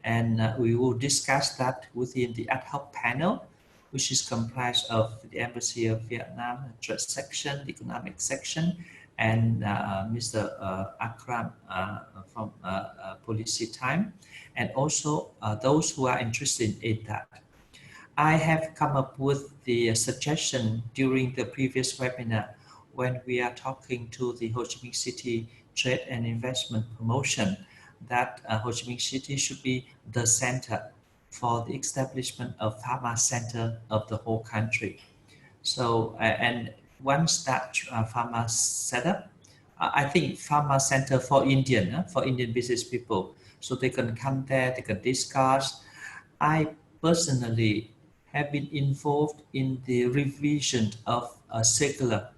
and we will discuss that within the ad hoc panel, which is comprised of the Embassy of Vietnam, Trade Section, the Economic Section, and Mr. Akram from Policy Time, and also those who are interested in that. I have come up with the suggestion during the previous webinar when we are talking to the Ho Chi Minh City Trade and Investment Promotion that Ho Chi Minh City should be the center for the establishment of Pharma Center of the whole country. So, and once that Pharma set up, I think Pharma Center for Indian business people, so they can come there, they can discuss. I personally have been involved in the revision of a circular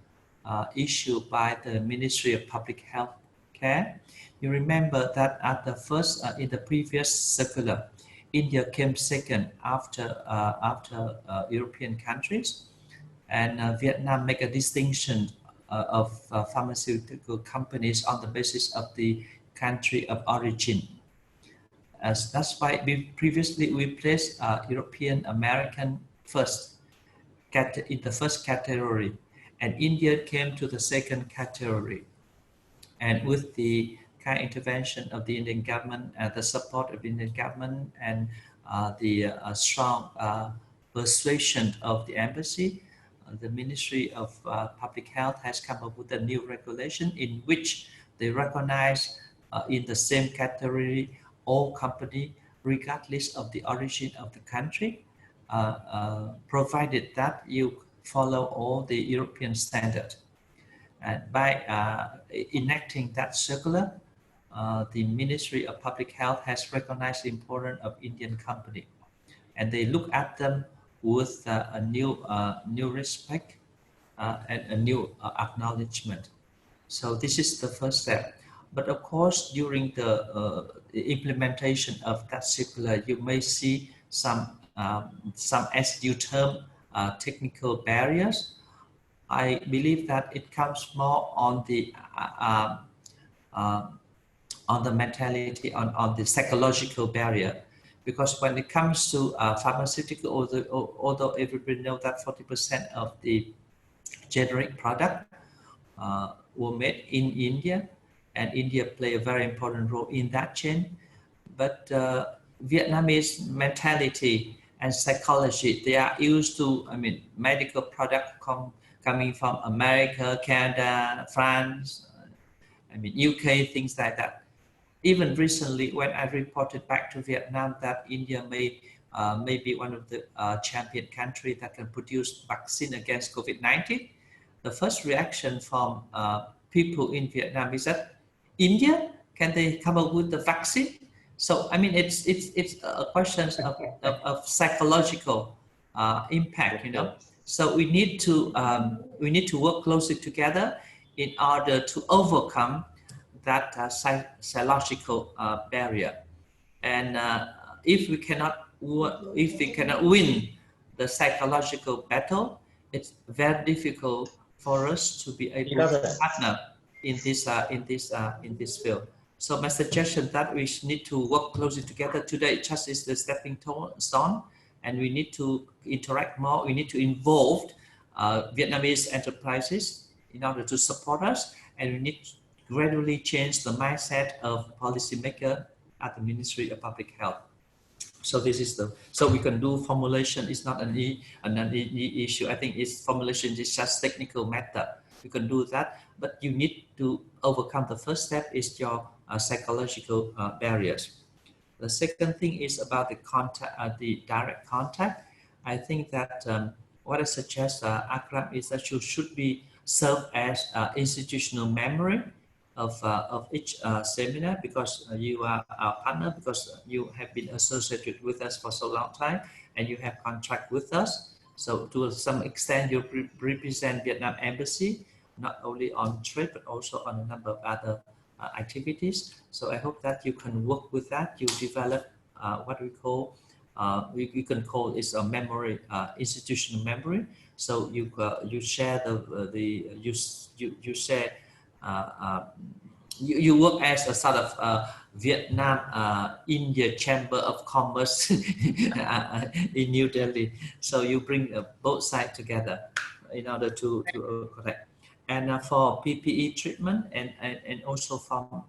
issued by the Ministry of Public Health Care. You remember that at the first, in the previous circular, India came second after European countries, and Vietnam make a distinction of pharmaceutical companies on the basis of the country of origin. That's why previously we placed European American first in the first category, and India came to the second category. And with the kind intervention of the Indian government, the support of the Indian government, and the strong persuasion of the embassy, the Ministry of Public Health has come up with a new regulation in which they recognize in the same category all company, regardless of the origin of the country, provided that you follow all the European standard. And by enacting that circular, the Ministry of Public Health has recognized the importance of Indian company, and they look at them with a new respect and a new acknowledgement. So this is the first step. But of course, during the implementation of that circular, you may see some as you term, technical barriers. I believe that it comes more on the mentality, on the psychological barrier, because when it comes to pharmaceutical, although everybody knows that 40% of the generic product were made in India, and India play a very important role in that chain. But Vietnamese mentality and psychology. They are used to, medical product coming from America, Canada, France, UK, things like that. Even recently, when I reported back to Vietnam that India may be one of the champion countries that can produce vaccine against COVID-19, the first reaction from people in Vietnam is that India, can they come up with the vaccine? So it's a question of psychological impact, So we need to work closely together in order to overcome that psychological barrier. And if we cannot win the psychological battle, it's very difficult for us to be able to partner in this field. So my suggestion that we need to work closely together today just is the stepping stone, and we need to interact more. We need to involve Vietnamese enterprises in order to support us, and we need to gradually change the mindset of policymaker at the Ministry of Public Health. So this is so we can do formulation. It's not an issue. I think formulation is just technical method. You can do that, but you need to overcome the first step is your psychological barriers. The second thing is about the contact, the direct contact. I think that what I suggest, Akram, is that you should be served as institutional memory of each seminar, because you are our partner, because you have been associated with us for so long time and you have contract with us. So to some extent you represent Vietnam Embassy, not only on trade but also on a number of other activities. So I hope that you can work with that. You develop what we call we can call is a memory, institutional memory. So you share you share you work as a sort of Vietnam India Chamber of Commerce in New Delhi. So you bring both sides together in order to correct. And for PPE treatment and also from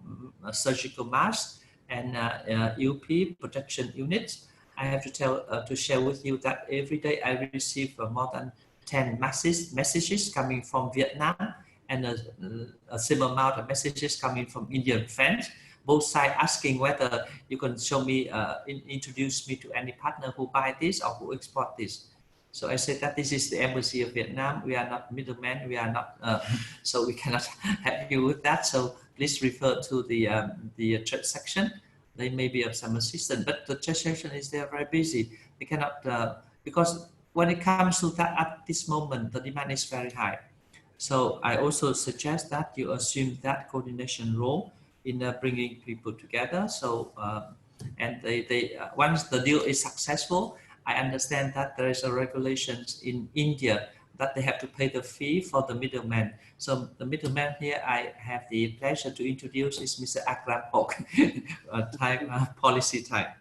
surgical masks and UP protection units, I have to share with you that every day I receive more than 10 messages coming from Vietnam, and a similar amount of messages coming from India and France, both sides asking whether you can show me, introduce me to any partner who buy this or who export this. So I said that this is the Embassy of Vietnam. We are not middlemen. We are not, so we cannot help you with that. So please refer to the trade section. They may be of some assistance, but the trade section is they are very busy. We cannot, because when it comes to that at this moment, the demand is very high. So I also suggest that you assume that coordination role in bringing people together. So and they once the deal is successful, I understand that there is a regulations in India that they have to pay the fee for the middleman. So the middleman here I have the pleasure to introduce is Mr. Akram Hok, policy type.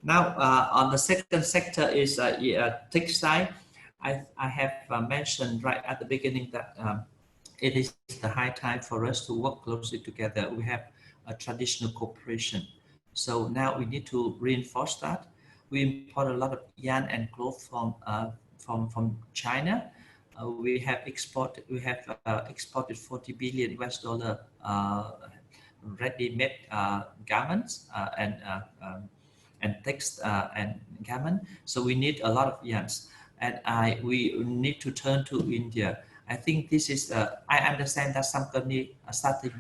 Now on the second sector is textile. I have mentioned right at the beginning that it is the high time for us to work closely together. We have a traditional cooperation. So now we need to reinforce that. We import a lot of yarn and cloth from China. We have exported 40 billion US dollar ready-made garments and textile and garment. So we need a lot of yarns. And we need to turn to India. I think this is, I understand that some company started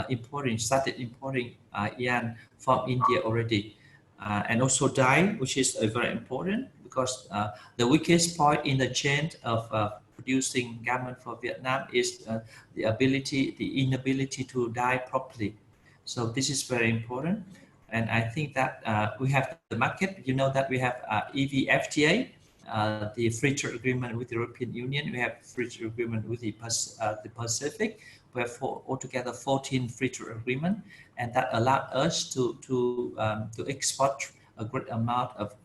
importing yarn from India already. And also dye, which is very important, because the weakest point in the chain of producing garment for Vietnam is the inability to dye properly. So this is very important. And I think that we have the market. You know that we have EVFTA, the free trade agreement with the European Union. We have free trade agreement with the Pacific. We have altogether 14 free trade agreements, and that allowed us to export a great amount of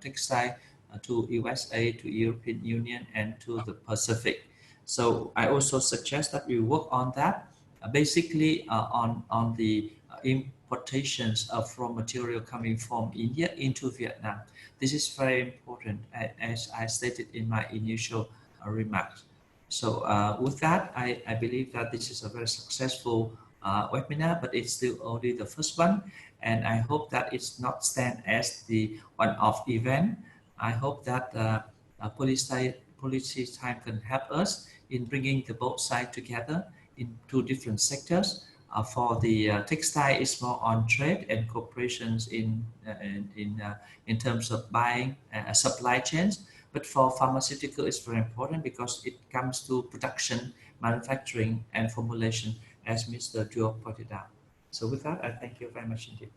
textile to USA, to European Union, and to the Pacific. So I also suggest that we work on that, basically on the importations of raw material coming from India into Vietnam. This is very important, as I stated in my initial remarks. So with that, I believe that this is a very successful webinar, but it's still only the first one. And I hope that it's not stand as the one-off event. I hope that policy time can help us in bringing the both sides together in two different sectors. For the textile, it's more on trade and cooperations in terms of buying supply chains. But for pharmaceutical, it's very important because it comes to production, manufacturing, and formulation, as Mr. Joe pointed out. So with that, I thank you very much indeed.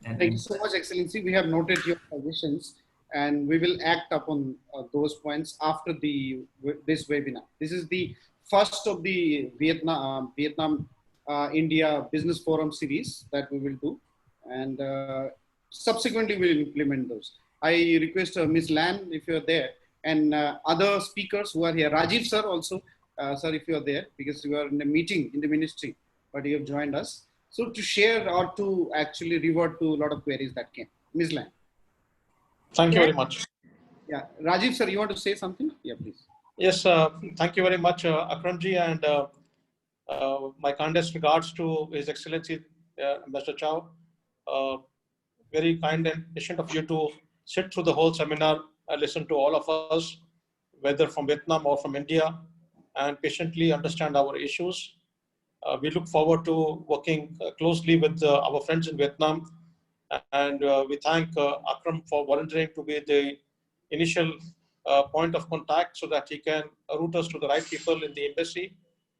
Thank you so much, Excellency. We have noted your suggestions, and we will act upon those points after this webinar. This is the first of the Vietnam India Business Forum series that we will do, and subsequently we will implement those. I request Ms. Lan, if you're there, and other speakers who are here. Rajiv sir also, sir, if you're there, because you are in a meeting in the ministry, but you have joined us. So to share or to actually revert to a lot of queries that came. Ms. Lan. Thank you very much. Yeah, Rajiv sir, you want to say something? Yeah, please. Yes, thank you very much, Akramji, and my kindest regards to His Excellency Mr. Chau. Very kind and patient of you to sit through the whole seminar and listen to all of us, whether from Vietnam or from India, and patiently understand our issues. We look forward to working closely with our friends in Vietnam, and we thank Akram for volunteering to be the initial point of contact so that he can route us to the right people in the embassy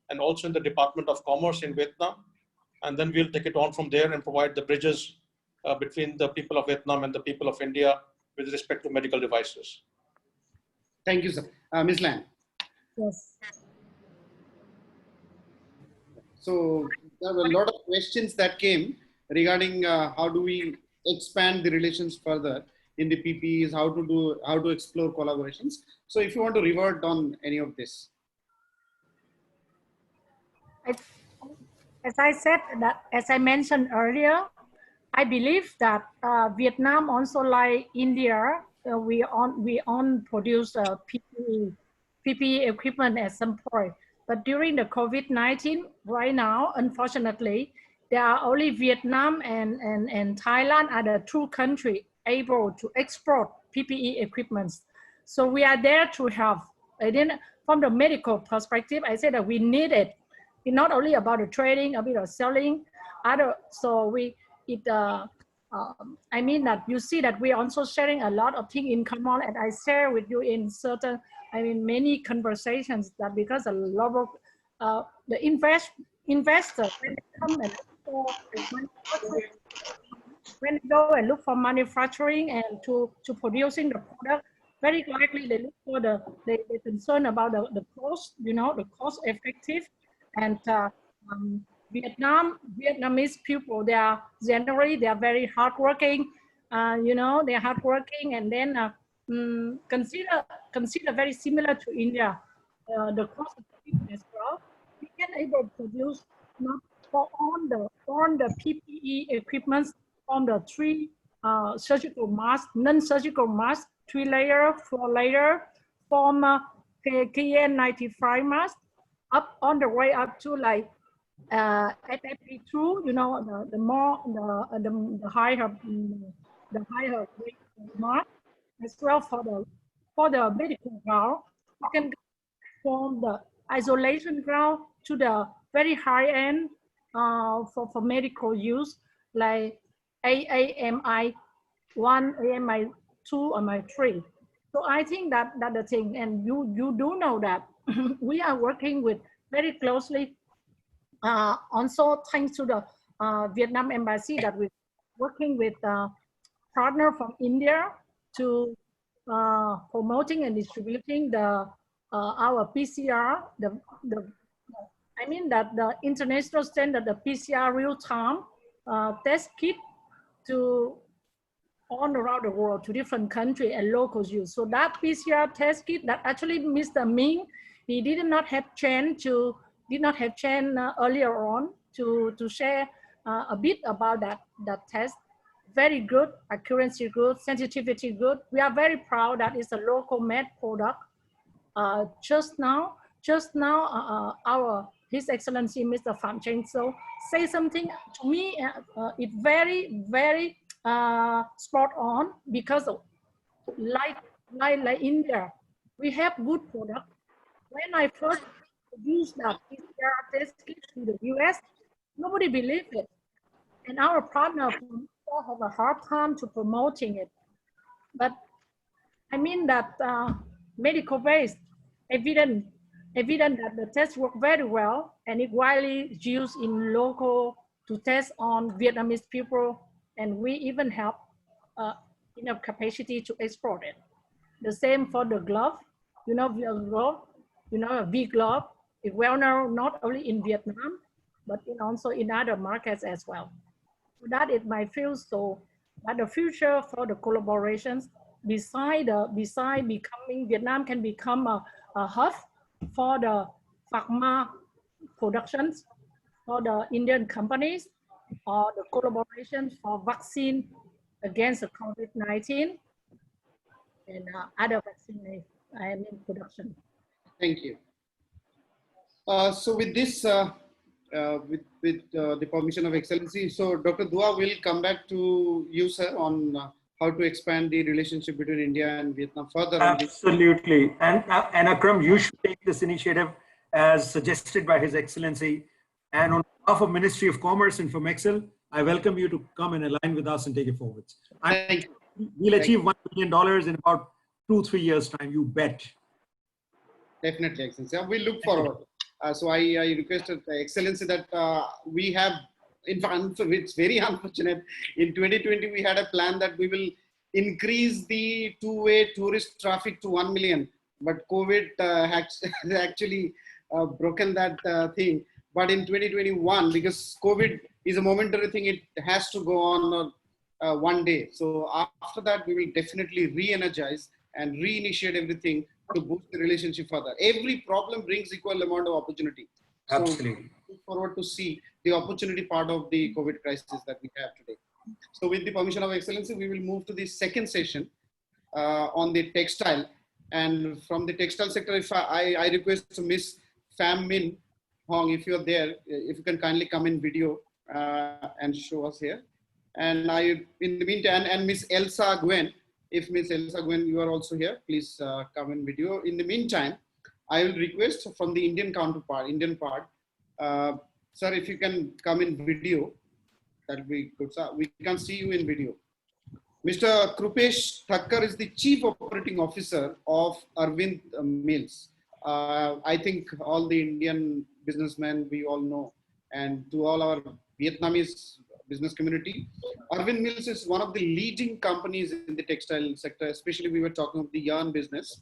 and also in the Department of Commerce in Vietnam. And then we'll take it on from there and provide the bridges between the people of Vietnam and the people of India with respect to medical devices. Thank you, sir. Ms. Lan. Yes. So there were a lot of questions that came regarding how do we expand the relations further in the PPEs, how to explore collaborations. So if you want to revert on any of this. As I said, as I mentioned earlier, I believe that Vietnam also like India, we produce PPE equipment at some point. But during the COVID-19, right now, unfortunately, there are only Vietnam and Thailand are the two countries able to export PPE equipment. So we are there to help. From the medical perspective, I said that we need it. It's not only about the trading, a bit of selling, I mean that you see that we are also sharing a lot of things in common, and I share with you in certain, many conversations that because a lot of the investors when they come and when they go and look for manufacturing and to producing the product, very likely they look for they concern about the cost, the cost effective, and Vietnamese people, they are very hardworking, they're hardworking, and then consider very similar to India. The cost of living as well. We can able to produce not for on the PPE equipment on the three surgical mask, non-surgical mask, 3-layer, 4-layer, from KN95 mask, up on the way up to like FFP2, the higher weight mask, as well for the medical ground. You can go from the isolation ground to the very high end for medical use, like AMI 1, AMI 2, AMI 3. So I think that the thing, and you do know that we are working with very closely. Also, thanks to the Vietnam embassy, that we're working with partner from India to promoting and distributing our PCR, the international standard, the PCR real-time test kit to all around the world, to different countries and local use. So that PCR test kit that actually Mr. Ming, he did not have chance earlier on to share a bit about that test. Very good, accuracy good, sensitivity good. We are very proud that it's a local made product. Just now, His Excellency Mr. Pham Sanh Chau say something to me. It's very, very spot on, because of, like India, we have good product. When I first introduced that PCR test kit to the US, nobody believed it, and our partner have a hard time to promoting it. But I mean that medical based evidence that the test work very well, and it widely used in local to test on Vietnamese people, and we even have enough capacity to export it. The same for the glove, a V glove is well known not only in Vietnam, but also in other markets as well. So that it might feel so, but the future for the collaborations, beside becoming, Vietnam can become a hub for the pharma productions for the Indian companies, or the collaboration for vaccine against the COVID-19 and other vaccine production. Thank you. So with this, with the permission of Excellency, so Dr. Dua will come back to you, sir, on how to expand the relationship between India and Vietnam further. Absolutely. And Akram, you should take this initiative as suggested by His Excellency. And on behalf of Ministry of Commerce and from Excel, I welcome you to come and align with us and take it forward. We'll achieve $1 billion in about 2-3 years' time, you bet. Definitely, Excellency. We look forward. So I requested Excellency that we have, in fact, it's very unfortunate. In 2020, we had a plan that we will increase the two-way tourist traffic to 1 million, but COVID actually broken that thing. But in 2021, because COVID is a momentary thing, it has to go on one day. So after that, we will definitely re-energize and reinitiate everything to boost the relationship further. Every problem brings equal amount of opportunity. So absolutely. Look forward to see the opportunity part of the COVID crisis that we have today. So with the permission of Excellency, we will move to the second session on the textile. And from the textile sector, if I request to Miss Pham Minh Hong, if you're there, if you can kindly come in video and show us here. And in the meantime, and Miss Elsa Gwen, if Miss Elsa Gwen, you are also here, please come in video. In the meantime, I will request from the Indian counterpart, sir, if you can come in video, that will be good, sir. We can see you in video. Mr. Krupesh Thakkar is the Chief Operating Officer of Arvind Mills. I think all the Indian businessmen, we all know, and to all our Vietnamese business community, Arvind Mills is one of the leading companies in the textile sector, especially we were talking of the yarn business.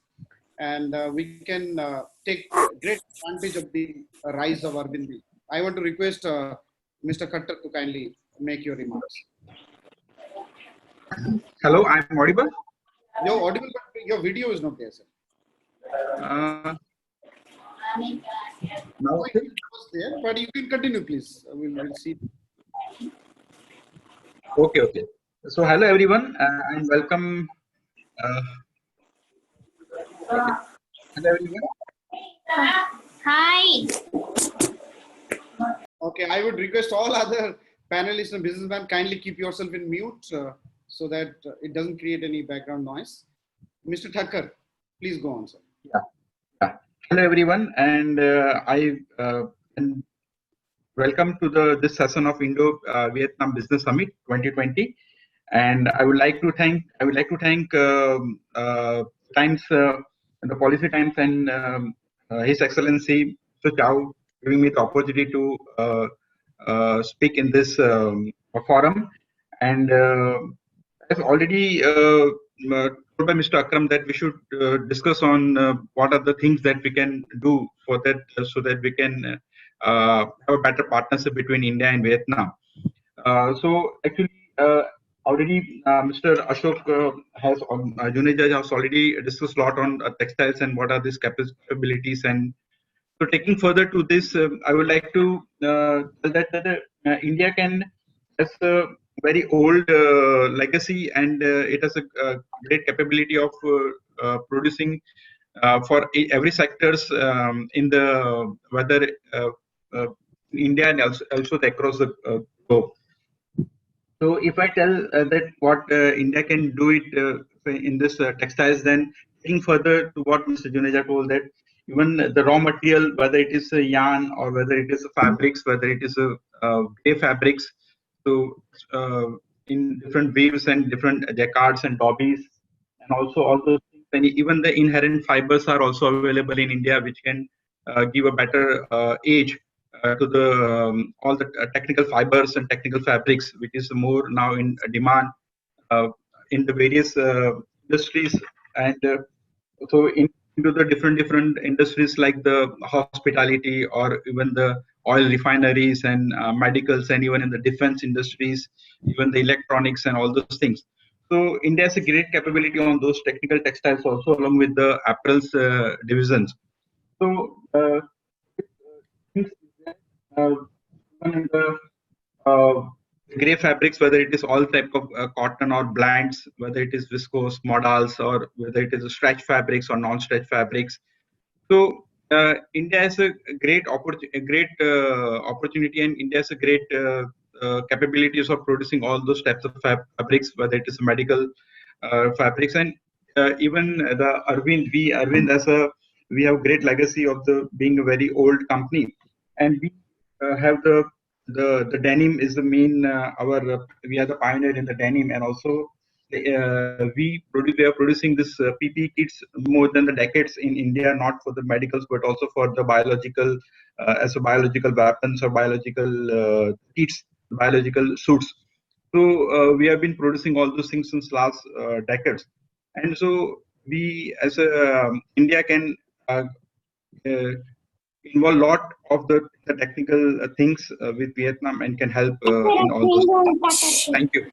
And we can take great advantage of the rise of Arvind Mills. I want to request Mr. Khattar to kindly make your remarks. Hello, I'm audible? You're audible, but your video is not there, sir. Now it was there, but you can continue, please. We'll see. Okay. So hello everyone, and welcome. Hello everyone. Hi. Okay, I would request all other panelists and businessmen kindly keep yourself in mute so that it doesn't create any background noise. Mr. Thakkar, please go on, sir. Yeah. Hello everyone, and and welcome to this session of Indo-Vietnam Business Summit 2020. And I would like to thank Times, the Policy Times, and His Excellency Mr. Chau giving me the opportunity to speak in this forum. And as already told by Mr. Akram that we should discuss on what are the things that we can do for that, so that we can have a better partnership between India and Vietnam. So actually, already Mr. Ashok Juneja has already discussed a lot on textiles and what are these capabilities. And so taking further to this, I would like to tell that India can has a very old legacy, and it has a great capability of producing for every sectors in the whether uh, India and also across the globe. So if I tell that what India can do it in this textiles, then taking further to what Mr. Juneja told, that even the raw material, whether it is a yarn or whether it is a fabrics, whether it is a gray fabrics, so in different weaves and different jacquards and dobbies, and also all those things, and even the inherent fibers are also available in India, which can give a better age to the all the technical fibers and technical fabrics, which is more now in demand uh, in the various industries, and into the different industries like the hospitality or even the oil refineries and medicals, and even in the defense industries, even the electronics and all those things. So India has a great capability on those technical textiles also, along with the apparels divisions. So uh, even in the gray fabrics, whether it is all type of cotton or blends, whether it is viscose, modals, or whether it is stretch fabrics or non-stretch fabrics. So India has a great opportunity, and India has a great capabilities of producing all those types of fabrics, whether it is medical fabrics, and even the Arvind as a we have great legacy of the being a very old company, and we have the denim is the main we are the pioneer in the denim, and also we are producing this PPE kits more than the decades in India, not for the medicals but also for the biological as a biological weapons or biological kits, biological suits. So we have been producing all those things since last decades, and so we as a India can uh, involve a lot of the technical things with Vietnam and can help in all those. Thank you.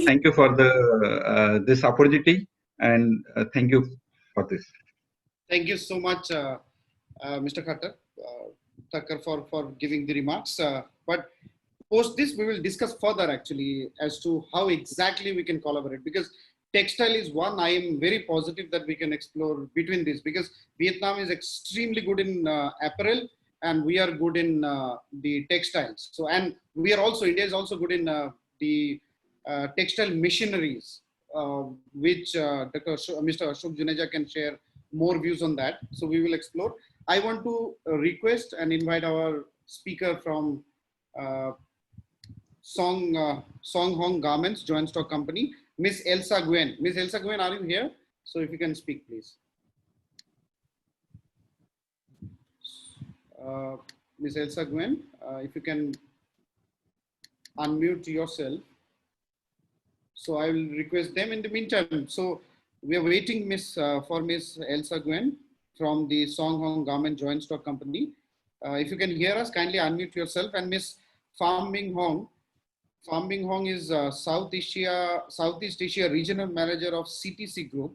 Thank you for the this opportunity, and thank you for this. Thank you so much, Mr. Thakkar, for giving the remarks. But post this, we will discuss further actually as to how exactly we can collaborate, because textile is one I am very positive that we can explore between this, because Vietnam is extremely good in apparel and we are good in the textiles. So, and we are also, India is also good in the textile machineries, which Mr. Ashok Juneja can share more views on that. So we will explore. I want to request and invite our speaker from Song Hong Garments Joint Stock Company, Miss Elsa Gwen. Miss Elsa Gwen, are you here? So if you can speak, please. Miss Elsa Gwen, if you can unmute yourself. So I will request them in the meantime. So we are waiting for Miss Elsa Gwen from the Song Hong Garment Joint Stock Company. If you can hear us, kindly unmute yourself. And Miss Pham Minh Hong is Southeast Asia Regional Manager of CTC Group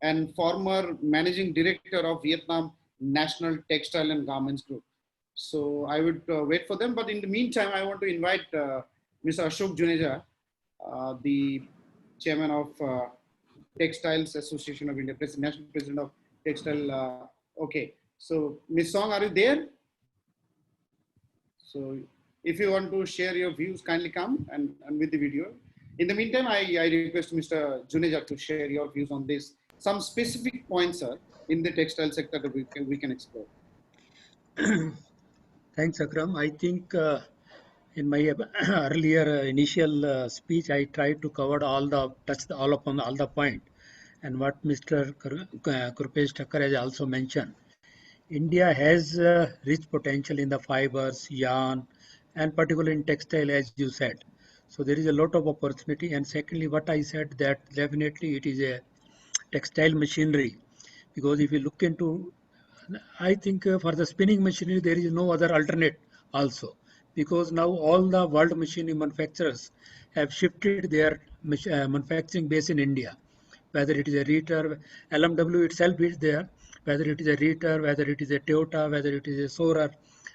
and former Managing Director of Vietnam National Textile and Garments Group. So I would wait for them. But in the meantime, I want to invite Mr. Ashok Juneja, the Chairman of Textiles Association of India, National President of Textile. Okay, so Ms. Song, are you there? So if you want to share your views, kindly come and with the video. In the meantime, I request Mr. Juneja to share your views on this. Some specific points in the textile sector that we can explore. Thanks, Akram. I think in my earlier initial speech, I tried to cover touch upon all the point. And what Mr. Krupesh Thakkar has also mentioned, India has rich potential in the fibers, yarn, and particularly in textile, as you said. So there is a lot of opportunity. And secondly, what I said, that definitely it is a textile machinery, because if you look into, I think for the spinning machinery, there is no other alternate also, because now all the world machinery manufacturers have shifted their manufacturing base in India. Whether it is a Reater, LMW itself is there, whether it is a Reater, whether it is a Toyota, whether it is a Sorar.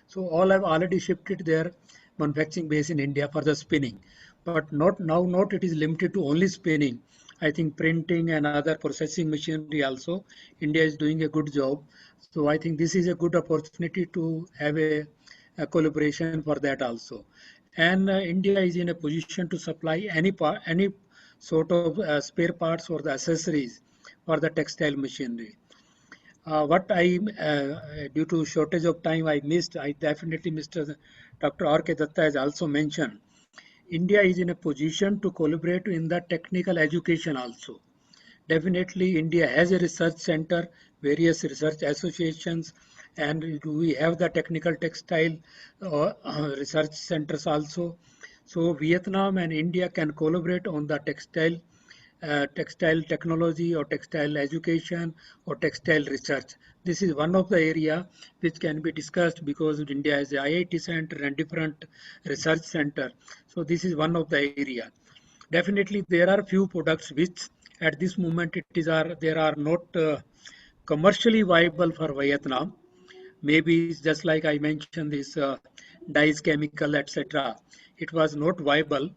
So all have already shifted their manufacturing base in India for the spinning. but not it is limited to only spinning. I think printing and other processing machinery also, India is doing a good job. So I think this is a good opportunity to have a collaboration for that also. And India is in a position to supply any sort of spare parts or the accessories for the textile machinery. What due to shortage of time, I missed. I definitely Mr. Dr. R.K. Datta has also mentioned. India is in a position to collaborate in the technical education also. Definitely, India has a research center, various research associations, and we have the technical textile research centers also. So Vietnam and India can collaborate on the textile technology or textile education or textile research. This is one of the area which can be discussed because India has a IIT center and different research center. So this is one of the area. Definitely there are few products which at this moment there are not commercially viable for Vietnam. Maybe just like I mentioned this dyes chemical etc. It was not viable,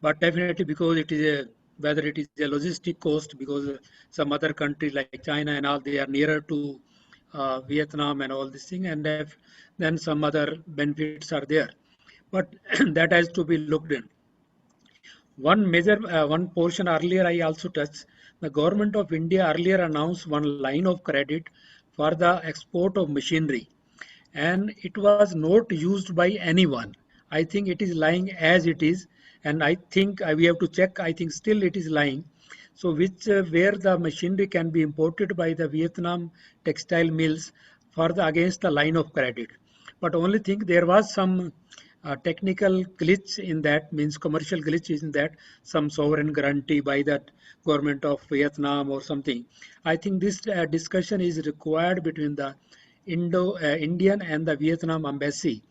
but definitely because it is whether it is a logistic cost because some other countries like China and all they are nearer to Vietnam and all this thing, and then some other benefits are there, but that has to be looked in. One portion earlier I also touched. The government of India earlier announced one line of credit for the export of machinery, and it was not used by anyone. I think it is lying as it is, and I think we have to check. I think still it is lying. So which where the machinery can be imported by the Vietnam textile mills for the against the line of credit. But only thing there was some technical glitch in that, means commercial glitch is in that some sovereign guarantee by that government of Vietnam or something. I think this discussion is required between the Indian and the Vietnam embassy.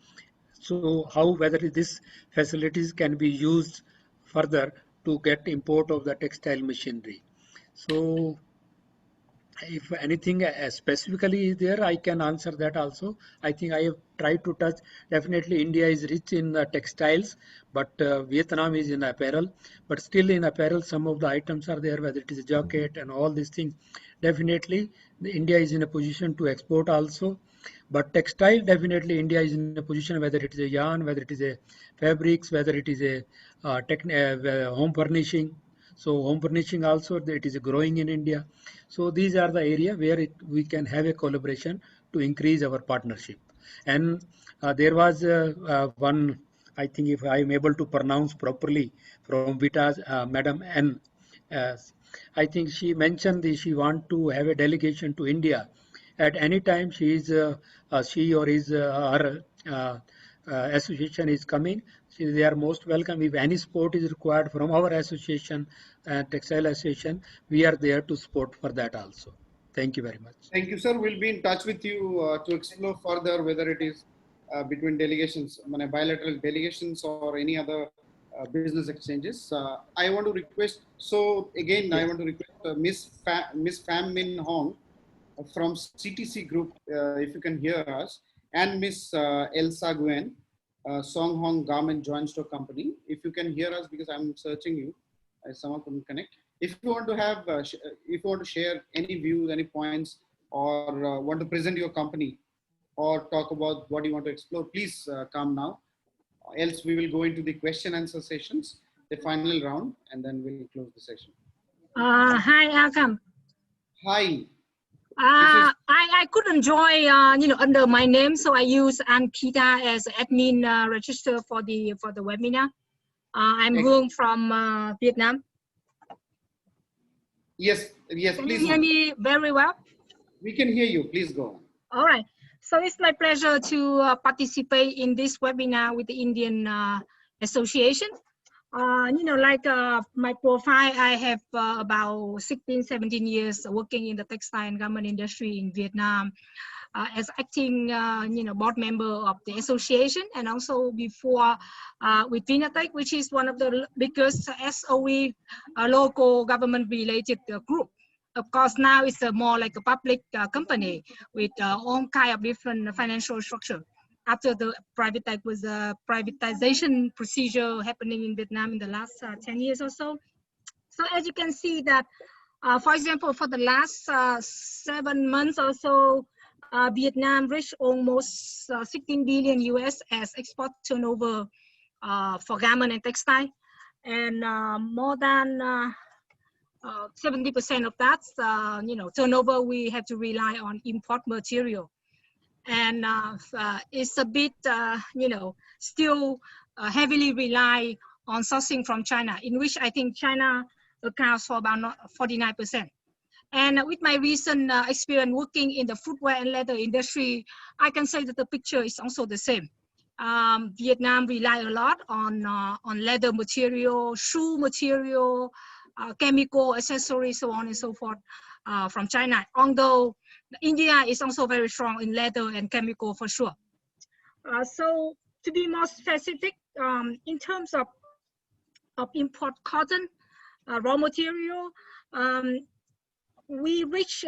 So how whether this facilities can be used further to get import of the textile machinery. So if anything specifically is there, I can answer that also. I think I have tried to touch. Definitely India is rich in textiles, but Vietnam is in apparel. But still in apparel, some of the items are there, whether it is a jacket and all these things. Definitely India is in a position to export also. But textile, definitely India is in a position, whether it is a yarn, whether it is a fabrics, whether it is a home furnishing. So home furnishing also, it is growing in India. So these are the area where we can have a collaboration to increase our partnership. And there was one, I think if I am able to pronounce properly, from Vita's Madam N. I think she mentioned she want to have a delegation to India. At any time she or his her association is coming, they are most welcome. If any support is required from our association, textile association, we are there to support for that also. Thank you very much. Thank you, sir. We'll be in touch with you to explore further whether it is between delegations, bilateral delegations or any other business exchanges. I want to request, so again, yes. I want to request Miss Pham Minh Hong from CTC Group, if you can hear us, and Miss Elsa Nguyen, Song Hong Garment Joint Stock Company. If you can hear us, because I'm searching you, someone couldn't connect. If you want to have, if you want to share any views, any points, or want to present your company, or talk about what you want to explore, please come now. Else we will go into the question answer sessions, the final round, and then we'll close the session. Hi, Akam. Hi. I couldn't join, under my name, so I use Ankita as admin register for the webinar. I'm Hương from Vietnam. Yes, please. Can you hear me very well? We can hear you. Please go on. All right. So it's my pleasure to participate in this webinar with the Indian Association. My profile, I have about 16, 17 years working in the textile and garment industry in Vietnam as acting, board member of the association, and also before with Vinatech, which is one of the biggest SOE local government related group. Of course, now it's more like a public company with all kind of different financial structure. after the privatization procedure happening in Vietnam in the last 10 years or so. So as you can see that, for example, for the last 7 months or so, Vietnam reached almost 16 billion US as export turnover for garment and textile, and more than 70% of that, turnover we have to rely on import material, and it's a bit, still heavily rely on sourcing from China, in which I think China accounts for about 49%. And with my recent experience working in the footwear and leather industry, I can say that the picture is also the same. Vietnam rely a lot on leather material, shoe material, chemical accessories, so on and so forth from China. Although India is also very strong in leather and chemical for sure. So to be more specific, in terms of import cotton, raw material, we reach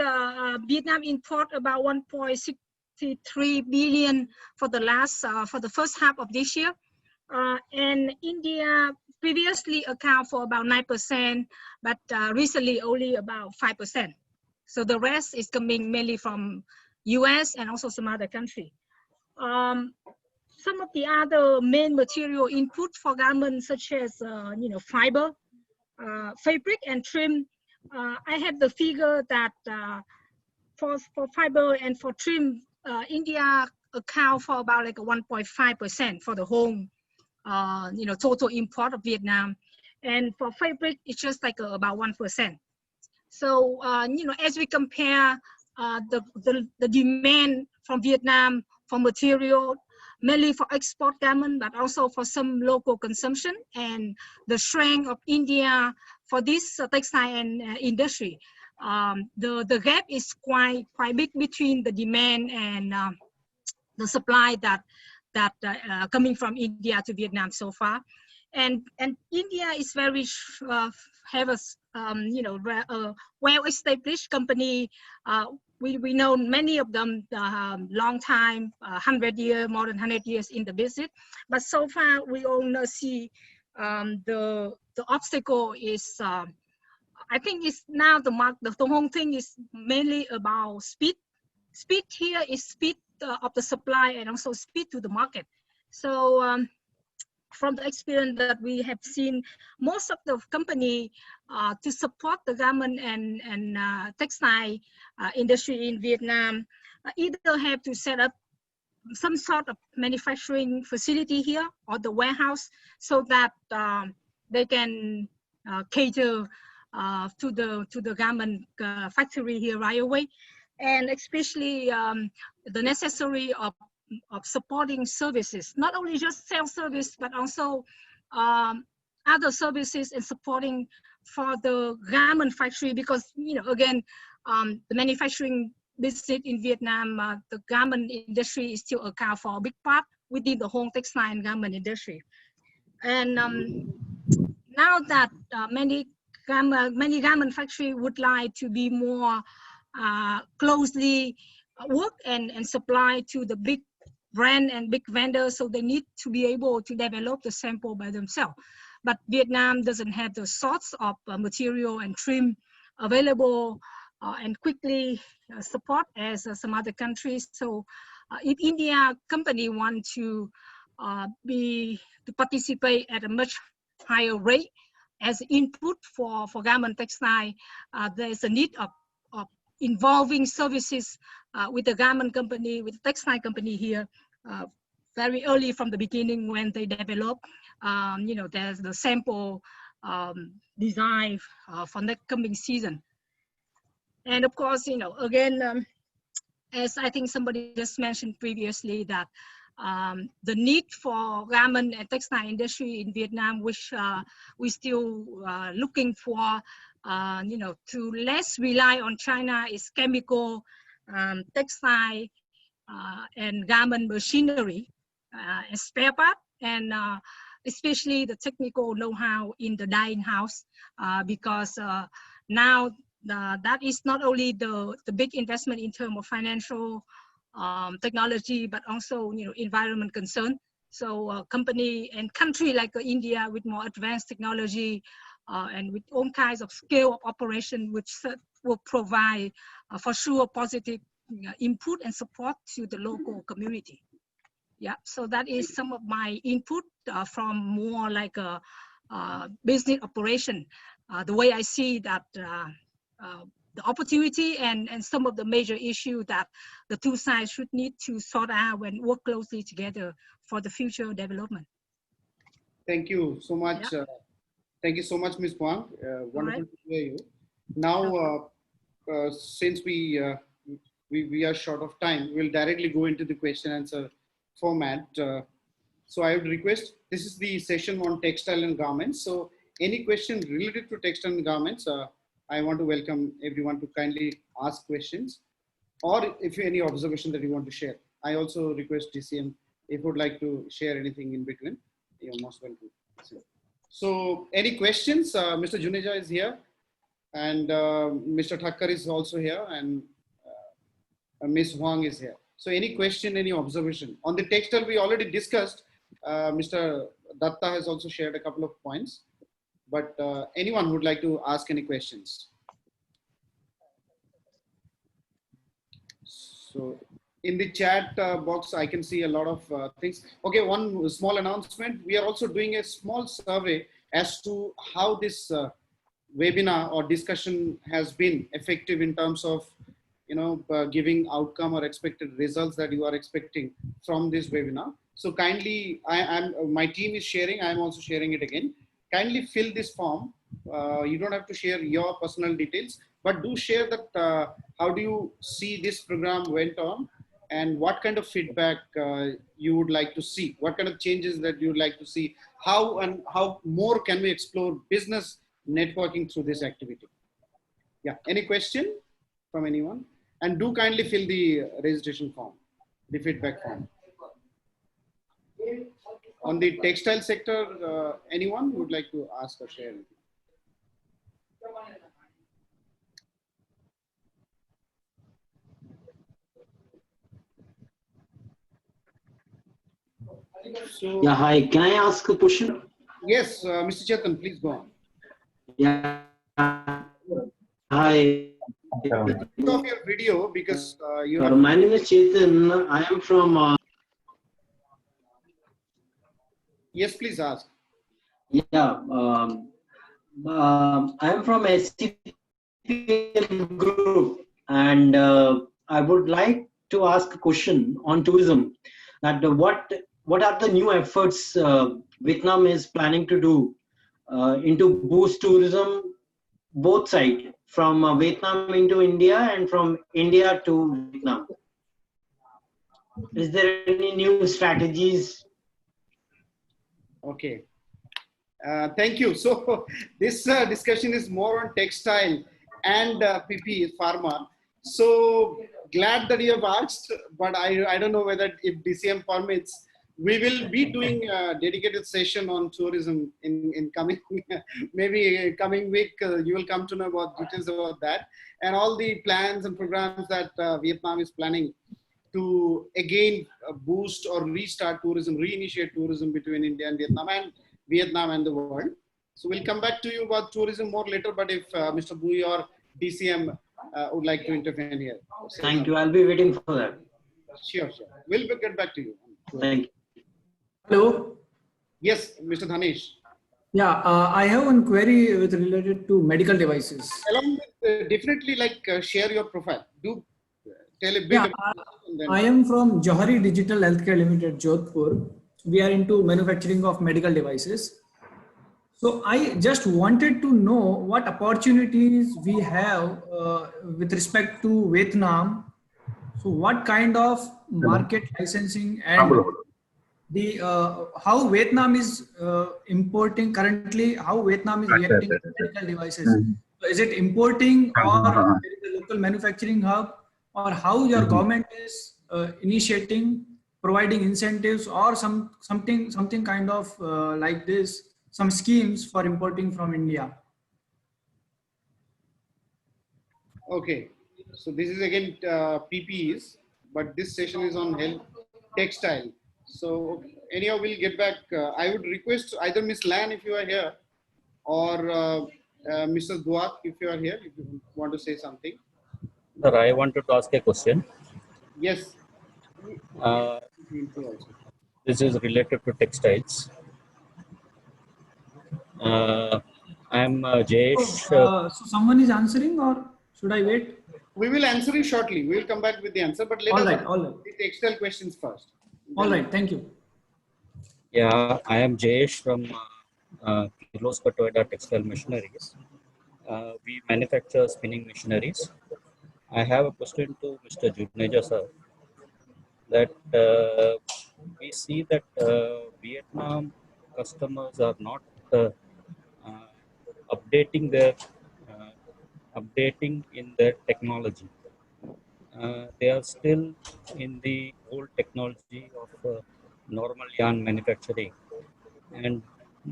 Vietnam import about 1.63 billion for the first half of this year, and India previously account for about 9%, but recently only about 5%. So the rest is coming mainly from US and also some other country. Some of the other main material input for garments, such as fiber, fabric, and trim. I have the figure that for fiber and for trim, India account for about like 1.5% for the whole, total import of Vietnam, and for fabric, it's just like about 1%. So, as we compare the demand from Vietnam for material, mainly for export garment, but also for some local consumption, and the strength of India for this textile and industry, the gap is quite big between the demand and the supply that coming from India to Vietnam so far. And India is very have a well-established company. We know many of them long time, 100 years, more than 100 years in the business. But so far, we only see the obstacle is, I think it's now the whole thing is mainly about speed. Speed here is speed of the supply and also speed to the market. So from the experience that we have seen, most of the company to support the garment and textile industry in Vietnam either have to set up some sort of manufacturing facility here or the warehouse, so that they can cater to the garment factory here right away, and especially the necessary of supporting services, not only just sales service, but also other services and supporting for the garment factory, because again, the manufacturing business in Vietnam, the garment industry is still account for a big part within the whole textile and garment industry. And now that many garment factory would like to be more closely work and supply to the big brand and big vendors, so they need to be able to develop the sample by themselves. But Vietnam doesn't have the sorts of material and trim available and quickly support as some other countries. So if India company want to participate at a much higher rate as input for garment textile, there's a need of involving services with the garment company, with the textile company here, very early from the beginning when they develop, there's the sample design for the coming season. And of course, again, as I think somebody just mentioned previously, that the need for garment and textile industry in Vietnam, which we still looking for, to less rely on China, is chemical, textile, and garment machinery, and spare part, and especially the technical know-how in the dyeing house, because now that is not only the big investment in terms of financial technology, but also environment concern. So company and country like India with more advanced technology and with all kinds of scale of operation, which will provide for sure positive input and support to the local community. Yeah, so that is some of my input from more like a business operation. The way I see that the opportunity and some of the major issues that the two sides should need to sort out and work closely together for the future development. Thank you so much. Yeah. Thank you so much, Ms. Wang. Wonderful to hear you. Now, since we are short of time, we'll directly go into the question answer format. So I would request, this is the session on textile and garments. So any question related to textile and garments, I want to welcome everyone to kindly ask questions, or if any observation that you want to share. I also request DCM, if you would like to share anything in between, you're most welcome. So any questions? Mr. Juneja is here, and Mr. Thakkar is also here, and Ms. Huang is here. So any question, any observation? On the textile, we already discussed. Mr. Datta has also shared a couple of points, but anyone would like to ask any questions? So in the chat box, I can see a lot of things. Okay, one small announcement. We are also doing a small survey as to how this webinar or discussion has been effective in terms of giving outcome or expected results that you are expecting from this webinar. So kindly, my team is sharing, I'm also sharing it again. Kindly fill this form. You don't have to share your personal details, but do share that how do you see this program went on, and what kind of feedback you would like to see, what kind of changes that you would like to see, how more can we explore business networking through this activity. Yeah, any question from anyone? And do kindly fill the registration form, the feedback form. On the textile sector, anyone would like to ask or share anything? So, yeah, hi. Can I ask a question? Yes, Mr. Chetan, please go on. Yeah. Hi. Switch off your video because you. My name is Chetan. I am from. Yes, please ask. Yeah. I am from SCPL group, and I would like to ask a question on tourism. That what are the new efforts Vietnam is planning to do into boost tourism, both sides, from Vietnam into India and from India to Vietnam? Is there any new strategies? Okay. Thank you. So this discussion is more on textile and PPE, Pharma. So glad that you have asked, but I don't know whether if DCM permits, we will be doing a dedicated session on tourism in coming, maybe coming week. You will come to know about details about that and all the plans and programs that Vietnam is planning to again boost or restart tourism, reinitiate tourism between India and Vietnam and the world. So we'll come back to you about tourism more later, but if Mr. Bui or DCM would like to intervene here. Thank you. I'll be waiting for that. Sure, sure. We'll get back to you. Thank you. Hello. Yes, Mr. Dhanesh. Yeah, I have one query with related to medical devices. Along with, definitely share your profile. Do tell a bit about I am from Johari Digital Healthcare Limited, Jodhpur. We are into manufacturing of medical devices. So I just wanted to know what opportunities we have with respect to Vietnam. So what kind of market licensing and the how Vietnam is importing currently, how Vietnam is reacting to medical devices. So is it importing or there is a local manufacturing hub, or how your government is initiating, providing incentives or something kind of like this, some schemes for importing from India? Okay, so this is again PPEs, but this session is on health textile. So anyhow, we'll get back. I would request either Miss Lan if you are here, or Mr. Duat if you are here, if you want to say something. Sir, I wanted to ask a question. Yes. This is related to textiles. I'm Jayesh. So someone is answering, or should I wait? We will answer it shortly. We will come back with the answer, but let us all answer right. the textile questions first. All right, thank you. Yeah, I am Jayesh from Kirloskar Toyota Textile Machineries. We manufacture spinning machineries. I have a question to Mr. Juneja sir. That we see that Vietnam customers are not updating in their technology. They are still in the old technology of normal yarn manufacturing, and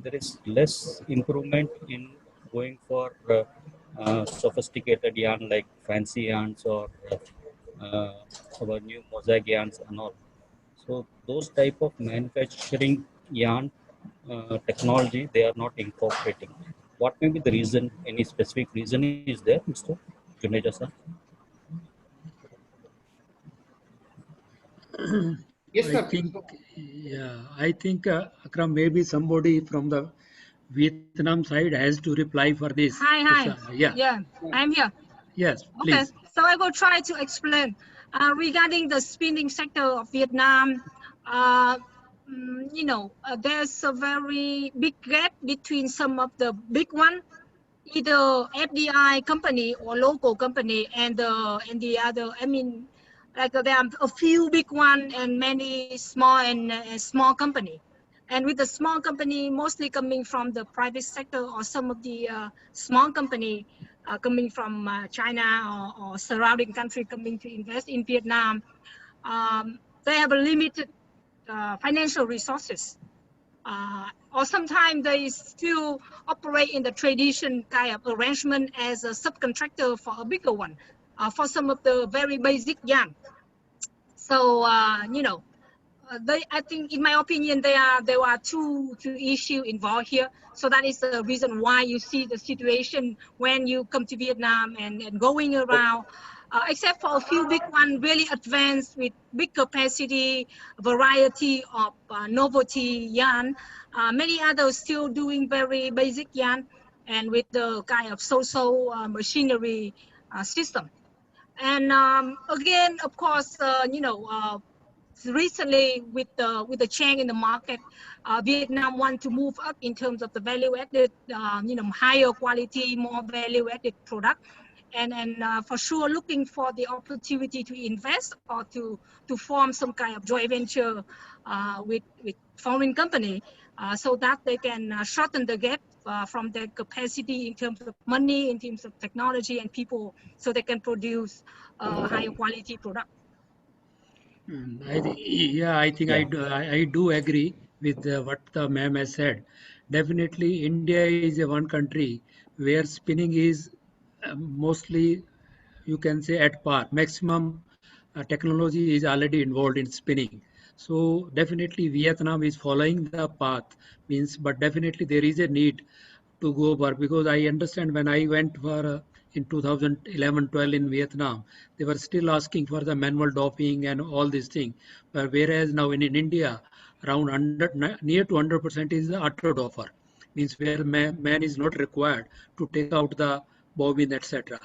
there is less improvement in going for sophisticated yarn like fancy yarns or our new mosaic yarns and all. So those type of manufacturing yarn technology they are not incorporating. What may be the reason? Any specific reason is there, Mr. Juneja sir? Yes, sir. I think Akram, maybe somebody from the Vietnam side has to reply for this. Hi. Yeah. I'm here. Yes, Okay, please. so I will try to explain regarding the spinning sector of Vietnam. There's a very big gap between some of the big one, either FDI company or local company, and the other. I mean, like there are a few big one and many small and small company. And with the small company mostly coming from the private sector, or some of the small company coming from China or surrounding country coming to invest in Vietnam, they have a limited financial resources. Or sometimes they still operate in the tradition kind of arrangement as a subcontractor for a bigger one, for some of the very basic yarn. So, I think, in my opinion, there are two issues involved here. So that is the reason why you see the situation when you come to Vietnam and going around, except for a few big ones really advanced with big capacity, variety of novelty yarn. Many others still doing very basic yarn and with the kind of social machinery system. And again, of course, recently with the change in the market, Vietnam want to move up in terms of the value added, higher quality, more value added product, and for sure looking for the opportunity to invest or to form some kind of joint venture with foreign company, so that they can shorten the gap from their capacity in terms of money, in terms of technology and people, so they can produce higher quality product. I think I do agree with what the ma'am has said. Definitely, India is a one country where spinning is mostly, you can say, at par. Maximum technology is already involved in spinning. So definitely Vietnam is following the path, means, but definitely there is a need to go for, because I understand when I went for in 2011-12 in Vietnam, they were still asking for the manual doping and all these things. But whereas now in India, around 100, near to 100% is the auto dopper, means where man is not required to take out the bobbin, etc.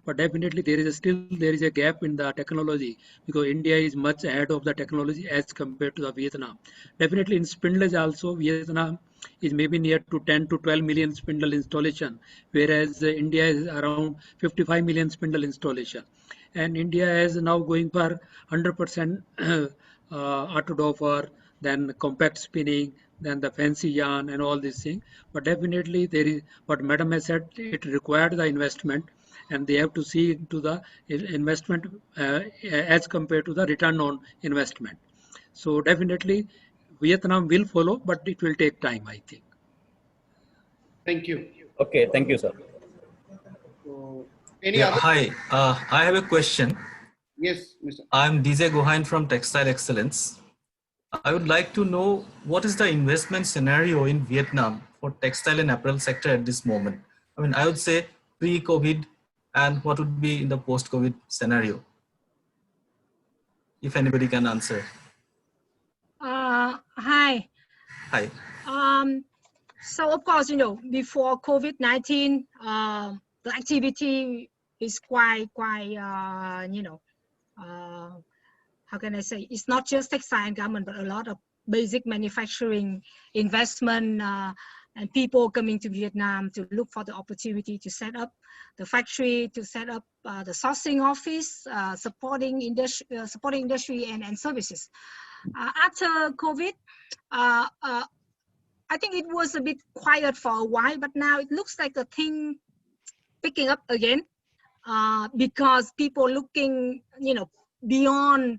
But definitely there is a gap in the technology, because India is much ahead of the technology as compared to the Vietnam. Definitely in spindles also, Vietnam is maybe near to 10 to 12 million spindle installation, whereas India is around 55 million spindle installation. And India is now going for 100% auto dopper, then compact spinning, then the fancy yarn and all these things. But definitely there is, what Madam has said, it required the investment, and they have to see into the investment as compared to the return on investment. So definitely Vietnam will follow, but it will take time, I think. Thank you. Okay, thank you, sir. So, any other? Hi, I have a question. Yes, Mr. I'm DJ Gohain from Textile Excellence. I would like to know what is the investment scenario in Vietnam for textile and apparel sector at this moment. I mean, I would say pre-COVID and what would be in the post-COVID scenario, if anybody can answer. Hi. Hi. So of course, before COVID-19, the activity is quite, how can I say? It's not just textile and garment, but a lot of basic manufacturing investment and people coming to Vietnam to look for the opportunity to set up the factory, to set up the sourcing office, supporting industry and services. After COVID, I think it was a bit quiet for a while, but now it looks like the thing picking up again because people looking, beyond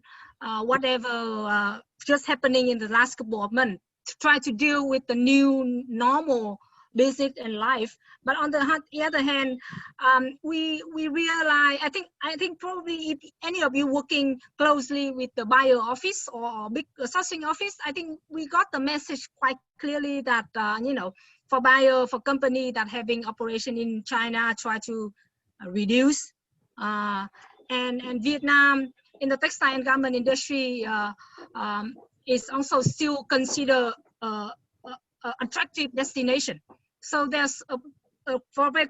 whatever just happening in the last couple of months to try to deal with the new normal business and life. But on the other hand, we realize, I think probably if any of you working closely with the buyer office or big sourcing office, I think we got the message quite clearly that for buyer, for company that having operation in China, try to reduce and Vietnam in the textile and garment industry is also still considered an attractive destination. So there's a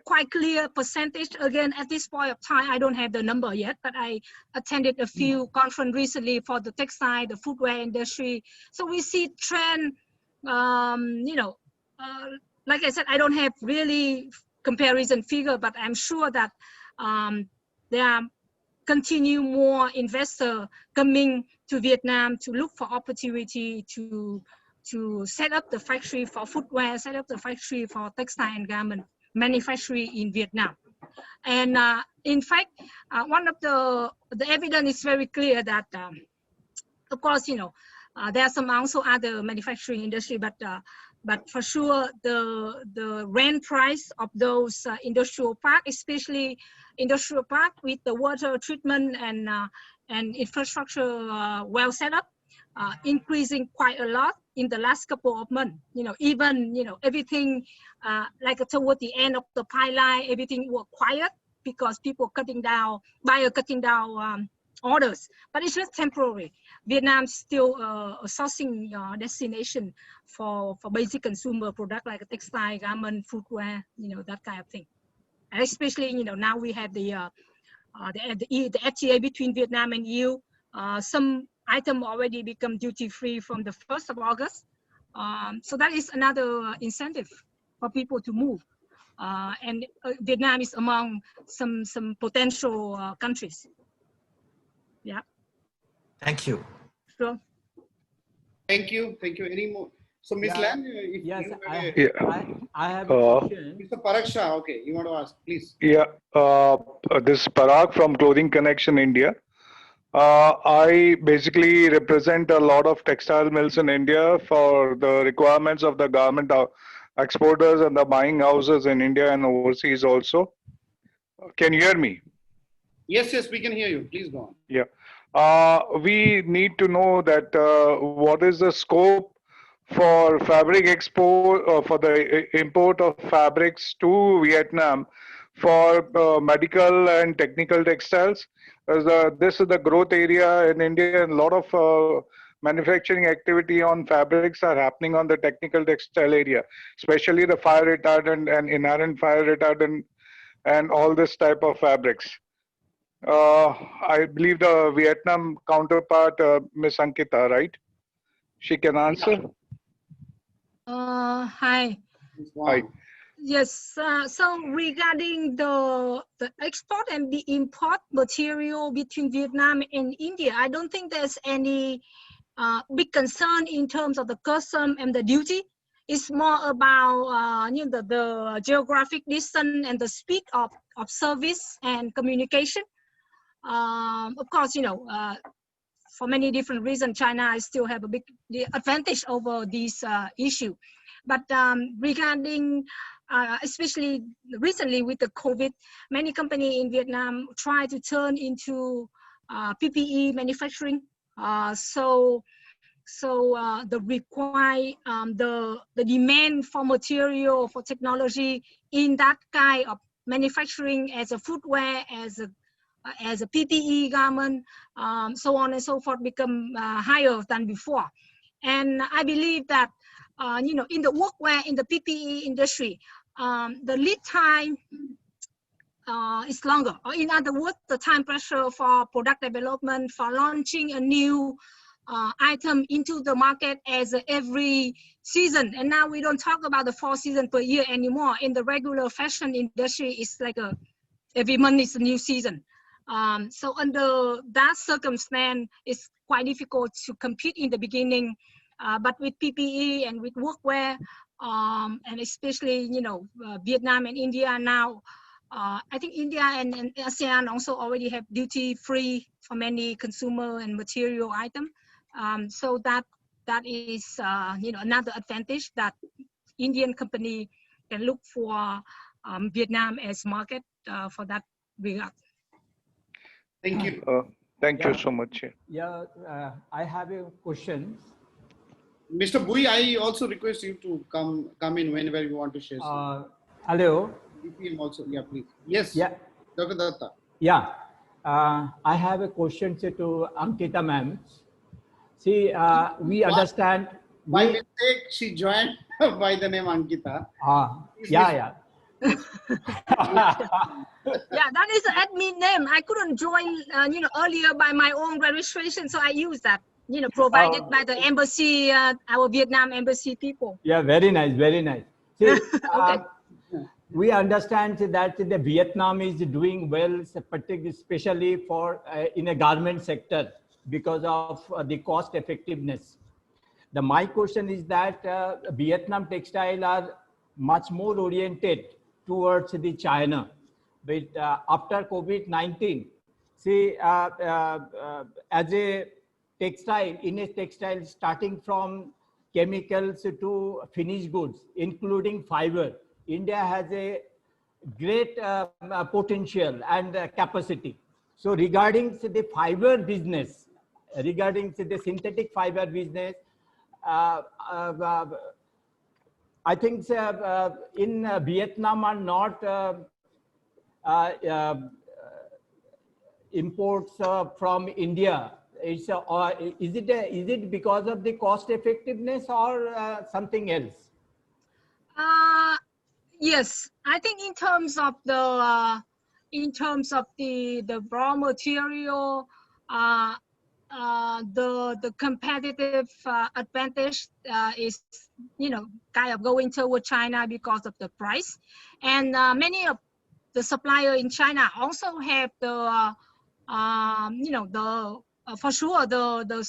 quite clear percentage. Again, at this point of time, I don't have the number yet, but I attended a few conferences recently for the textile, the footwear industry. So we see trend, like I said, I don't have really comparison figure, but I'm sure that there are continue more investor coming to Vietnam to look for opportunity to set up the factory for footwear, set up the factory for textile and garment manufacturing in Vietnam. And in fact, one of the evidence is very clear that, of course, there are some also other manufacturing industry, but for sure the rent price of those industrial park, especially industrial park with the water treatment and infrastructure well set up, increasing quite a lot in the last couple of months. Even everything like toward the end of the pipeline, everything was quiet because people buyer cutting down orders, but it's just temporary. Vietnam's still a sourcing destination for basic consumer product like textile, garment, footwear, that kind of thing. And especially, now we have the FTA between Vietnam and EU. Some item already become duty free from the 1st of August. So that is another incentive for people to move. And Vietnam is among some potential countries. Yeah. Thank you. Sure. Thank you. Any more? So, Ms. Yeah. Lam, if Yes, you I have a question. Mr. Parag Shah, okay, you want to ask, please. Yeah, this is Parag from Clothing Connection India. I basically represent a lot of textile mills in India for the requirements of the garment exporters and the buying houses in India and overseas also. Can you hear me? Yes, we can hear you. Please go on. Yeah. We need to know that what is the scope for fabric export for the import of fabrics to Vietnam for medical and technical textiles. This is the growth area in India, and a lot of manufacturing activity on fabrics are happening on the technical textile area, especially the fire retardant and inherent fire retardant and all this type of fabrics. I believe the Vietnam counterpart, Ms. Ankita, right? She can answer. Hi. Hi. Yes. So regarding the export and the import material between Vietnam and India, I don't think there's any big concern in terms of the custom and the duty. It's more about the geographic distance and the speed of service and communication. Of course, for many different reasons, China still have a big advantage over this issue. But regarding, especially recently with the COVID, many companies in Vietnam try to turn into PPE manufacturing. The demand for material, for technology in that kind of manufacturing, as a footwear, as a PPE garment, so on and so forth, become higher than before. And I believe that in the workwear, in the PPE industry, the lead time is longer. Or in other words, the time pressure for product development, for launching a new item into the market as every season. And now we don't talk about the 4 seasons per year anymore. In the regular fashion industry, it's like every month is a new season. So under that circumstance, it's quite difficult to compete in the beginning. But with PPE and with workwear, and especially Vietnam and India now, I think India and ASEAN also already have duty-free for many consumer and material items. So that is another advantage, that Indian company can look for Vietnam as market for that regard. Thank you. Thank you so much. Yeah, I have a question. Mr. Bui, I also request you to come in whenever you want to share. Hello. Also, yeah, please. Yes. Yeah. Dr. Datta. Yeah. I have a question to Ankita ma'am. See, we understand. By mistake, she joined by the name Ankita. Yeah. Yeah, that is an admin name. I couldn't join, earlier by my own registration, so I use that, provided by the embassy, our Vietnam embassy people. Yeah, very nice, very nice. See, okay. We understand that the Vietnam is doing well, especially for in a garment sector because of the cost effectiveness. My question is that Vietnam textile are much more oriented towards the China, but after COVID-19, see, as a textile, in a textile, starting from chemicals to finished goods, including fiber, India has a great potential and capacity. So regarding the fiber business, regarding the synthetic fiber business, I think in Vietnam are not imports from India. Is it because of the cost effectiveness or something else? Yes, I think in terms of the raw material, the competitive advantage is kind of going toward China because of the price, and many of the supplier in China also have the for sure the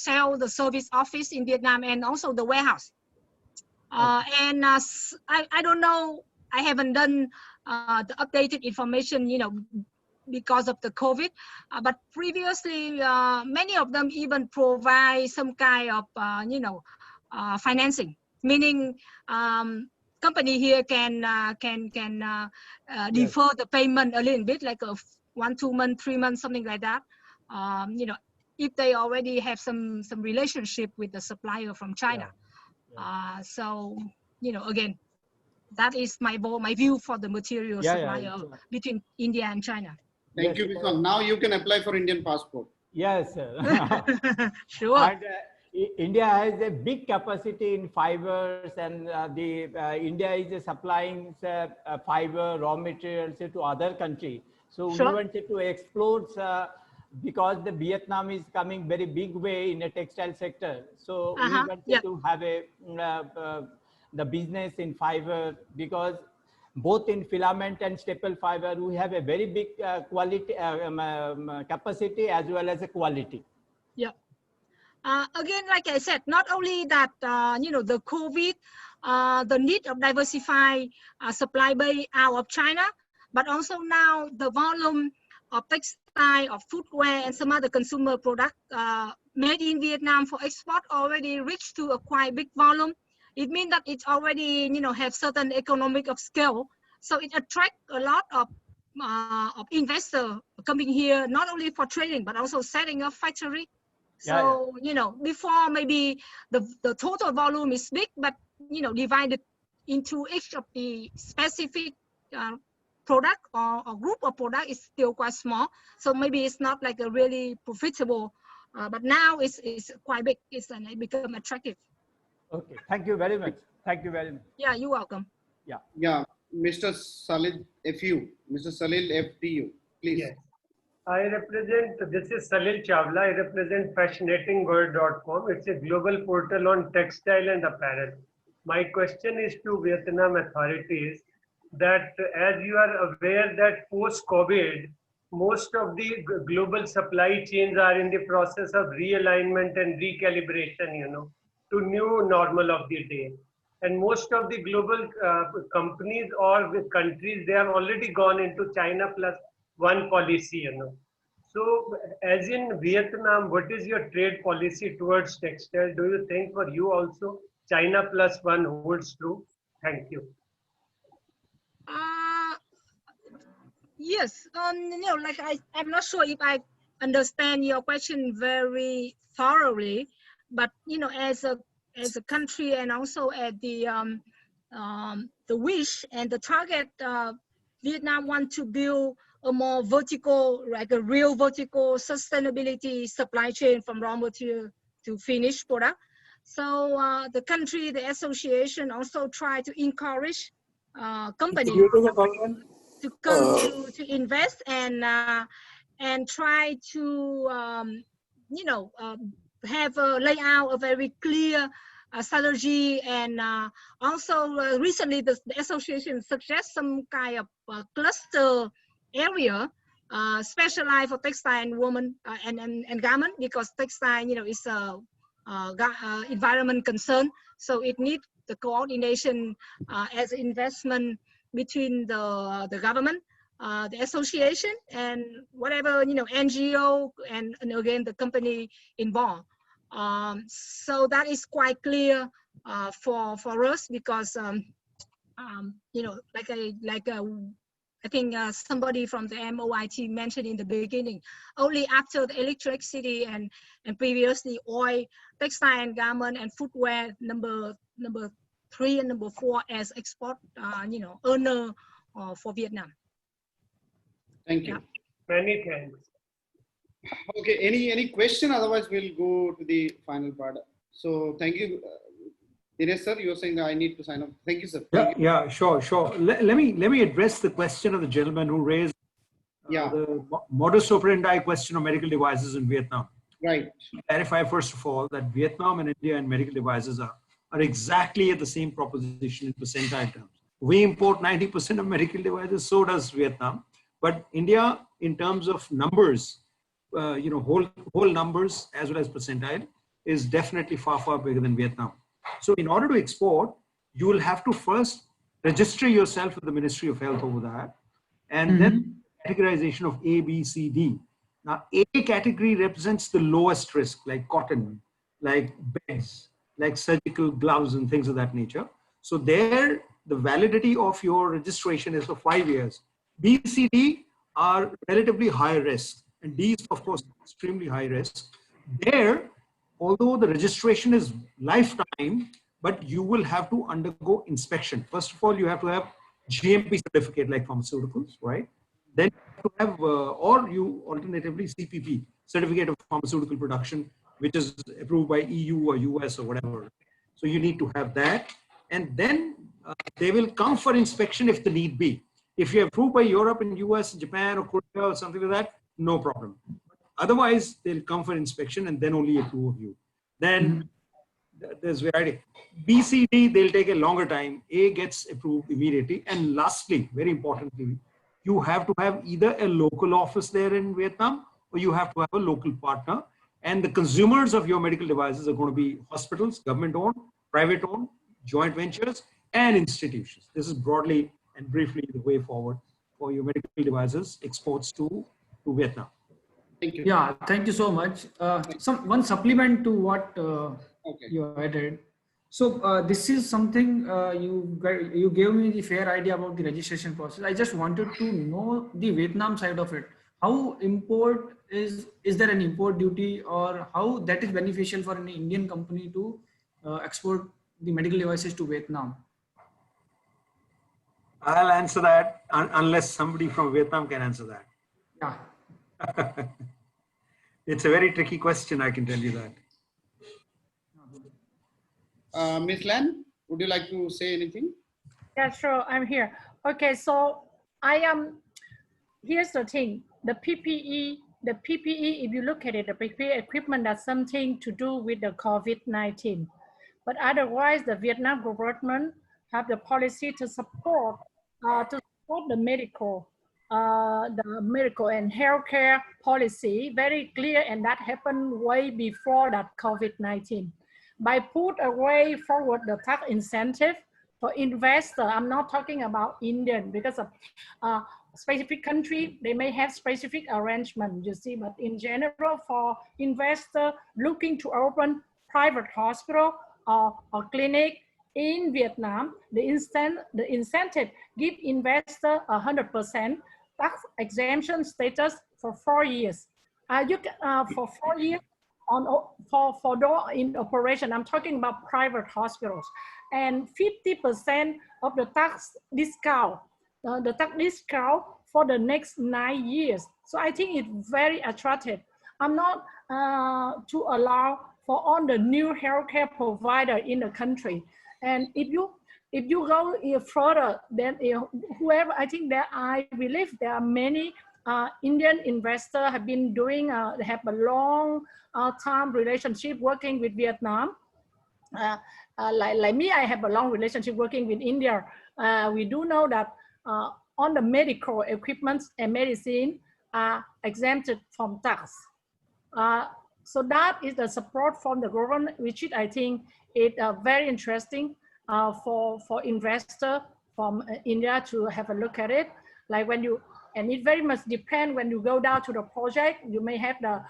service office in Vietnam and also the warehouse. And I don't know, I haven't done the updated information, because of the COVID, but previously many of them even provide some kind of financing, meaning company here can defer the payment a little bit, like a 1, 2 months, 3 months, something like that. If they already have some relationship with the supplier from China. So again, that is my view for the material supplier between India and China. Thank you, Biswal. Now you can apply for Indian passport. Yes, sure. And, India has a big capacity in fibers, and India is supplying fiber raw materials to other countries. So we wanted to explore because the Vietnam is coming very big way in a textile sector. So we wanted to have the business in fiber, because both in filament and staple fiber, we have a very big quality capacity as well as a quality. Yeah. Again, like I said, not only that, the COVID, the need of diversify supply by out of China, but also now the volume of textile, of footwear, and some other consumer product made in Vietnam for export already reached to a quite big volume. It means that it's already, have certain economic of scale. So it attracts a lot of of investor coming here, not only for trading, but also setting up factory. So, you know, before maybe the total volume is big, but, you know, divided into each of the specific product or group of product is still quite small. So maybe it's not like a really profitable, but now it's quite big. It become attractive. Okay, thank you very much. Thank you very much. Yeah, you're welcome. Yeah. Yeah, Mr. Salil FU, Mr. Salil FDU, please. Yes. I represent, this is Salil Chawla, I represent fascinatingworld.com. It's a global portal on textile and apparel. My question is to Vietnam authorities that as you are aware that post-COVID, most of the global supply chains are in the process of realignment and recalibration, you know, to new normal of the day. And most of the global companies or the countries, they have already gone into China plus one policy, you know. So as in Vietnam, what is your trade policy towards textile? Do you think for you also China plus one holds true? Thank you. Yes, you know, like I'm not sure if I understand your question very thoroughly, but you know, as a country and also at the wish and the target, Vietnam want to build a more vertical, like a real vertical sustainability supply chain from raw material to finished product. So the country, the association also try to encourage companies to come to invest and try to you know have a layout, a very clear strategy, and also recently the association suggests some kind of cluster area specialized for textile and women and garment, because textile, you know, is a environment concern, so it needs the coordination as investment between the government, the association, and whatever, you know, NGO and again the company involved. So that is quite clear for us, because you know, I think somebody from the MOIT mentioned in the beginning, only after the electricity and previously oil, textile and garment and footwear number 3 and number 4 as export, you know, earner for Vietnam. Thank you. Yeah. Many thanks. Okay, any question? Otherwise, we'll go to the final part. So thank you. Dinesh sir, you were saying that I need to sign up. Thank you, sir. Yeah, sure. Let me address the question of the gentleman who raised the modus operandi question of medical devices in Vietnam. Right. Clarify first of all that Vietnam and India and medical devices are exactly at the same proposition in percentile terms. We import 90% of medical devices, so does Vietnam. But India, in terms of numbers, you know, whole numbers as well as percentile, is definitely far bigger than Vietnam. So in order to export, you will have to first register yourself with the Ministry of Health over that, and then categorization of A, B, C, D. Now, A category represents the lowest risk, like cotton, like beds, like surgical gloves and things of that nature. So there, the validity of your registration is for 5 years. B, C, D are relatively high risk, and D is, of course, extremely high risk. There, although the registration is lifetime, but you will have to undergo inspection. First of all, you have to have GMP certificate like pharmaceuticals, right? Then you have to have, or you alternatively CPP, Certificate of Pharmaceutical Production, which is approved by EU or US or whatever. So you need to have that. And then they will come for inspection if the need be. If you're approved by Europe and US, Japan or Korea or something like that, no problem. Otherwise, they'll come for inspection and then only approve of you. Then there's variety. B, C, D, they'll take a longer time. A gets approved immediately. And lastly, very importantly, you have to have either a local office there in Vietnam or you have to have a local partner. And the consumers of your medical devices are going to be hospitals, government-owned, private-owned, joint ventures, and institutions. This is broadly and briefly the way forward for your medical devices exports to Vietnam. Thank you. Yeah, thank you so much. One supplement to what you added. So this is something you gave me the fair idea about the registration process. I just wanted to know the Vietnam side of it. How import is there an import duty, or how that is beneficial for an Indian company to export the medical devices to Vietnam? I'll answer that unless somebody from Vietnam can answer that. Yeah. It's a very tricky question, I can tell you that. Ms. Lan, would you like to say anything? Yeah, sure. I'm here. Okay, so I am. Here's the thing: the PPE, if you look at it, the PPE equipment has something to do with the COVID-19. But otherwise, the Vietnam government have the policy to support the medical and healthcare policy very clear, and that happened way before that COVID-19. By put away forward the tax incentive for investor, I'm not talking about Indian, because of specific country, they may have specific arrangement, you see, but in general, for investor looking to open private hospital or clinic in Vietnam, the incentive give investor 100% tax exemption status for 4 years. For 4 years for door in operation, I'm talking about private hospitals, and 50% of the tax discount, for the next 9 years. So I think it's very attractive. I'm not to allow for all the new healthcare provider in the country. And if you go further, then whoever, I think that I believe there are many Indian investors have been doing, have a long time relationship working with Vietnam. Like me, I have a long relationship working with India. We do know that on the medical equipment and medicine are exempted from tax. So that is the support from the government, which I think is very interesting for investor from India to have a look at it. Like when you, and it very much depends when you go down to the project, you may have the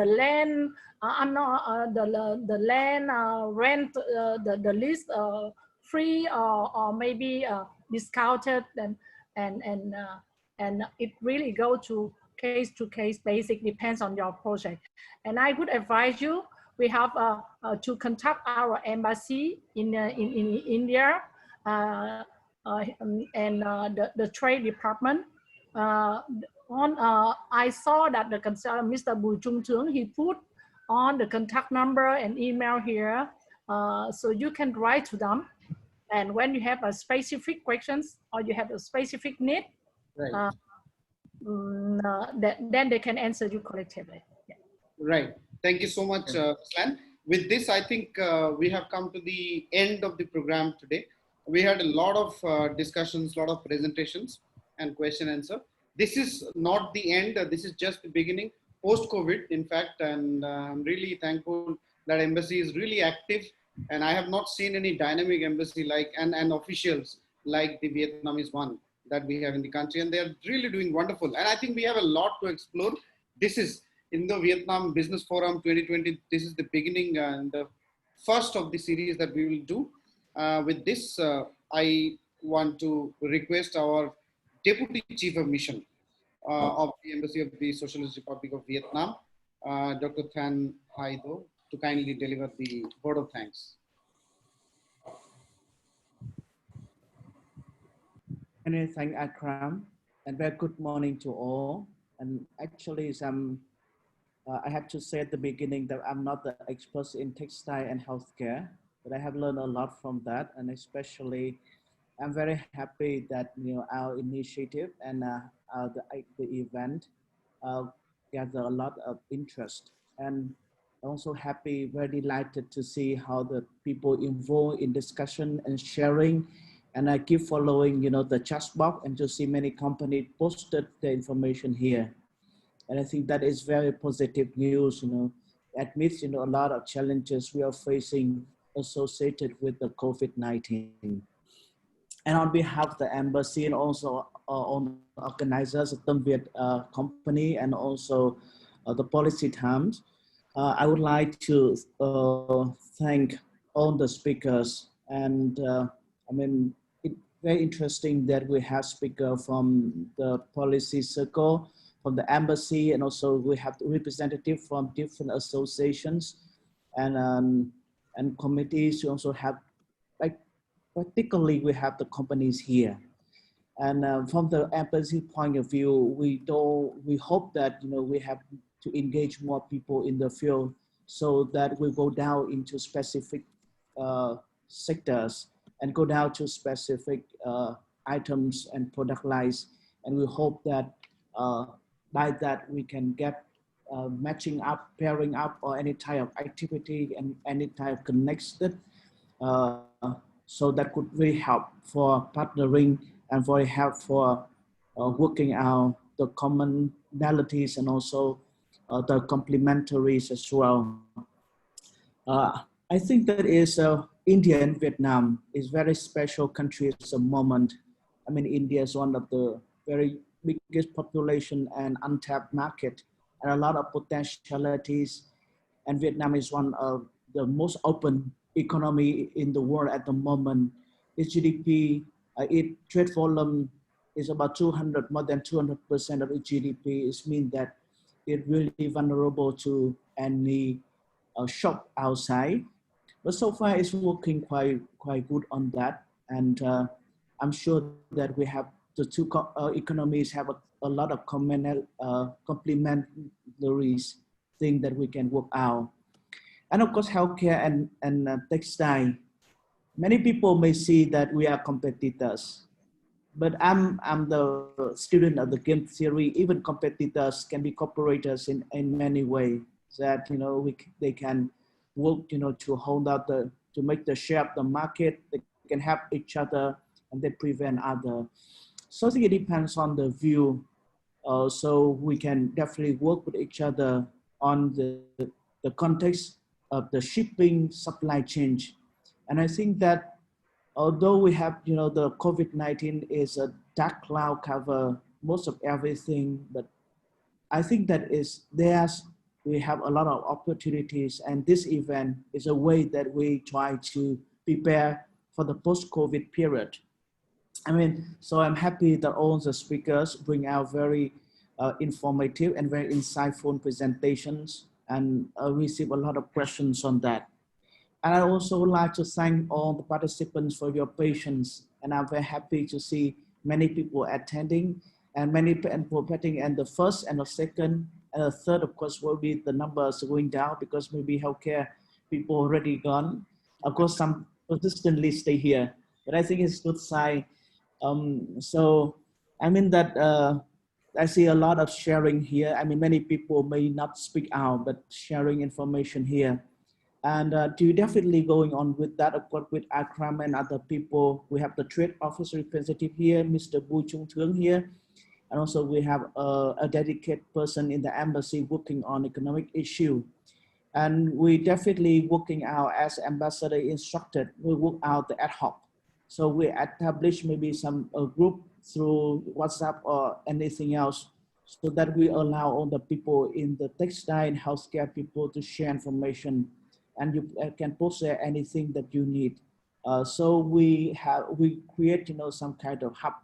land, the land rent, the lease free or maybe discounted, and it really go to case basis, depends on your project. And I would advise you, we have to contact our embassy in India and the Trade Department. I saw that the consultant, Mr. Bùi Trung Thướng, he put on the contact number and email here, so you can write to them. And when you have a specific questions or you have a specific need, right. Then they can answer you collectively. Yeah. Right. Thank you so much, Slan. With this, I think we have come to the end of the program today. We had a lot of discussions, a lot of presentations and question answer. This is not the end. This is just the beginning, post-COVID, in fact, and I'm really thankful that embassy is really active. And I have not seen any dynamic embassy like and officials like the Vietnamese one that we have in the country, and they are really doing wonderful. And I think we have a lot to explore. This is in the Vietnam Business Forum 2020. This is the beginning and the first of the series that we will do. With this, I want to request our Deputy Chief of Mission of the Embassy of the Socialist Republic of Vietnam, Dr. Thanh Hai Do, to kindly deliver the word of thanks. Many thanks, Akram, and very good morning to all. And actually, I have to say at the beginning that I'm not the expert in textile and healthcare, but I have learned a lot from that, and especially, I'm very happy that our initiative and the event gather a lot of interest, and also happy, very delighted to see how the people involved in discussion and sharing. And I keep following, the chat box, and to see many companies posted the information here. And I think that is very positive news, amidst, a lot of challenges we are facing associated with the COVID-19. And on behalf of the embassy and also on organizers of the Viet company and also the policy teams, I would like to thank all the speakers. And I mean, it's very interesting that we have speaker from the policy circle, from the embassy, and also we have the representative from different associations and committees. We also have, like, particularly we have the companies here. And from the embassy point of view, we hope that, you know, we have to engage more people in the field so that we go down into specific sectors and go down to specific items and product lines. And we hope that by that we can get matching up, pairing up, or any type of activity and any type of connected. So that could really help for partnering and very help for working out the commonalities and also the complementaries as well. I think that is India and Vietnam is very special countries at the moment. I mean, India is one of the very biggest population and untapped market and a lot of potentialities. And Vietnam is one of the most open economy in the world at the moment. Its GDP, its trade volume is about 200, more than 200% of its GDP. It means that it's really vulnerable to any shock outside. But so far it's working quite good on that. And I'm sure that we have the two economies have a lot of complementary things that we can work out. And of course, healthcare and textile. Many people may see that we are competitors, but I'm the student of the game theory. Even competitors can be cooperators in many ways. That, you know, they can work, you know, to hold out to make the share of the market. They can help each other and they prevent other. So I think it depends on the view. So we can definitely work with each other on the context of the shipping supply chain. And I think that although we have, you know, the COVID-19 is a dark cloud cover most of everything, but I think that we have a lot of opportunities, and this event is a way that we try to prepare for the post-COVID period. I mean, so I'm happy that all the speakers bring out very informative and very insightful presentations, and receive a lot of questions on that. And I also would like to thank all the participants for your patience. And I'm very happy to see many people attending and many people participating. And the first and the second and the third, of course, will be the numbers going down because maybe healthcare people already gone. Of course, some consistently stay here, but I think it's good sign. So I mean that I see a lot of sharing here. I mean, many people may not speak out, but sharing information here. And to definitely going on with that, of course, with Akram and other people, we have the trade office representative here, Mr. Bùi Trung Thương here. And also we have a dedicated person in the embassy working on economic issue. And we definitely working out as ambassador instructed, we work out the ad hoc. So we establish maybe some group through WhatsApp or anything else so that we allow all the people in the textile and healthcare people to share information, and you can post there anything that you need. So we create, you know, some kind of hub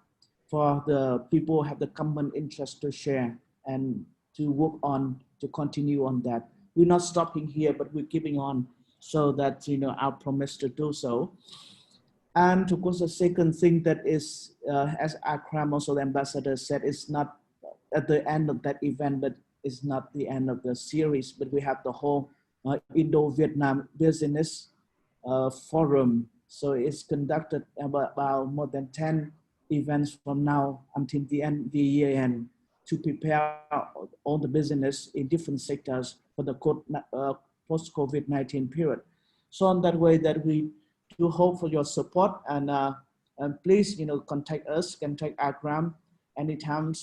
for the people who have the common interest to share and to work on, to continue on that. We're not stopping here, but we're keeping on so that, you know, our promise to do so. And of course, the second thing that is, as Akram, also the ambassador said, it's not at the end of that event, but it's not the end of the series, but we have the whole Indo-Vietnam Business Forum. So it's conducted about more than 10 events from now until the year end to prepare all the business in different sectors for the post-COVID-19 period. So in that way that we do hope for your support, and please, you know, contact us, contact Akram anytime.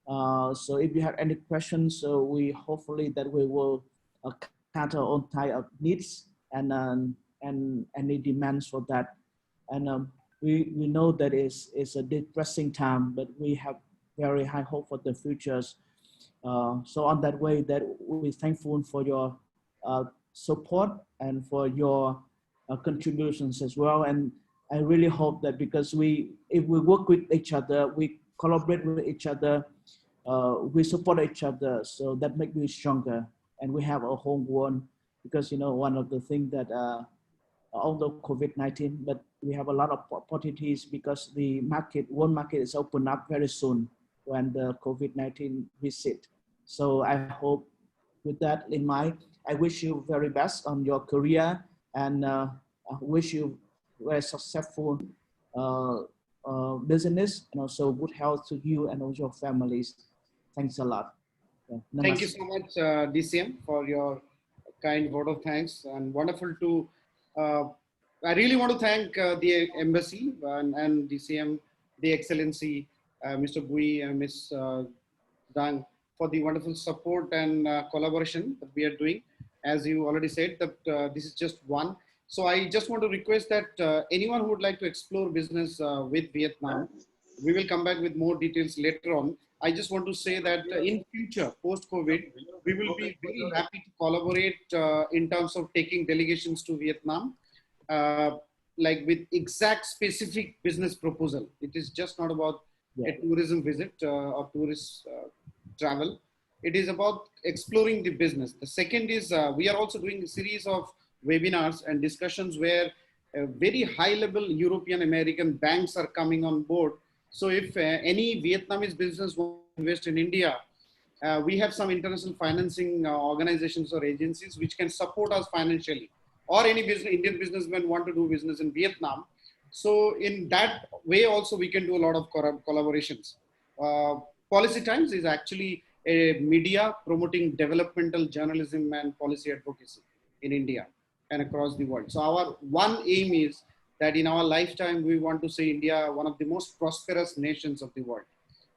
So if you have any questions, so we hopefully that we will cater on type of needs and any demands for that. And we know that it's a depressing time, but we have very high hope for the futures. So on that way that we're thankful for your support and for your contributions as well. And I really hope that because if we work with each other, we collaborate with each other, we support each other, so that makes me stronger. And we have a home one, because one of the things that although COVID-19, but we have a lot of opportunities because the world market is open up very soon when the COVID-19 visit. So I hope with that in mind, I wish you very best on your career, and I wish you very successful business, and also good health to you and also your families. Thanks a lot. Thank you so much, DCM, for your kind word of thanks, and wonderful to. I really want to thank the embassy and DCM, the Excellency, Mr. Bui and Ms. Dang, for the wonderful support and collaboration that we are doing. As you already said, that this is just one. So I just want to request that anyone who would like to explore business with Vietnam, we will come back with more details later on. I just want to say that in future, post-COVID, we will be very happy to collaborate in terms of taking delegations to Vietnam, like with exact specific business proposal. It is just not about a tourism visit or tourist travel. It is about exploring the business. The second is we are also doing a series of webinars and discussions where very high level European American banks are coming on board. So if any Vietnamese business wants to invest in India, we have some international financing organizations or agencies which can support us financially, or any Indian businessmen want to do business in Vietnam. So in that way also we can do a lot of collaborations. Policy Times is actually a media promoting developmental journalism and policy advocacy in India and across the world. So our one aim is that in our lifetime, we want to see India one of the most prosperous nations of the world,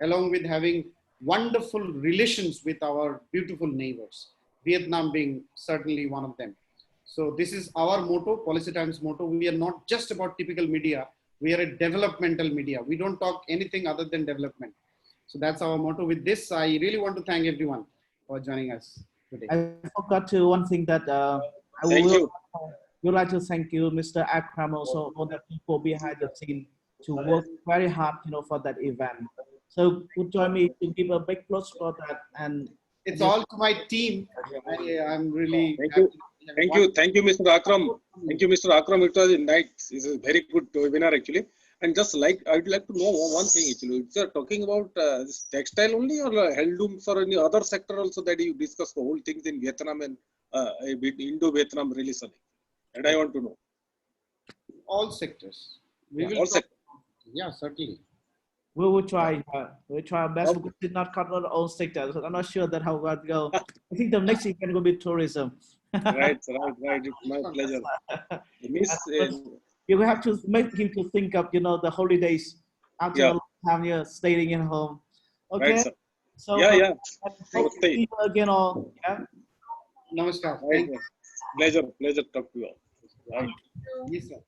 along with having wonderful relations with our beautiful neighbors, Vietnam being certainly one of them. So this is our motto, Policy Times motto. We are not just about typical media. We are a developmental media. We don't talk anything other than development. So that's our motto. With this, I really want to thank everyone for joining us today. I forgot to one thing that would like to thank you, Mr. Akram, also all the people behind the scene to work very hard, for that event. So would join me to give a big applause for that. And it's all to my team. I'm really Thank you, Mr. Akram. Thank you, Mr. Akram. It was nice. It's a very good webinar actually. And just like I would like to know one thing actually. If you are talking about this textile only, or handlooms, or any other sector also that you discuss the whole things in Vietnam and Indo-Vietnam relation. And I want to know. All sectors. All sectors. Yeah, certainly. We will try. We'll try our best. We did not cover all sectors. So I'm not sure that how that go. I think the next event will be tourism. Right. It's my pleasure. You have to make him to think of, the holidays after a long time you're staying at home. Okay. Right, sir. So yeah. Hope to see you again all. Yeah. Namaskar. Pleasure to talk to you all. Right. Yes, sir.